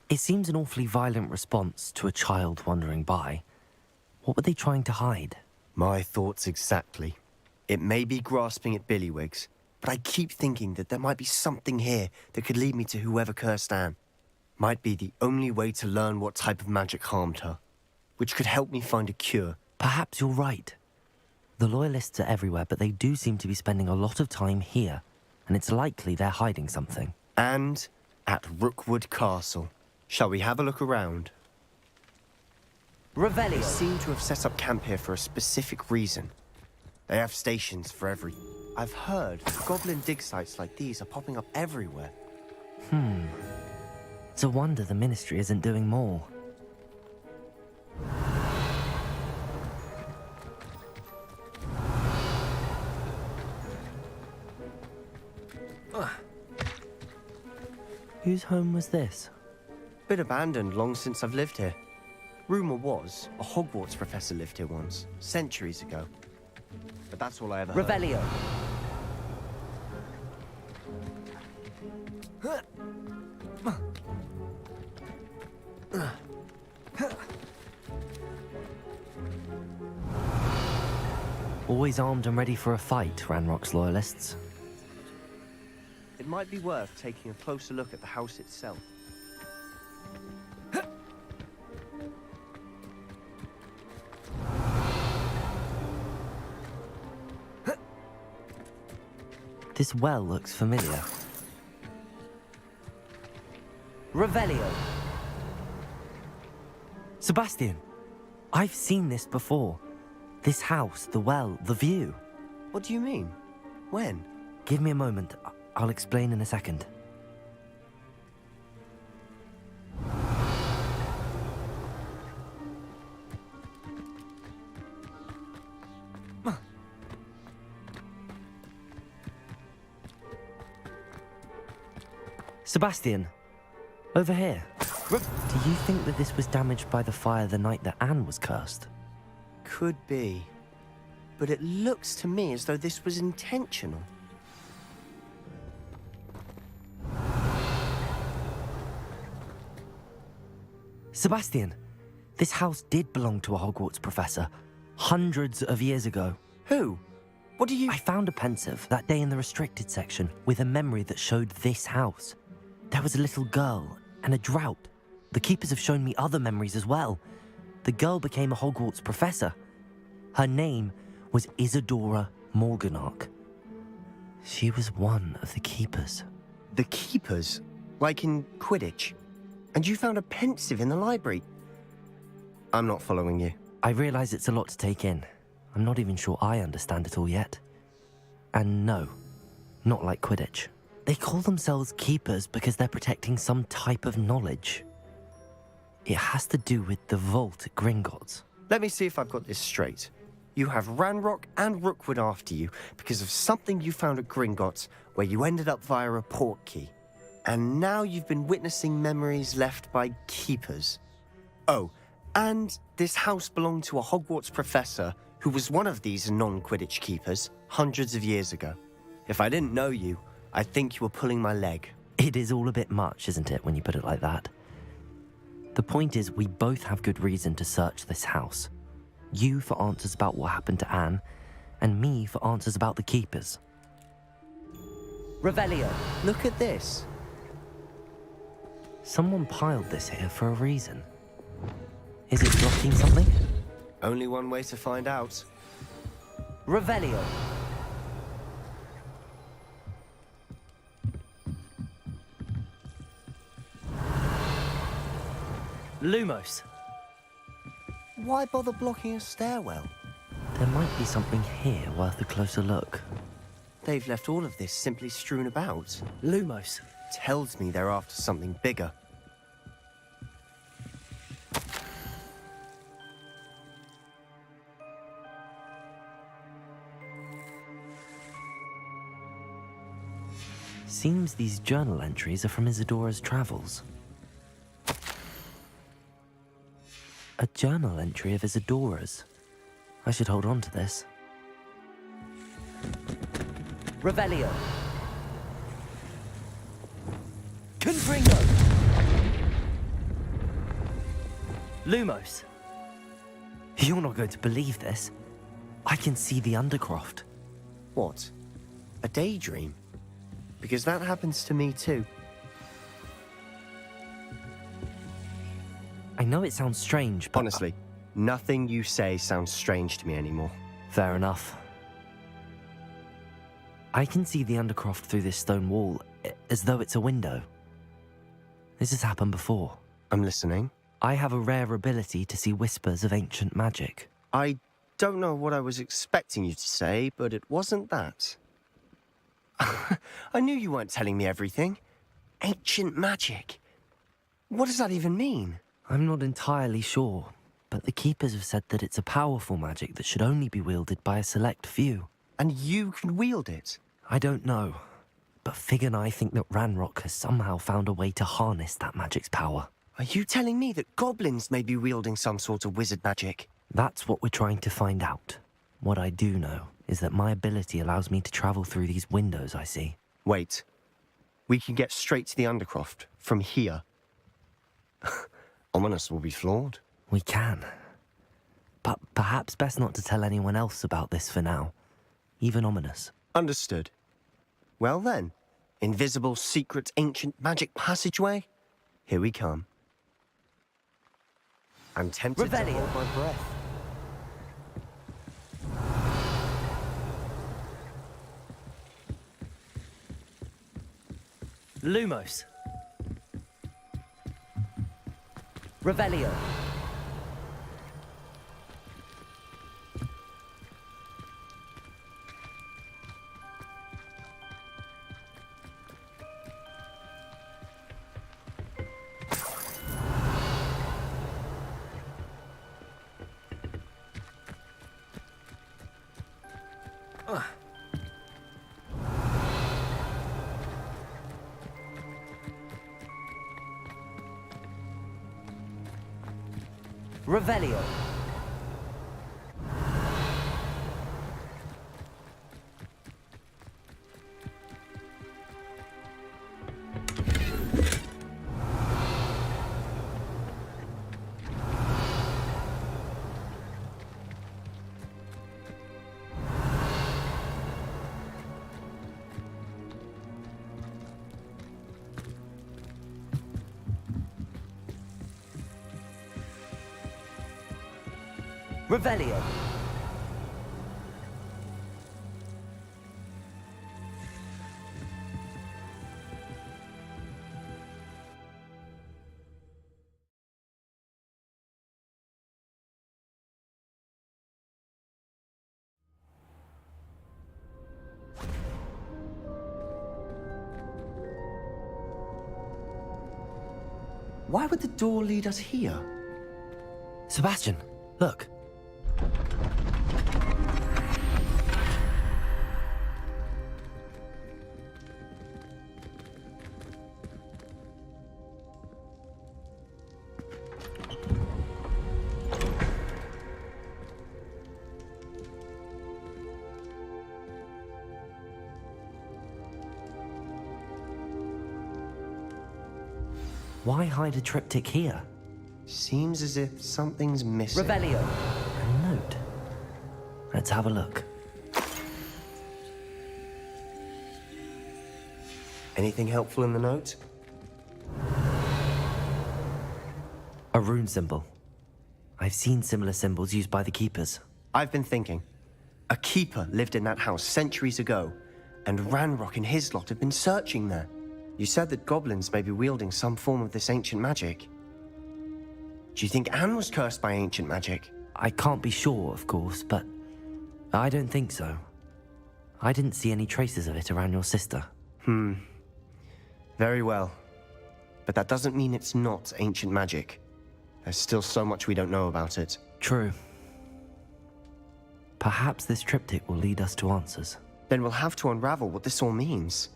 It seems an awfully violent response to a child wandering by. What were they trying to hide? My thoughts exactly. It may be grasping at billywigs, but I keep thinking that there might be something here that could lead me to whoever cursed Anne. Might be the only way to learn what type of magic harmed her, which could help me find a cure. Perhaps you're right. The loyalists are everywhere, but they do seem to be spending a lot of time here, and it's likely they're hiding something. And at Rookwood Castle. Shall we have a look around? Revelio. They seem to have set up camp here for a specific reason. They have stations for every... I've heard goblin dig sites like these are popping up everywhere. It's a wonder the Ministry isn't doing more. Whose home was this? Been abandoned long since I've lived here. Rumour was a Hogwarts professor lived here once, centuries ago. But that's all I ever heard. Revelio. Always armed and ready for a fight, Ranrock's loyalists. It might be worth taking a closer look at the house itself. This well looks familiar. Revelio. Sebastian, I've seen this before. This house, the well, the view. What do you mean? When? Give me a moment. I'll explain in a second. Sebastian, over here. Do you think that this was damaged by the fire the night that Anne was cursed? Could be. But it looks to me as though this was intentional. Sebastian, this house did belong to a Hogwarts professor, hundreds of years ago. Who? What do you... I found a pensive that day in the restricted section with a memory that showed this house. There was a little girl and a drought. The keepers have shown me other memories as well. The girl became a Hogwarts professor. Her name was Isadora Morganach. She was one of the keepers. The keepers? Like in Quidditch? And you found a pensive in the library? I'm not following you. I realize it's a lot to take in. I'm not even sure I understand it all yet. And no, not like Quidditch. They call themselves keepers because they're protecting some type of knowledge. It has to do with the vault at Gringotts. Let me see if I've got this straight. You have Ranrock and Rookwood after you because of something you found at Gringotts where you ended up via a port key. And now you've been witnessing memories left by keepers. Oh, and this house belonged to a Hogwarts professor who was one of these non-Quidditch keepers hundreds of years ago. If I didn't know you, I'd think you were pulling my leg. It is all a bit much, isn't it, when you put it like that? The point is, we both have good reason to search this house. You for answers about what happened to Anne, and me for answers about the keepers. Revelio. Look at this. Someone piled this here for a reason. Is it blocking something? Only one way to find out. Revelio. Lumos. Why bother blocking a stairwell? There might be something here worth a closer look. They've left all of this simply strewn about. Lumos. Tells me they're after something bigger. Seems these journal entries are from Isadora's travels. A journal entry of Isadora's. I should hold on to this. Revelio. Confringo. Lumos. You're not going to believe this. I can see the Undercroft. What? A daydream? Because that happens to me too. I know it sounds strange, but... Honestly, nothing you say sounds strange to me anymore. Fair enough. I can see the Undercroft through this stone wall, as though it's a window. This has happened before. I'm listening. I have a rare ability to see whispers of ancient magic. I don't know what I was expecting you to say, but it wasn't that. I knew you weren't telling me everything. Ancient magic. What does that even mean? I'm not entirely sure, but the Keepers have said that it's a powerful magic that should only be wielded by a select few. And you can wield it? I don't know, but Fig and I think that Ranrock has somehow found a way to harness that magic's power. Are you telling me that goblins may be wielding some sort of wizard magic? That's what we're trying to find out. What I do know is that my ability allows me to travel through these windows I see. Wait. We can get straight to the Undercroft from here. Ominous will be flawed. We can. But perhaps best not to tell anyone else about this for now. Even Ominous. Understood. Well then, invisible, secret, ancient magic passageway? Here we come. I'm tempted to hold my breath. Lumos. Revelio. Revelio. Revelio. Why would the door lead us here? Sebastian, look. Why hide a triptych here? Seems as if something's missing. Revelio. A note. Let's have a look. Anything helpful in the note? A rune symbol. I've seen similar symbols used by the keepers. I've been thinking. A keeper lived in that house centuries ago, and Ranrock and his lot have been searching there. You said that goblins may be wielding some form of this ancient magic. Do you think Anne was cursed by ancient magic? I can't be sure, of course, but I don't think so. I didn't see any traces of it around your sister. Very well. But that doesn't mean it's not ancient magic. There's still so much we don't know about it. True. Perhaps this triptych will lead us to answers. Then we'll have to unravel what this all means.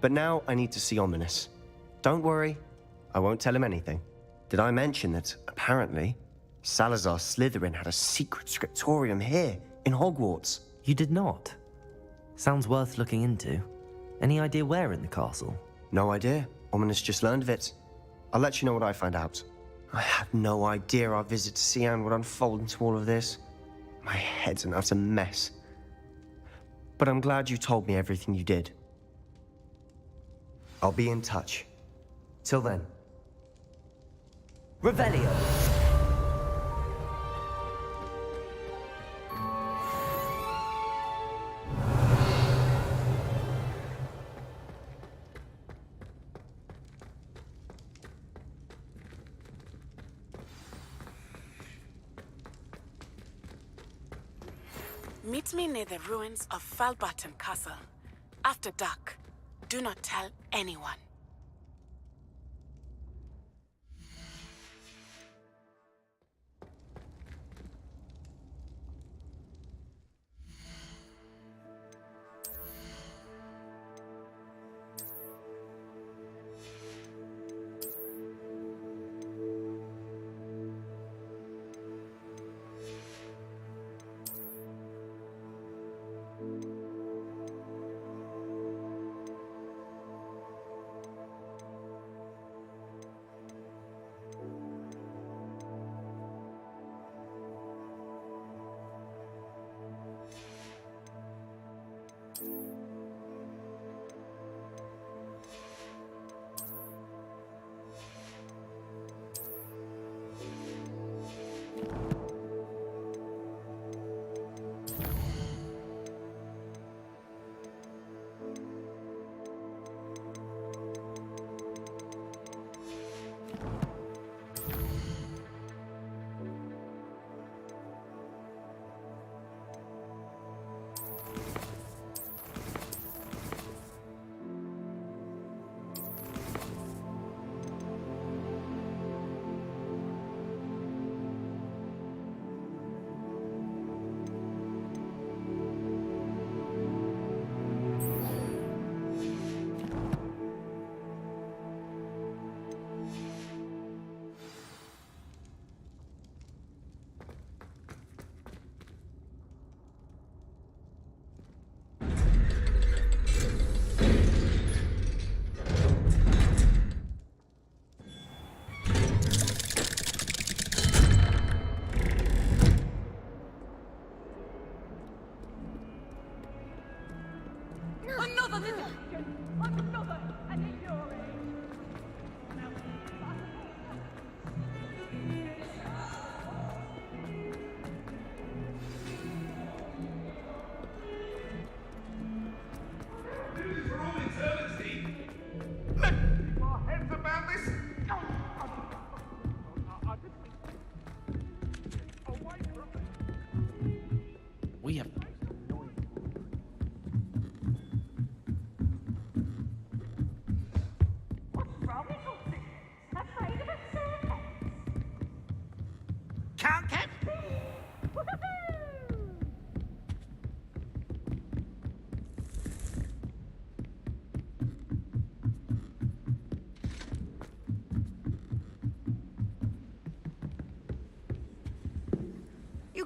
But now I need to see Ominous. Don't worry, I won't tell him anything. Did I mention that, apparently, Salazar Slytherin had a secret scriptorium here, in Hogwarts? You did not? Sounds worth looking into. Any idea where in the castle? No idea. Ominous just learned of it. I'll let you know what I find out. I had no idea our visit to Sian would unfold into all of this. My head's an utter mess. But I'm glad you told me everything you did. I'll be in touch. Till then. Revelio. Meet me near the ruins of Falbaton Castle. After dark. Do not tell anyone.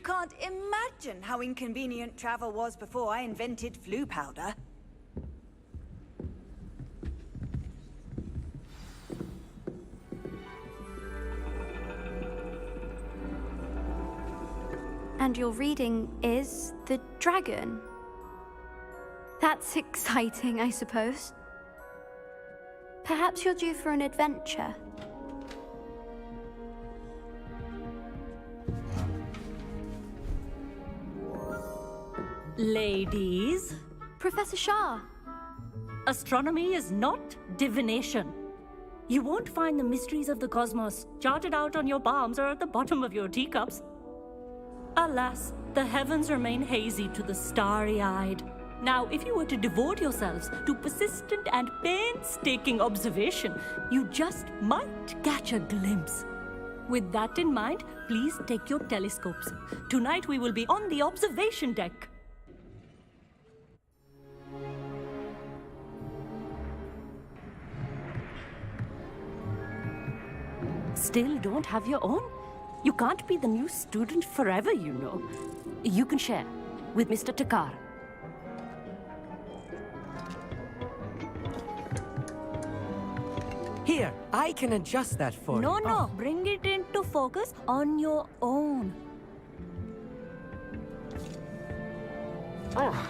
can't imagine how inconvenient travel was before I invented flu powder. And your reading is the dragon. That's exciting, I suppose. Perhaps you're due for an adventure. Ladies. Professor Shah. Astronomy is not divination. You won't find the mysteries of the cosmos charted out on your palms or at the bottom of your teacups. Alas, the heavens remain hazy to the starry-eyed. Now, if you were to devote yourselves to persistent and painstaking observation, you just might catch a glimpse. With that in mind, please take your telescopes. Tonight we will be on the observation deck. Still don't have your own? You can't be the new student forever, you know. You can share with Mr. Takar. Here, I can adjust that for you. No, bring it into focus on your own. Oh.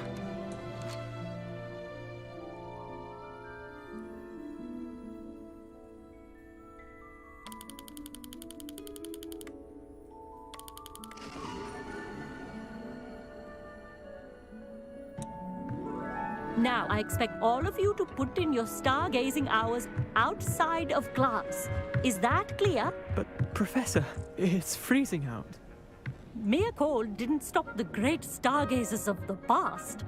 Now, I expect all of you to put in your stargazing hours outside of class. Is that clear? But, Professor, it's freezing out. Mere cold didn't stop the great stargazers of the past.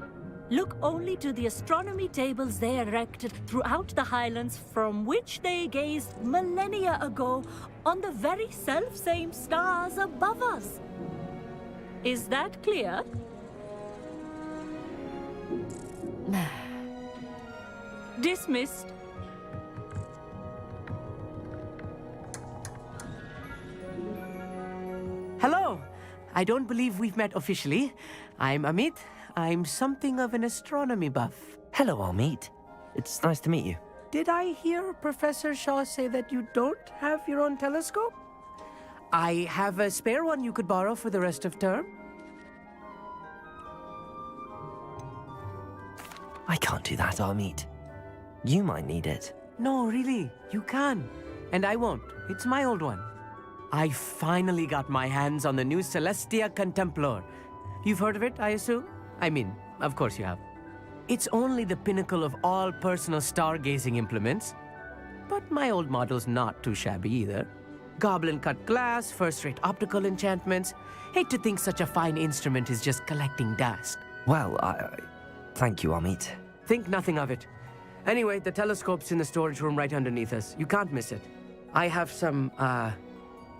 Look only to the astronomy tables they erected throughout the highlands from which they gazed millennia ago on the very self-same stars above us. Is that clear? Dismissed. Hello. I don't believe we've met officially. I'm Amit. I'm something of an astronomy buff. Hello, Amit. It's nice to meet you. Did I hear Professor Shaw say that you don't have your own telescope? I have a spare one you could borrow for the rest of term. I can't do that, Amit. You might need it. No, really, you can. And I won't. It's my old one. I finally got my hands on the new Celestia Contemplar. You've heard of it, I assume? I mean, of course you have. It's only the pinnacle of all personal stargazing implements. But my old model's not too shabby either. Goblin-cut glass, first-rate optical enchantments. Hate to think such a fine instrument is just collecting dust. Well, thank you, Amit. Think nothing of it. Anyway, the telescope's in the storage room right underneath us. You can't miss it. I have some,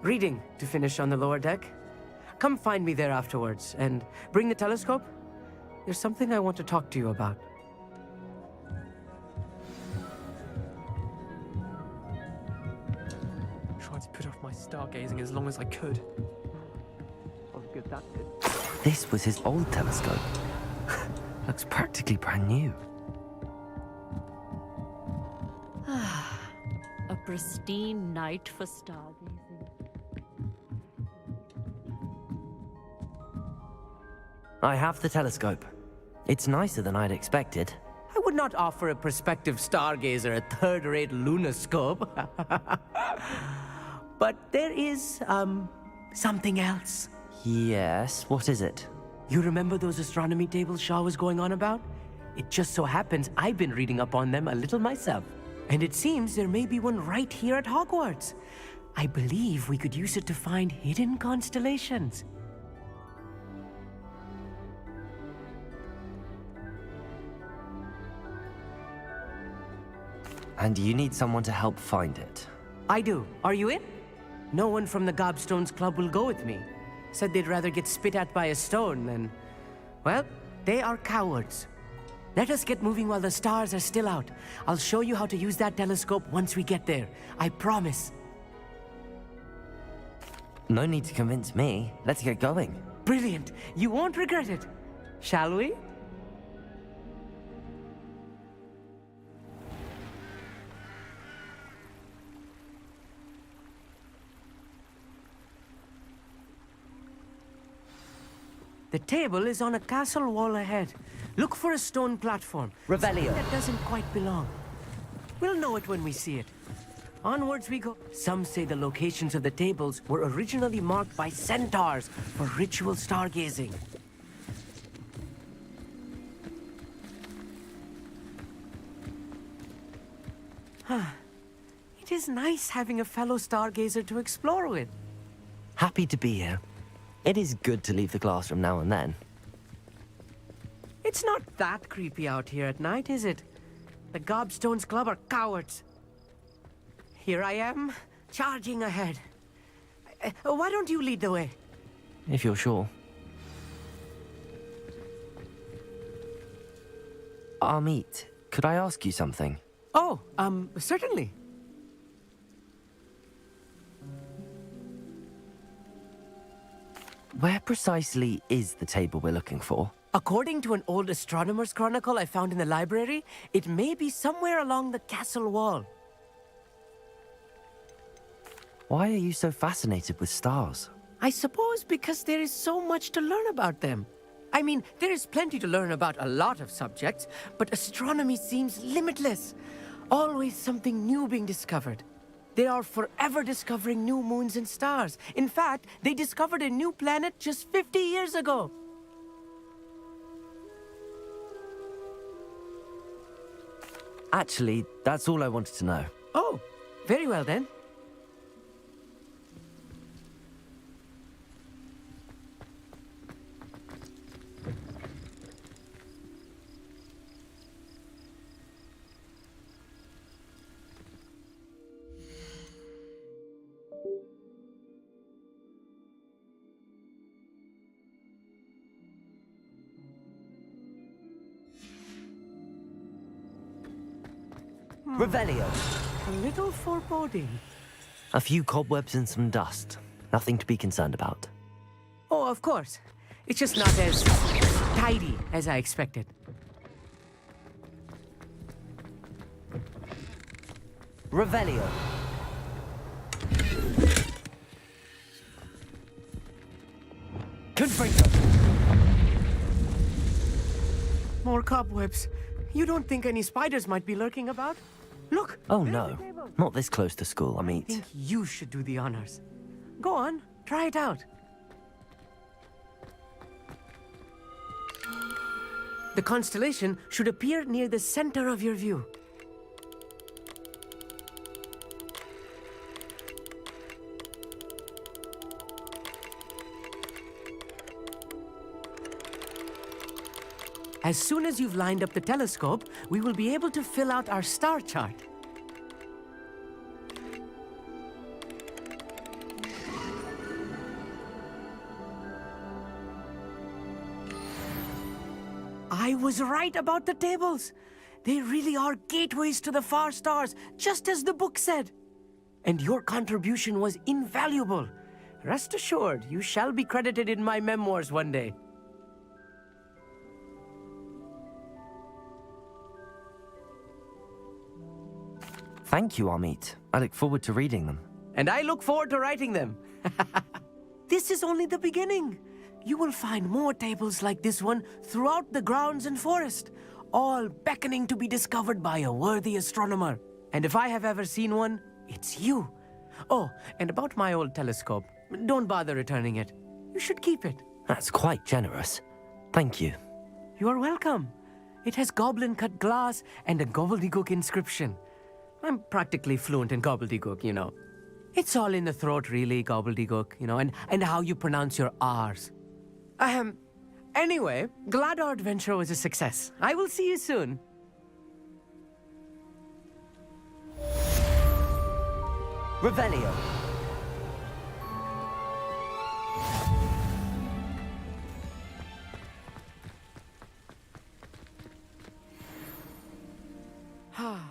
reading to finish on the lower deck. Come find me there afterwards, and bring the telescope. There's something I want to talk to you about. Tried to put off my stargazing as long as I could. Oh, good, that's good. This was his old telescope. Looks practically brand new. A pristine night for stargazing. I have the telescope. It's nicer than I'd expected. I would not offer a prospective stargazer a third-rate lunoscope. But there is, something else. Yes, what is it? You remember those astronomy tables Shaw was going on about? It just so happens I've been reading up on them a little myself. And it seems there may be one right here at Hogwarts. I believe we could use it to find hidden constellations. And you need someone to help find it. I do. Are you in? No one from the Gobstones Club will go with me. Said they'd rather get spit at by a stone than... Well, they are cowards. Let us get moving while the stars are still out. I'll show you how to use that telescope once we get there. I promise. No need to convince me. Let's get going. Brilliant. You won't regret it. Shall we? The table is on a castle wall ahead. Look for a stone platform. Revelio. That doesn't quite belong. We'll know it when we see it. Onwards we go. Some say the locations of the tables were originally marked by centaurs for ritual stargazing. It is nice having a fellow stargazer to explore with. Happy to be here. It is good to leave the classroom now and then. It's not that creepy out here at night, is it? The Gobstones Club are cowards. Here I am, charging ahead. Why don't you lead the way? If you're sure. Amit, could I ask you something? Oh, certainly. Where precisely is the table we're looking for? According to an old astronomer's chronicle I found in the library, it may be somewhere along the castle wall. Why are you so fascinated with stars? I suppose because there is so much to learn about them. I mean, there is plenty to learn about a lot of subjects, but astronomy seems limitless. Always something new being discovered. They are forever discovering new moons and stars. In fact, they discovered a new planet just 50 years ago. Actually, that's all I wanted to know. Oh, very well then. Revelio. A little foreboding. A few cobwebs and some dust. Nothing to be concerned about. Oh, of course. It's just not as tidy as I expected. Revelio. Confringo. More cobwebs. You don't think any spiders might be lurking about? Look! Oh no, not this close to school, I Amit. think you should do the honors. Go on, try it out. The constellation should appear near the center of your view. As soon as you've lined up the telescope, we will be able to fill out our star chart. I was right about the tables. They really are gateways to the far stars, just as the book said. And your contribution was invaluable. Rest assured, you shall be credited in my memoirs one day. Thank you, Amit. I look forward to reading them. And I look forward to writing them. This is only the beginning. You will find more tables like this one throughout the grounds and forest, all beckoning to be discovered by a worthy astronomer. And if I have ever seen one, it's you. Oh, and about my old telescope, don't bother returning it. You should keep it. That's quite generous. Thank you. You are welcome. It has goblin-cut glass and a gobbledygook inscription. I'm practically fluent in gobbledygook, you know. It's all in the throat, really, gobbledygook, you know, and how you pronounce your R's. Anyway, glad our adventure was a success. I will see you soon. Revelio. Ah.